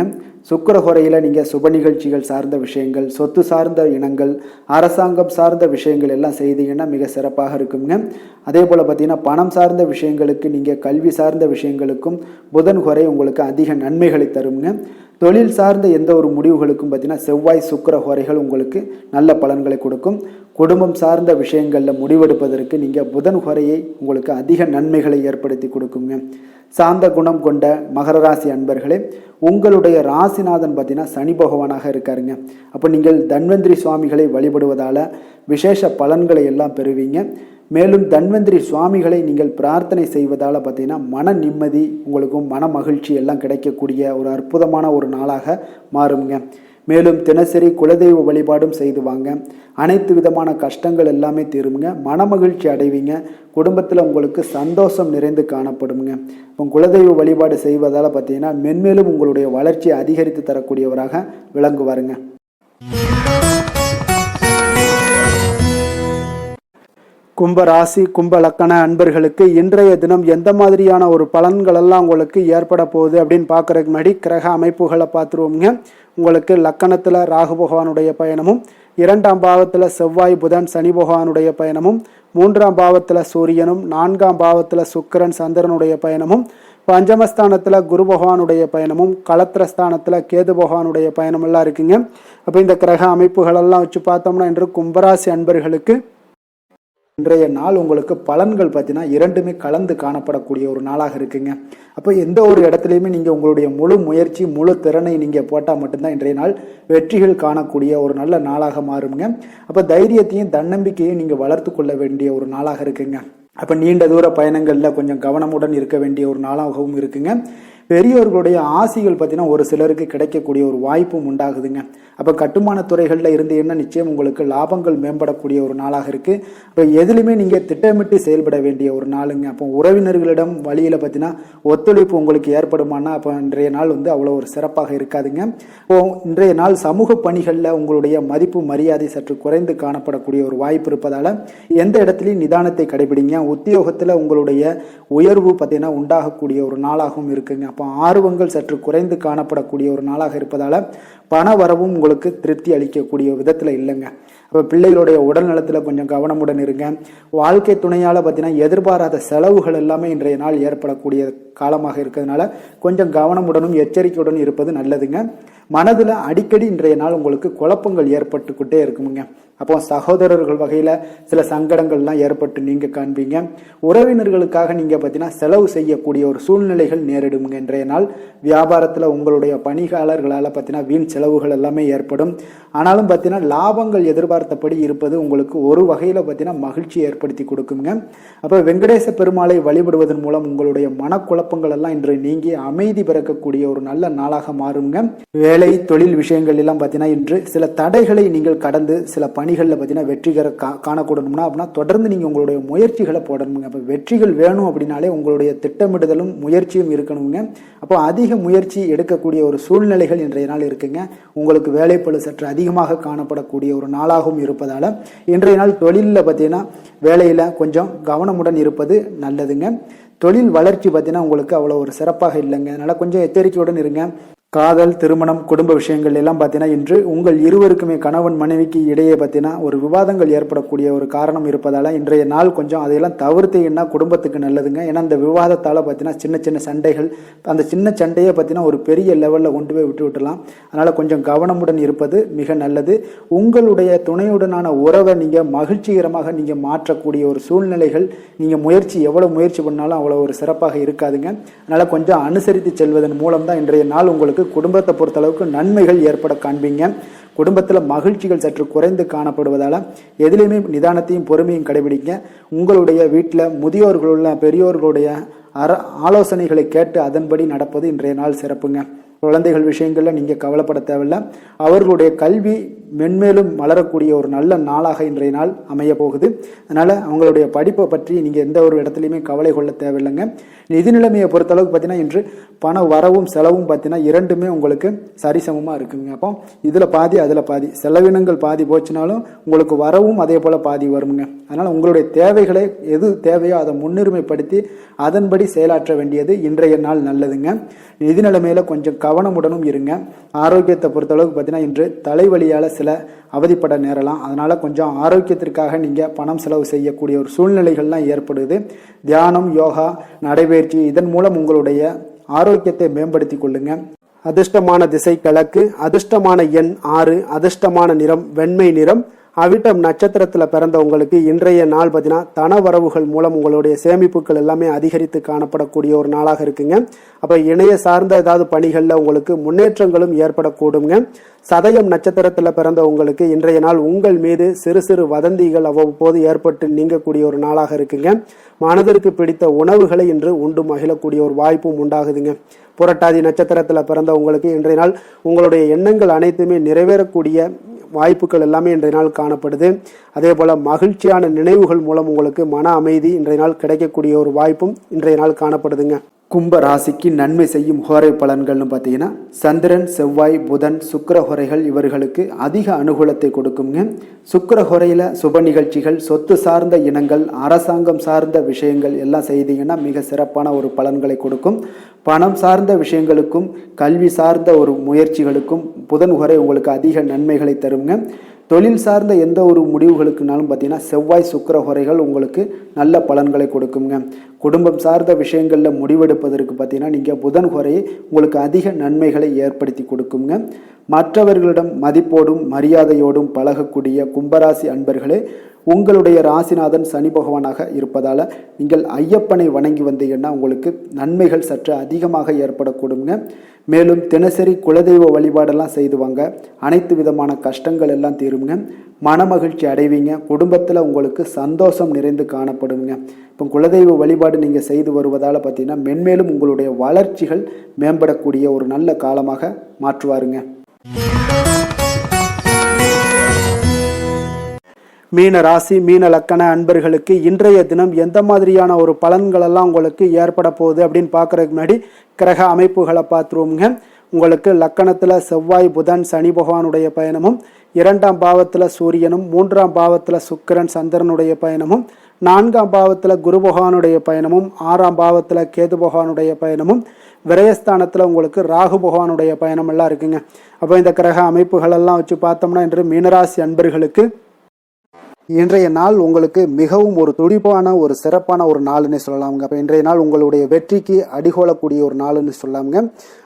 Speaker 2: சுக்கிர ஹோரையில் நீங்கள் சுப நிகழ்ச்சிகள் சார்ந்த விஷயங்கள், சொத்து சார்ந்த இனங்கள், அரசாங்க அரசாங்கம் சார்ந்த விஷயங்கள் எல்லாம் செய்தீங்கன்னா மிக சிறப்பாக இருக்குங்க. அதே போல் பார்த்தீங்கன்னா பணம் சார்ந்த விஷயங்களுக்கு, நீங்கள் கல்வி சார்ந்த விஷயங்களுக்கும் புதன் ஹோரை உங்களுக்கு அதிக நன்மைகளை தருங்க. தொழில் சார்ந்த எந்த ஒரு முடிவுகளுக்கும் பார்த்தீங்கன்னா செவ்வாய் சுக்கிர ஹோரைகள் உங்களுக்கு நல்ல பலன்களை கொடுக்கும். குடும்பம் சார்ந்த விஷயங்களில் முடிவெடுப்பதற்கு நீங்கள் புதன் ஹோரையை உங்களுக்கு அதிக நன்மைகளை ஏற்படுத்தி கொடுக்குங்க. சாந்த குணம் கொண்ட மகர ராசி அன்பர்களே, உங்களுடைய ராசிநாதன் பார்த்தீங்கன்னா சனி பகவானாக இருக்காருங்க. அப்போ நீங்கள் தன்வந்திரி சுவாமிகளை வழிபடுவதால் விசேஷ பலன்களை எல்லாம் பெறுவீங்க. மேலும் தன்வந்திரி சுவாமிகளை நீங்கள் பிரார்த்தனை செய்வதால் பார்த்தீங்கன்னா மன நிம்மதி, உங்களுக்கும் மன மகிழ்ச்சி எல்லாம் கிடைக்கக்கூடிய ஒரு அற்புதமான ஒரு நாளாக மாறுங்க. மேலும் தினசரி குலதெய்வ வழிபாடும் செய்து வாங்க. அனைத்து விதமான கஷ்டங்கள் எல்லாமே தீருங்க. மன மகிழ்ச்சி அடைவீங்க. குடும்பத்தில் உங்களுக்கு சந்தோஷம் நிறைந்து காணப்படுங்க. இப்போ குலதெய்வ வழிபாடு செய்வதால் பார்த்தீங்கன்னா மென்மேலும் உங்களுடைய வளர்ச்சியை அதிகரித்து தரக்கூடியவராக விளங்குவாருங்க. கும்ப ராசி கும்ப லக்கண அன்பர்களுக்கு இன்றைய தினம் எந்த மாதிரியான ஒரு பலன்கள் எல்லாம் உங்களுக்கு ஏற்பட போகுது அப்படின்னு பார்க்கறதுக்கு முன்னாடி கிரக அமைப்புகளை பார்த்துருவோங்க. உங்களுக்கு லக்கணத்தில் ராகு பகவானுடைய பயணமும், 2ஆம் பாவத்தில் செவ்வாய் புதன் சனி பகவானுடைய பயணமும், 3ஆம் பாவத்தில் சூரியனும், 4ஆம் பாவத்தில் சுக்கிரன் சந்திரனுடைய பயணமும், பஞ்சமஸ்தானத்தில் குரு பகவானுடைய பயணமும், களத்திரஸ்தானத்தில் கேது பகவானுடைய பயணம் எல்லாம் இருக்குங்க. அப்போ இந்த கிரக அமைப்புகளெல்லாம் வச்சு பார்த்தோம்னா இன்று கும்பராசி அன்பர்களுக்கு இன்றைய நாள் உங்களுக்கு பலன்கள் பார்த்தீங்கன்னா இரண்டுமே கலந்து காணப்படக்கூடிய ஒரு நாளாக இருக்குங்க. அப்போ எந்த ஒரு இடத்துலையுமே நீங்கள் உங்களுடைய முழு முயற்சி முழு திறனை நீங்கள் போட்டால் மட்டும்தான் இன்றைய நாள் வெற்றிகள் காணக்கூடிய ஒரு நல்ல நாளாக மாறுங்க. அப்போ தைரியத்தையும் தன்னம்பிக்கையும் நீங்கள் வளர்த்து கொள்ள வேண்டிய ஒரு நாளாக இருக்குங்க. அப்போ நீண்ட தூர பயணங்களில் கொஞ்சம் கவனமுடன் இருக்க வேண்டிய ஒரு நாளாகவும் இருக்குங்க. பெரியோர்களுடைய ஆசிகள் பார்த்தீங்கன்னா ஒரு சிலருக்கு கிடைக்கக்கூடிய ஒரு வாய்ப்பும் உண்டாகுதுங்க. அப்போ கட்டுமான துறைகளில் இருந்து என்ன நிச்சயம் உங்களுக்கு லாபங்கள் மேம்படக்கூடிய ஒரு நாளாக இருக்குது. அப்போ எதுலையுமே நீங்கள் திட்டமிட்டு செயல்பட வேண்டிய ஒரு நாளுங்க. அப்போ உறவினர்களிடம் வழியில் பார்த்தீங்கன்னா ஒத்துழைப்பு உங்களுக்கு ஏற்படுமானா அப்போ இன்றைய நாள் அவ்வளோ ஒரு சிறப்பாக இருக்காதுங்க. இப்போ இன்றைய நாள் சமூக பணிகளில் உங்களுடைய மதிப்பு மரியாதை சற்று குறைந்து காணப்படக்கூடிய ஒரு வாய்ப்பு இருப்பதால் எந்த இடத்துலையும் நிதானத்தை கடைபிடிங்க. உத்தியோகத்தில் உங்களுடைய உயர்வு பார்த்தீங்கன்னா உண்டாகக்கூடிய ஒரு நாளாகவும் இருக்குங்க. அப்போ ஆர்வங்கள் சற்று குறைந்து காணப்படக்கூடிய ஒரு நாளாக இருப்பதால் பண வரவும் உங்களுக்கு திருப்தி அளிக்கக்கூடிய விதத்தில் இல்லைங்க. அப்போ பிள்ளைகளுடைய உடல் நலத்தில் கொஞ்சம் கவனமுடன் இருங்க. வாழ்க்கை துணையால் பார்த்தீங்கன்னா எதிர்பாராத செலவுகள் எல்லாமே இன்றைய நாள் ஏற்படக்கூடிய காலமாக இருக்கிறதுனால கொஞ்சம் கவனமுடனும் எச்சரிக்கையுடன் இருப்பது நல்லதுங்க. மனதில் அடிக்கடி இன்றைய நாள் உங்களுக்கு குழப்பங்கள் ஏற்பட்டுக்கிட்டே இருக்குமுங்க. அப்போ சகோதரர்கள் வகையில் சில சங்கடங்கள்லாம் ஏற்பட்டு நீங்கள் காண்பீங்க. உறவினர்களுக்காக நீங்கள் பார்த்தீங்கன்னா செலவு செய்யக்கூடிய ஒரு சூழ்நிலைகள் நேரிடுங்க. இன்றைய நாள் வியாபாரத்தில் உங்களுடைய பணியாளர்களால் பார்த்தீங்கன்னா வீண் செலவுகள் எல்லாமே ஏற்படும். ஆனாலும் பார்த்தீங்கன்னா லாபங்கள் எதிர்பார்த்தபடி இருப்பது உங்களுக்கு ஒரு வகையில் பார்த்தீங்கன்னா மகிழ்ச்சி ஏற்படுத்தி கொடுக்குங்க. அப்போ வெங்கடேச பெருமாளை வழிபடுவதன் மூலம் உங்களுடைய மனக்குழப்பங்கள் எல்லாம் இன்று நீங்கி அமைதி பிறக்கக்கூடிய ஒரு நல்ல நாளாக மாறுங்க. வேலை தொழில் விஷயங்கள் எல்லாம் பார்த்தீங்கன்னா இன்று சில தடைகளை நீங்கள் கடந்து சில பணிகளில் பார்த்தீங்கன்னா வெற்றிகர காணக்கூடணும்னா அப்படின்னா தொடர்ந்து நீங்கள் உங்களுடைய முயற்சிகளை போடணுங்க. அப்போ வெற்றிகள் வேணும் அப்படின்னாலே உங்களுடைய திட்டமிடுதலும் முயற்சியும் இருக்கணுங்க. அப்போ அதிக முயற்சி எடுக்கக்கூடிய ஒரு சூழ்நிலைகள் இன்றைய நாள் இருக்குங்க. உங்களுக்கு வேலைப்பளு சற்று அதிகமாக காணப்படக்கூடிய ஒரு நாளாகவும் இருப்பதால் இன்றைய நாள் தொழிலில் பார்த்தீங்கன்னா வேலையில் கொஞ்சம் கவனமுடன் இருப்பது நல்லதுங்க. தொழில் வளர்ச்சி பார்த்தீங்கன்னா உங்களுக்கு அவ்வளோ ஒரு சிறப்பாக இல்லைங்க. அதனால் கொஞ்சம் எச்சரிக்கையுடன் இருங்க. காதல், திருமணம், குடும்ப விஷயங்கள் எல்லாம் பார்த்தீங்கன்னா இன்று உங்கள் இருவருக்குமே கணவன் மனைவிக்கு இடையே பார்த்தீங்கன்னா ஒரு விவாதங்கள் ஏற்படக்கூடிய ஒரு காரணம் இருப்பதால் இன்றைய நாள் கொஞ்சம் அதையெல்லாம் தவிர்த்தீங்கன்னா குடும்பத்துக்கு நல்லதுங்க. ஏன்னா இந்த விவாதத்தால் பார்த்தீங்கன்னா சின்ன சின்ன சண்டைகள், அந்த சின்ன சண்டையை பார்த்தீங்கன்னா ஒரு பெரிய லெவலில் கொண்டு போய் விட்டுலாம். அதனால் கொஞ்சம் கவனமுடன் இருப்பது மிக நல்லது. உங்களுடைய துணையுடனான உறவை நீங்கள் மகிழ்ச்சிகரமாக நீங்கள் மாற்றக்கூடிய ஒரு சூழ்நிலைகள் நீங்கள் எவ்வளோ முயற்சி பண்ணாலும் அவ்வளோ ஒரு சிறப்பாக இருக்காதுங்க. அதனால் கொஞ்சம் அனுசரித்து செல்வதன் மூலம் தான் இன்றைய நாள் உங்களுக்கு குடும்பத்தை பொறுத்தளவுக்கு நன்மைகள் ஏற்பட காண்பீங்க. குடும்பத்தில் மகிழ்ச்சிகள் சற்று குறைந்து காணப்படுவதால் எதிலையுமே நிதானத்தையும் பொறுமையும் கடைபிடிங்க. உங்களுடைய வீட்டில் முதியோர்களுள்ள பெரியோர்களுடைய ஆலோசனைகளை கேட்டு அதன்படி நடப்பது இன்றைய நாள் சிறப்புங்க. குழந்தைகள் விஷயங்களில் நீங்கள் கவலைப்பட தேவையில்லை. அவர்களுடைய கல்வி மென்மேலும் வளரக்கூடிய ஒரு நல்ல நாளாக இன்றைய நாள் அமைய போகுது. அதனால் அவங்களுடைய படிப்பை பற்றி நீங்கள் எந்த ஒரு இடத்துலையுமே கவலை கொள்ள தேவையில்லைங்க. நிதி நிலைமையை பொறுத்தளவுக்கு பார்த்தீங்கன்னா இன்று பண வரவும் செலவும் பார்த்தீங்கன்னா இரண்டுமே உங்களுக்கு சரிசமமாக இருக்குங்க. அப்போ இதில் பாதி அதில் பாதி, செலவினங்கள் பாதி போச்சுனாலும் உங்களுக்கு வரவும் அதே போல் பாதி வருங்க. அதனால் உங்களுடைய தேவைகளை எது தேவையோ அதை முன்னுரிமைப்படுத்தி அதன்படி செயலாற்ற வேண்டியது இன்றைய நாள் நல்லதுங்க. நிதி நிலைமையில் கொஞ்சம்
Speaker 1: கவனமுடனும் இருங்க. ஆரோக்கியத்தை பொறுத்தளவுக்கு பார்த்தீங்கன்னா இன்று தலைவலியால் சில அவதிப்பட நேரலாம். அதனால் கொஞ்சம் ஆரோக்கியத்திற்காக நீங்கள் பணம் செலவு செய்யக்கூடிய ஒரு சூழ்நிலைகள்லாம் ஏற்படுது. தியானம், யோகா, நடைபயிற்சி இதன் மூலம் உங்களுடைய ஆரோக்கியத்தை மேம்படுத்தி கொள்ளுங்க. அதிர்ஷ்டமான திசை கிழக்கு, அதிர்ஷ்டமான எண் 6, அதிர்ஷ்டமான நிறம் வெண்மை நிறம். அவிட்டம் நட்சத்திரத்தில் பிறந்த உங்களுக்கு இன்றைய நாள் பார்த்தீங்கன்னா தன வரவுகள் மூலம் உங்களுடைய சேமிப்புகள் எல்லாமே அதிகரித்து காணப்படக்கூடிய ஒரு நாளாக இருக்குங்க. அப்போ இணைய சார்ந்த ஏதாவது பணிகளில் உங்களுக்கு முன்னேற்றங்களும் ஏற்படக்கூடுங்க. சதயம் நட்சத்திரத்தில் பிறந்த உங்களுக்கு இன்றைய நாள் உங்கள் மீது சிறு சிறு வதந்திகள் அவ்வப்போது ஏற்பட்டு நீங்கக்கூடிய ஒரு நாளாக இருக்குங்க. மனதிற்கு பிடித்த உணவுகளை இன்று உண்டு மகிழக்கூடிய ஒரு வாய்ப்பும் உண்டாகுதுங்க. புரட்டாதி நட்சத்திரத்தில் பிறந்த உங்களுக்கு இன்றைய நாள் உங்களுடைய எண்ணங்கள் அனைத்துமே நிறைவேறக்கூடிய வாய்ப்புகள் எல்லாமே இன்றைய நாள் காணப்படுது. அதே போல மகிழ்ச்சியான நினைவுகள் மூலம் உங்களுக்கு மன அமைதி இன்றைய நாள் கிடைக்கக்கூடிய ஒரு வாய்ப்பும் இன்றைய நாள் காணப்படுதுங்க. கும்ப ராசிக்கு நன்மை செய்யும் ஹோரை பலன்கள்னு பார்த்தீங்கன்னா சந்திரன், செவ்வாய், புதன், சுக்கிர ஹோரைகள் இவர்களுக்கு அதிக அனுகூலத்தை கொடுக்குங்க. சுக்கிர ஹோரையில் சுப நிகழ்ச்சிகள், சொத்து சார்ந்த இனங்கள், அரசாங்கம் சார்ந்த விஷயங்கள் எல்லாம் செய்தீங்கன்னா மிக சிறப்பான ஒரு பலன்களை கொடுக்கும். பணம் சார்ந்த விஷயங்களுக்கும் கல்வி சார்ந்த ஒரு முயற்சிகளுக்கும் புதன் ஹோரை உங்களுக்கு அதிக நன்மைகளை தருங்க. தொழில் சார்ந்த எந்த ஒரு முடிவுகளுக்குனாலும் பார்த்தீங்கன்னா செவ்வாய், சுக்கிர ஹோரைகள் உங்களுக்கு நல்ல பலன்களை கொடுக்குங்க. குடும்பம் சார்ந்த விஷயங்களில் முடிவெடுப்பதற்கு பார்த்தீங்கன்னா நீங்கள் புதன் ஹோரையை உங்களுக்கு அதிக நன்மைகளை ஏற்படுத்தி கொடுக்குங்க. மற்றவர்களிடம் மதிப்போடும் மரியாதையோடும் பழகக்கூடிய கும்பராசி அன்பர்களே, உங்களுடைய ராசிநாதன் சனி பகவானாக இருப்பதால் நீங்கள் ஐயப்பனை வணங்கி வந்தீங்கன்னா உங்களுக்கு நன்மைகள் சற்று அதிகமாக ஏற்படக்கூடுங்க. மேலும் தினசரி குலதெய்வ வழிபாடெல்லாம் செய்து வாங்க. அனைத்து விதமான கஷ்டங்கள் எல்லாம் தீருங்க. மனமகிழ்ச்சி அடைவீங்க. குடும்பத்தில் உங்களுக்கு சந்தோஷம் நிறைந்து காணப்படுங்க. இப்போ குலதெய்வ வழிபாடு நீங்கள் செய்து வருவதால் பார்த்தீங்கன்னா மென்மேலும் உங்களுடைய வளர்ச்சிகள் மேம்படக்கூடிய ஒரு நல்ல காலமாக மாற்றுவாருங்க. மீன ராசி, மீன லக்கண அன்பர்களுக்கு இன்றைய தினம் எந்த மாதிரியான ஒரு பலன்களெல்லாம் உங்களுக்கு ஏற்பட போகுது அப்படின்னு பார்க்குறதுக்கு முன்னாடி கிரக அமைப்புகளை பார்த்துருவோங்க. உங்களுக்கு லக்கணத்தில் செவ்வாய், புதன், சனி பகவானுடைய பயணமும், 2ஆம் பாவத்தில் சூரியனும், 3ஆம் பாவத்தில் சுக்கிரன், சந்திரனுடைய பயணமும், 4ஆம் பாவத்தில் குரு பகவானுடைய பயணமும், 6ஆம் பாவத்தில் கேது பகவானுடைய பயணமும், விரயஸ்தானத்தில் உங்களுக்கு ராகு பகவானுடைய பயணம் எல்லாம் இருக்குங்க. அப்போ இந்த கிரக அமைப்புகளெல்லாம் வச்சு பார்த்தோம்னா இன்று மீனராசி அன்பர்களுக்கு இன்றைய நாள் உங்களுக்கு மிகவும் ஒரு துடிப்பான ஒரு சிறப்பான ஒரு நாள்னு சொல்லலாமுங்க. அப்போ இன்றைய நாள் உங்களுடைய வெற்றிக்கு அடிகோலக்கூடிய ஒரு நாள்னு சொல்லலாமுங்க.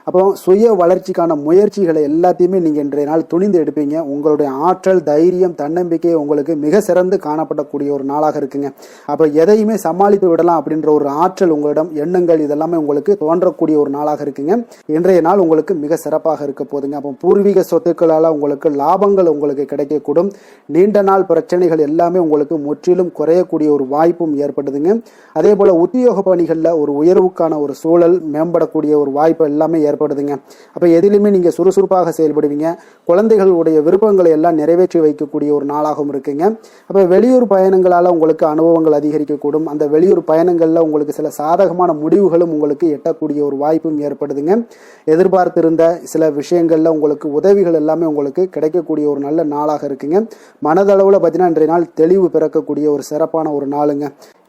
Speaker 1: அப்போ சுய வளர்ச்சிக்கான முயற்சிகளை எல்லாத்தையுமே நீங்கள் இன்றைய நாள் துணிந்து எடுப்பீங்க. உங்களுடைய ஆற்றல், தைரியம், தன்னம்பிக்கை உங்களுக்கு மிக சிறந்து காணப்படக்கூடிய ஒரு நாளாக இருக்குங்க. அப்போ எதையுமே சமாளித்து விடலாம் அப்படின்ற ஒரு ஆற்றல் உங்களிடம், எண்ணங்கள் இதெல்லாமே உங்களுக்கு தோன்றக்கூடிய ஒரு நாளாக இருக்குங்க. இன்றைய நாள் உங்களுக்கு மிக சிறப்பாக இருக்க போதுங்க. அப்போ பூர்வீக சொத்துக்களால் உங்களுக்கு லாபங்கள் உங்களுக்கு கிடைக்கக்கூடும். நீண்ட நாள் பிரச்சனைகள் எல்லாமே உங்களுக்கு முற்றிலும் குறையக்கூடிய ஒரு வாய்ப்பும் ஏற்படுதுங்க. அதே போல உத்தியோக பணிகளில் ஒரு உயர்வுக்கான ஒரு சூழல் மேம்படக்கூடிய ஒரு வாய்ப்பு எல்லாமே ஏற்படுதுங்க. அப்போ எதிலுமே நீங்கள் சுறுசுறுப்பாக செயல்படுவீங்க. குழந்தைகளுடைய விருப்பங்களை எல்லாம் நிறைவேற்றி வைக்கக்கூடிய ஒரு நாளாகவும் இருக்குங்க. அப்போ வெளியூர் பயணங்களால் உங்களுக்கு அனுபவங்கள் அதிகரிக்கக்கூடும். அந்த வெளியூர் பயணங்களில் உங்களுக்கு சில சாதகமான முடிவுகளும் உங்களுக்கு எட்டக்கூடிய ஒரு வாய்ப்பும் ஏற்படுதுங்க. எதிர்பார்த்திருந்த சில விஷயங்களில் உங்களுக்கு உதவிகள் எல்லாமே உங்களுக்கு கிடைக்கக்கூடிய ஒரு நல்ல நாளாக இருக்குங்க. மனதளவில் பார்த்தீங்கன்னா இன்றைய நாள் தெளிவு பிறக்கக்கூடிய ஒரு சிறப்பான ஒரு நாளுங்க.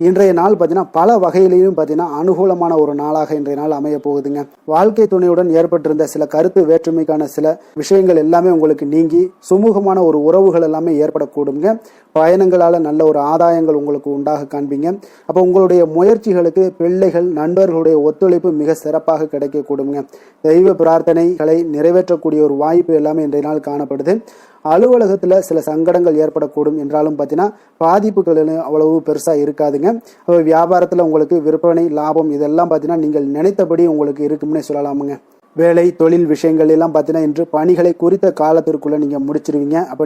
Speaker 1: இன்றைய நாள் பார்த்தீங்கன்னா பல வகையிலையும் பார்த்தீங்கன்னா அனுகூலமான ஒரு நாளாக இன்றைய நாள் அமைய போகுதுங்க. வாழ்க்கை துணையுடன் ஏற்பட்டிருந்த சில கருத்து வேற்றுமைக்கான சில விஷயங்கள் எல்லாமே உங்களுக்கு நீங்கி சுமூகமான ஒரு உறவுகள் எல்லாமே ஏற்படக்கூடுங்க. பயணங்களால் நல்ல ஒரு ஆதாயங்கள் உங்களுக்கு உண்டாக காண்பீங்க. அப்போ உங்களுடைய முயற்சிகளுக்கு பிள்ளைகள், நண்பர்களுடைய ஒத்துழைப்பு மிக சிறப்பாக கிடைக்கக்கூடுங்க. தெய்வ பிரார்த்தனைகளை நிறைவேற்றக்கூடிய ஒரு வாய்ப்பு எல்லாமே இன்றைய நாள் காணப்படுது. அலுவலகத்தில் சில சங்கடங்கள் ஏற்படக்கூடும் என்றாலும் பார்த்தீங்கன்னா பாதிப்புகள் அவ்வளவு பெருசாக இருக்காதுங்க. வியாபாரத்தில் உங்களுக்கு விற்பனை, லாபம் இதெல்லாம் பார்த்தீங்கன்னா நீங்கள் நினைத்தபடி உங்களுக்கு இருக்கும்னே சொல்லலாமுங்க. வேலை, தொழில் விஷயங்கள் எல்லாம் பார்த்தீங்கன்னா இன்று பணிகளை குறித்த காலத்திற்குள்ள நீங்கள் முடிச்சிருவீங்க. அப்போ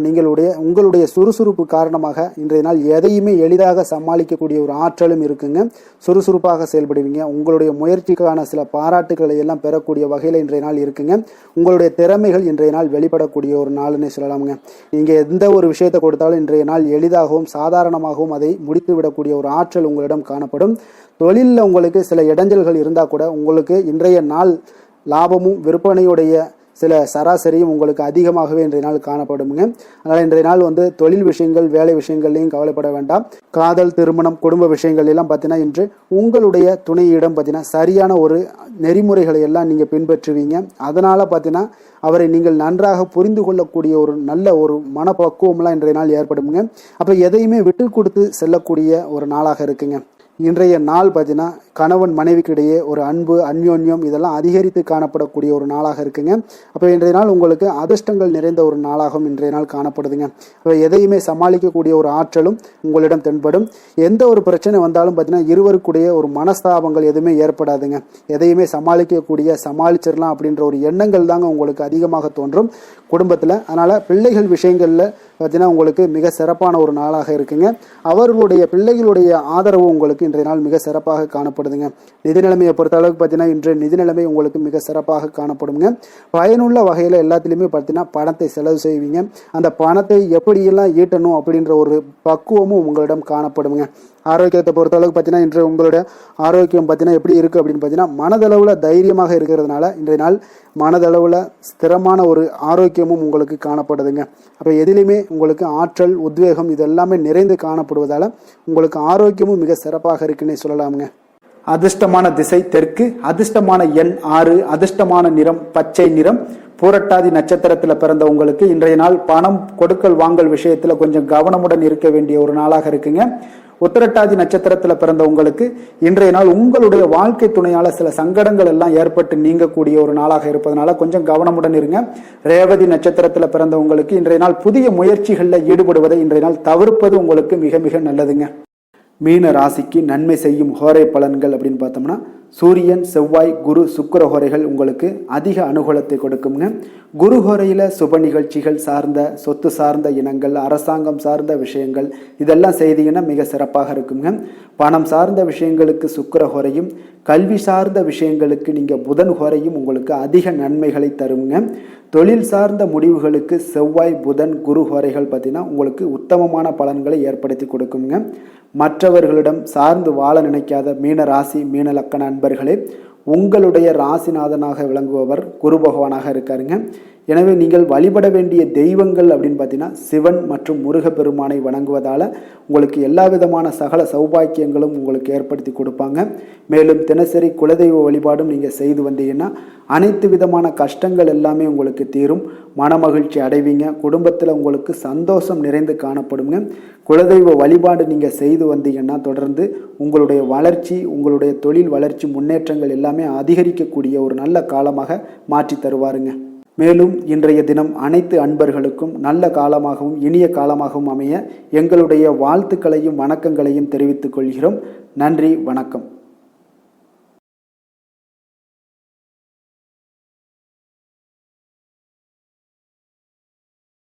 Speaker 1: உங்களுடைய சுறுசுறுப்பு காரணமாக இன்றைய நாள் எதையுமே எளிதாக சமாளிக்கக்கூடிய ஒரு ஆற்றலும் இருக்குங்க. சுறுசுறுப்பாக செயல்படுவீங்க. உங்களுடைய முயற்சிக்கான சில பாராட்டுகளை எல்லாம் பெறக்கூடிய வகையில் இன்றைய நாள் இருக்குங்க. உங்களுடைய திறமைகள் இன்றைய நாள் வெளிப்படக்கூடிய ஒரு நாள்னே சொல்லலாமுங்க. நீங்கள் எந்த ஒரு விஷயத்தை கொடுத்தாலும் இன்றைய நாள் எளிதாகவும் சாதாரணமாகவும் அதை முடித்து விடக்கூடிய ஒரு ஆற்றல் உங்களிடம் காணப்படும். தொழிலில் உங்களுக்கு சில இடைஞ்சல்கள் இருந்தால் கூட உங்களுக்கு இன்றைய நாள் லாபமும் விற்பனையுடைய சில சராசரியும் உங்களுக்கு அதிகமாகவே இன்றைய நாள் காணப்படுங்க. அதனால் இன்றைய நாள் தொழில் விஷயங்கள், வேலை விஷயங்கள்லையும் கவலைப்பட வேண்டாம். காதல், திருமணம், குடும்ப விஷயங்கள் எல்லாம் பார்த்தீங்கன்னா இன்று உங்களுடைய துணையிடம் பார்த்தீங்கன்னா சரியான ஒரு நெறிமுறைகளை எல்லாம் நீங்கள் பின்பற்றுவீங்க. அதனால் பார்த்தீங்கன்னா அவரை நீங்கள் நன்றாக புரிந்து கொள்ளக்கூடிய ஒரு நல்ல ஒரு மனப்பக்குவம்லாம் இன்றைய நாள் ஏற்படுங்க. அப்போ எதையுமே விட்டு கொடுத்து செல்லக்கூடிய ஒரு நாளாக இருக்குங்க. இன்றைய நாள் பார்த்தீங்கன்னா கணவன் மனைவிக்கு இடையே ஒரு அன்பு, அந்யோன்யம் இதெல்லாம் அதிகரித்து காணப்படக்கூடிய ஒரு நாளாக இருக்குங்க. அப்போ இன்றைய நாள் உங்களுக்கு அதிர்ஷ்டங்கள் நிறைந்த ஒரு நாளாகவும் இன்றைய நாள் காணப்படுதுங்க. அப்போ எதையுமே சமாளிக்கக்கூடிய ஒரு ஆற்றலும் உங்களிடம் தென்படும். எந்த ஒரு பிரச்சனை வந்தாலும் பார்த்தீங்கன்னா இருவருக்குடைய ஒரு மனஸ்தாபங்கள் எதுவுமே ஏற்படாதுங்க. எதையுமே சமாளிச்சிடலாம் அப்படின்ற ஒரு எண்ணங்கள் தாங்க உங்களுக்கு அதிகமாக தோன்றும் குடும்பத்தில். அதனால் பிள்ளைகள் விஷயங்களில் பார்த்தீங்கன்னா உங்களுக்கு மிக சிறப்பான ஒரு நாளாக இருக்குங்க. அவர்களுடைய பிள்ளைகளுடைய ஆதரவு உங்களுக்கு இன்றைய நாள் மிக சிறப்பாக காணப்படுதுங்க. நிதி நிலைமையை பொறுத்த அளவுக்கு பார்த்தீங்கன்னா இன்று நிதி நிலைமை உங்களுக்கு மிக சிறப்பாக காணப்படுங்க. பயனுள்ள வகையில் எல்லாத்துலேயுமே பார்த்தீங்கன்னா பணத்தை செலவு செய்வீங்க. அந்த பணத்தை எப்படியெல்லாம் ஈட்டணும் அப்படின்ற ஒரு பக்குவமும் உங்களிடம் காணப்படுங்க. ஆரோக்கியத்தை பொறுத்த அளவுக்கு பார்த்தீங்கன்னா இன்று உங்களுடைய ஆரோக்கியம் பார்த்தீங்கன்னா எப்படி இருக்குது அப்படின்னு பார்த்தீங்கன்னா மனதளவில் தைரியமாக இருக்கிறதுனால இன்றைய நாள் மனதளவில் ஸ்திரமான ஒரு ஆரோக்கியமும் உங்களுக்கு காணப்படுதுங்க. அப்போ எதிலுமே உங்களுக்கு ஆற்றல், உத்வேகம் இது எல்லாமே நிறைந்து காணப்படுவதால் உங்களுக்கு ஆரோக்கியமும் மிக சிறப்பாக இருக்குன்னே சொல்லலாமுங்க. அதிர்ஷ்டமான திசை தெற்கு, அதிர்ஷ்டமான எண் 6, அதிர்ஷ்டமான நிறம் பச்சை நிறம். பூரட்டாதி நட்சத்திரத்தில் பிறந்த உங்களுக்கு இன்றைய நாள் பணம் கொடுக்கல் வாங்கல் விஷயத்துல கொஞ்சம் கவனமுடன் இருக்க வேண்டிய ஒரு நாளாக இருக்குங்க. உத்திரட்டாதி நட்சத்திரத்தில் பிறந்த உங்களுக்கு இன்றைய நாள் உங்களுடைய வாழ்க்கை துணையால சில சங்கடங்கள் எல்லாம் ஏற்பட்டு நீங்கக்கூடிய ஒரு நாளாக இருப்பதனால கொஞ்சம் கவனமுடன் இருங்க. ரேவதி நட்சத்திரத்தில் பிறந்த உங்களுக்கு இன்றைய நாள் புதிய முயற்சிகளில் ஈடுபடுவதை இன்றைய நாள் தவிர்ப்பது உங்களுக்கு மிக மிக நல்லதுங்க. மீன ராசிக்கு நன்மை செய்யும் ஹோரை பலன்கள் அப்படின்னு பார்த்தோம்னா சூரியன், செவ்வாய், குரு, சுக்கிர ஹோரைகள் உங்களுக்கு அதிக அனுகூலத்தை கொடுக்குங்க. குரு ஹோரையில் சுப நிகழ்ச்சிகள் சார்ந்த, சொத்து சார்ந்த இனங்கள், அரசாங்கம் சார்ந்த விஷயங்கள் இதெல்லாம் செய்தீங்கன்னா மிக சிறப்பாக இருக்குங்க. பணம் சார்ந்த விஷயங்களுக்கு சுக்கிர ஹோரையும், கல்வி சார்ந்த விஷயங்களுக்கு நீங்கள் புதன் ஹோரையும் உங்களுக்கு அதிக நன்மைகளை தருங்க. தொழில் சார்ந்த முடிவுகளுக்கு செவ்வாய், புதன், குரு ஹோரைகள் பார்த்தீங்கன்னா உங்களுக்கு உத்தமமான பலன்களை ஏற்படுத்தி கொடுக்குங்க. மற்றவர்களிடம் சார்ந்து வாழ நினைக்காத மீன ராசி, மீன லக்கண அன்பர்களே, உங்களுடைய ராசிநாதனாக விளங்குபவர் குரு பகவானாக இருக்காருங்க. எனவே நீங்கள் வழிபட வேண்டிய தெய்வங்கள் அப்படின்னு பார்த்தீங்கன்னா சிவன் மற்றும் முருகப்பெருமானை வணங்குவதால் உங்களுக்கு எல்லா விதமான சகல சௌபாக்கியங்களும் உங்களுக்கு ஏற்படுத்தி கொடுப்பாங்க. மேலும் தினசரி குலதெய்வ வழிபாடும் நீங்கள் செய்து வந்தீங்கன்னா அனைத்து விதமான கஷ்டங்கள் எல்லாமே உங்களுக்கு தீரும். மனமகிழ்ச்சி அடைவீங்க. குடும்பத்தில் உங்களுக்கு சந்தோஷம் நிறைந்து காணப்படுங்க. குலதெய்வ வழிபாடு நீங்கள் செய்து வந்தீங்கன்னா தொடர்ந்து உங்களுடைய வளர்ச்சி, உங்களுடைய தொழில் வளர்ச்சி, முன்னேற்றங்கள் எல்லாமே அதிகரிக்கக்கூடிய ஒரு நல்ல காலமாக மாற்றி தருவாருங்க. மேலும் இன்றைய தினம் அனைத்து அன்பர்களுக்கும் நல்ல காலமாகவும் இனிய காலமாகவும் அமைய எங்களுடைய வாழ்த்துக்களையும் வணக்கங்களையும் தெரிவித்துக் கொள்கிறோம். நன்றி, வணக்கம்.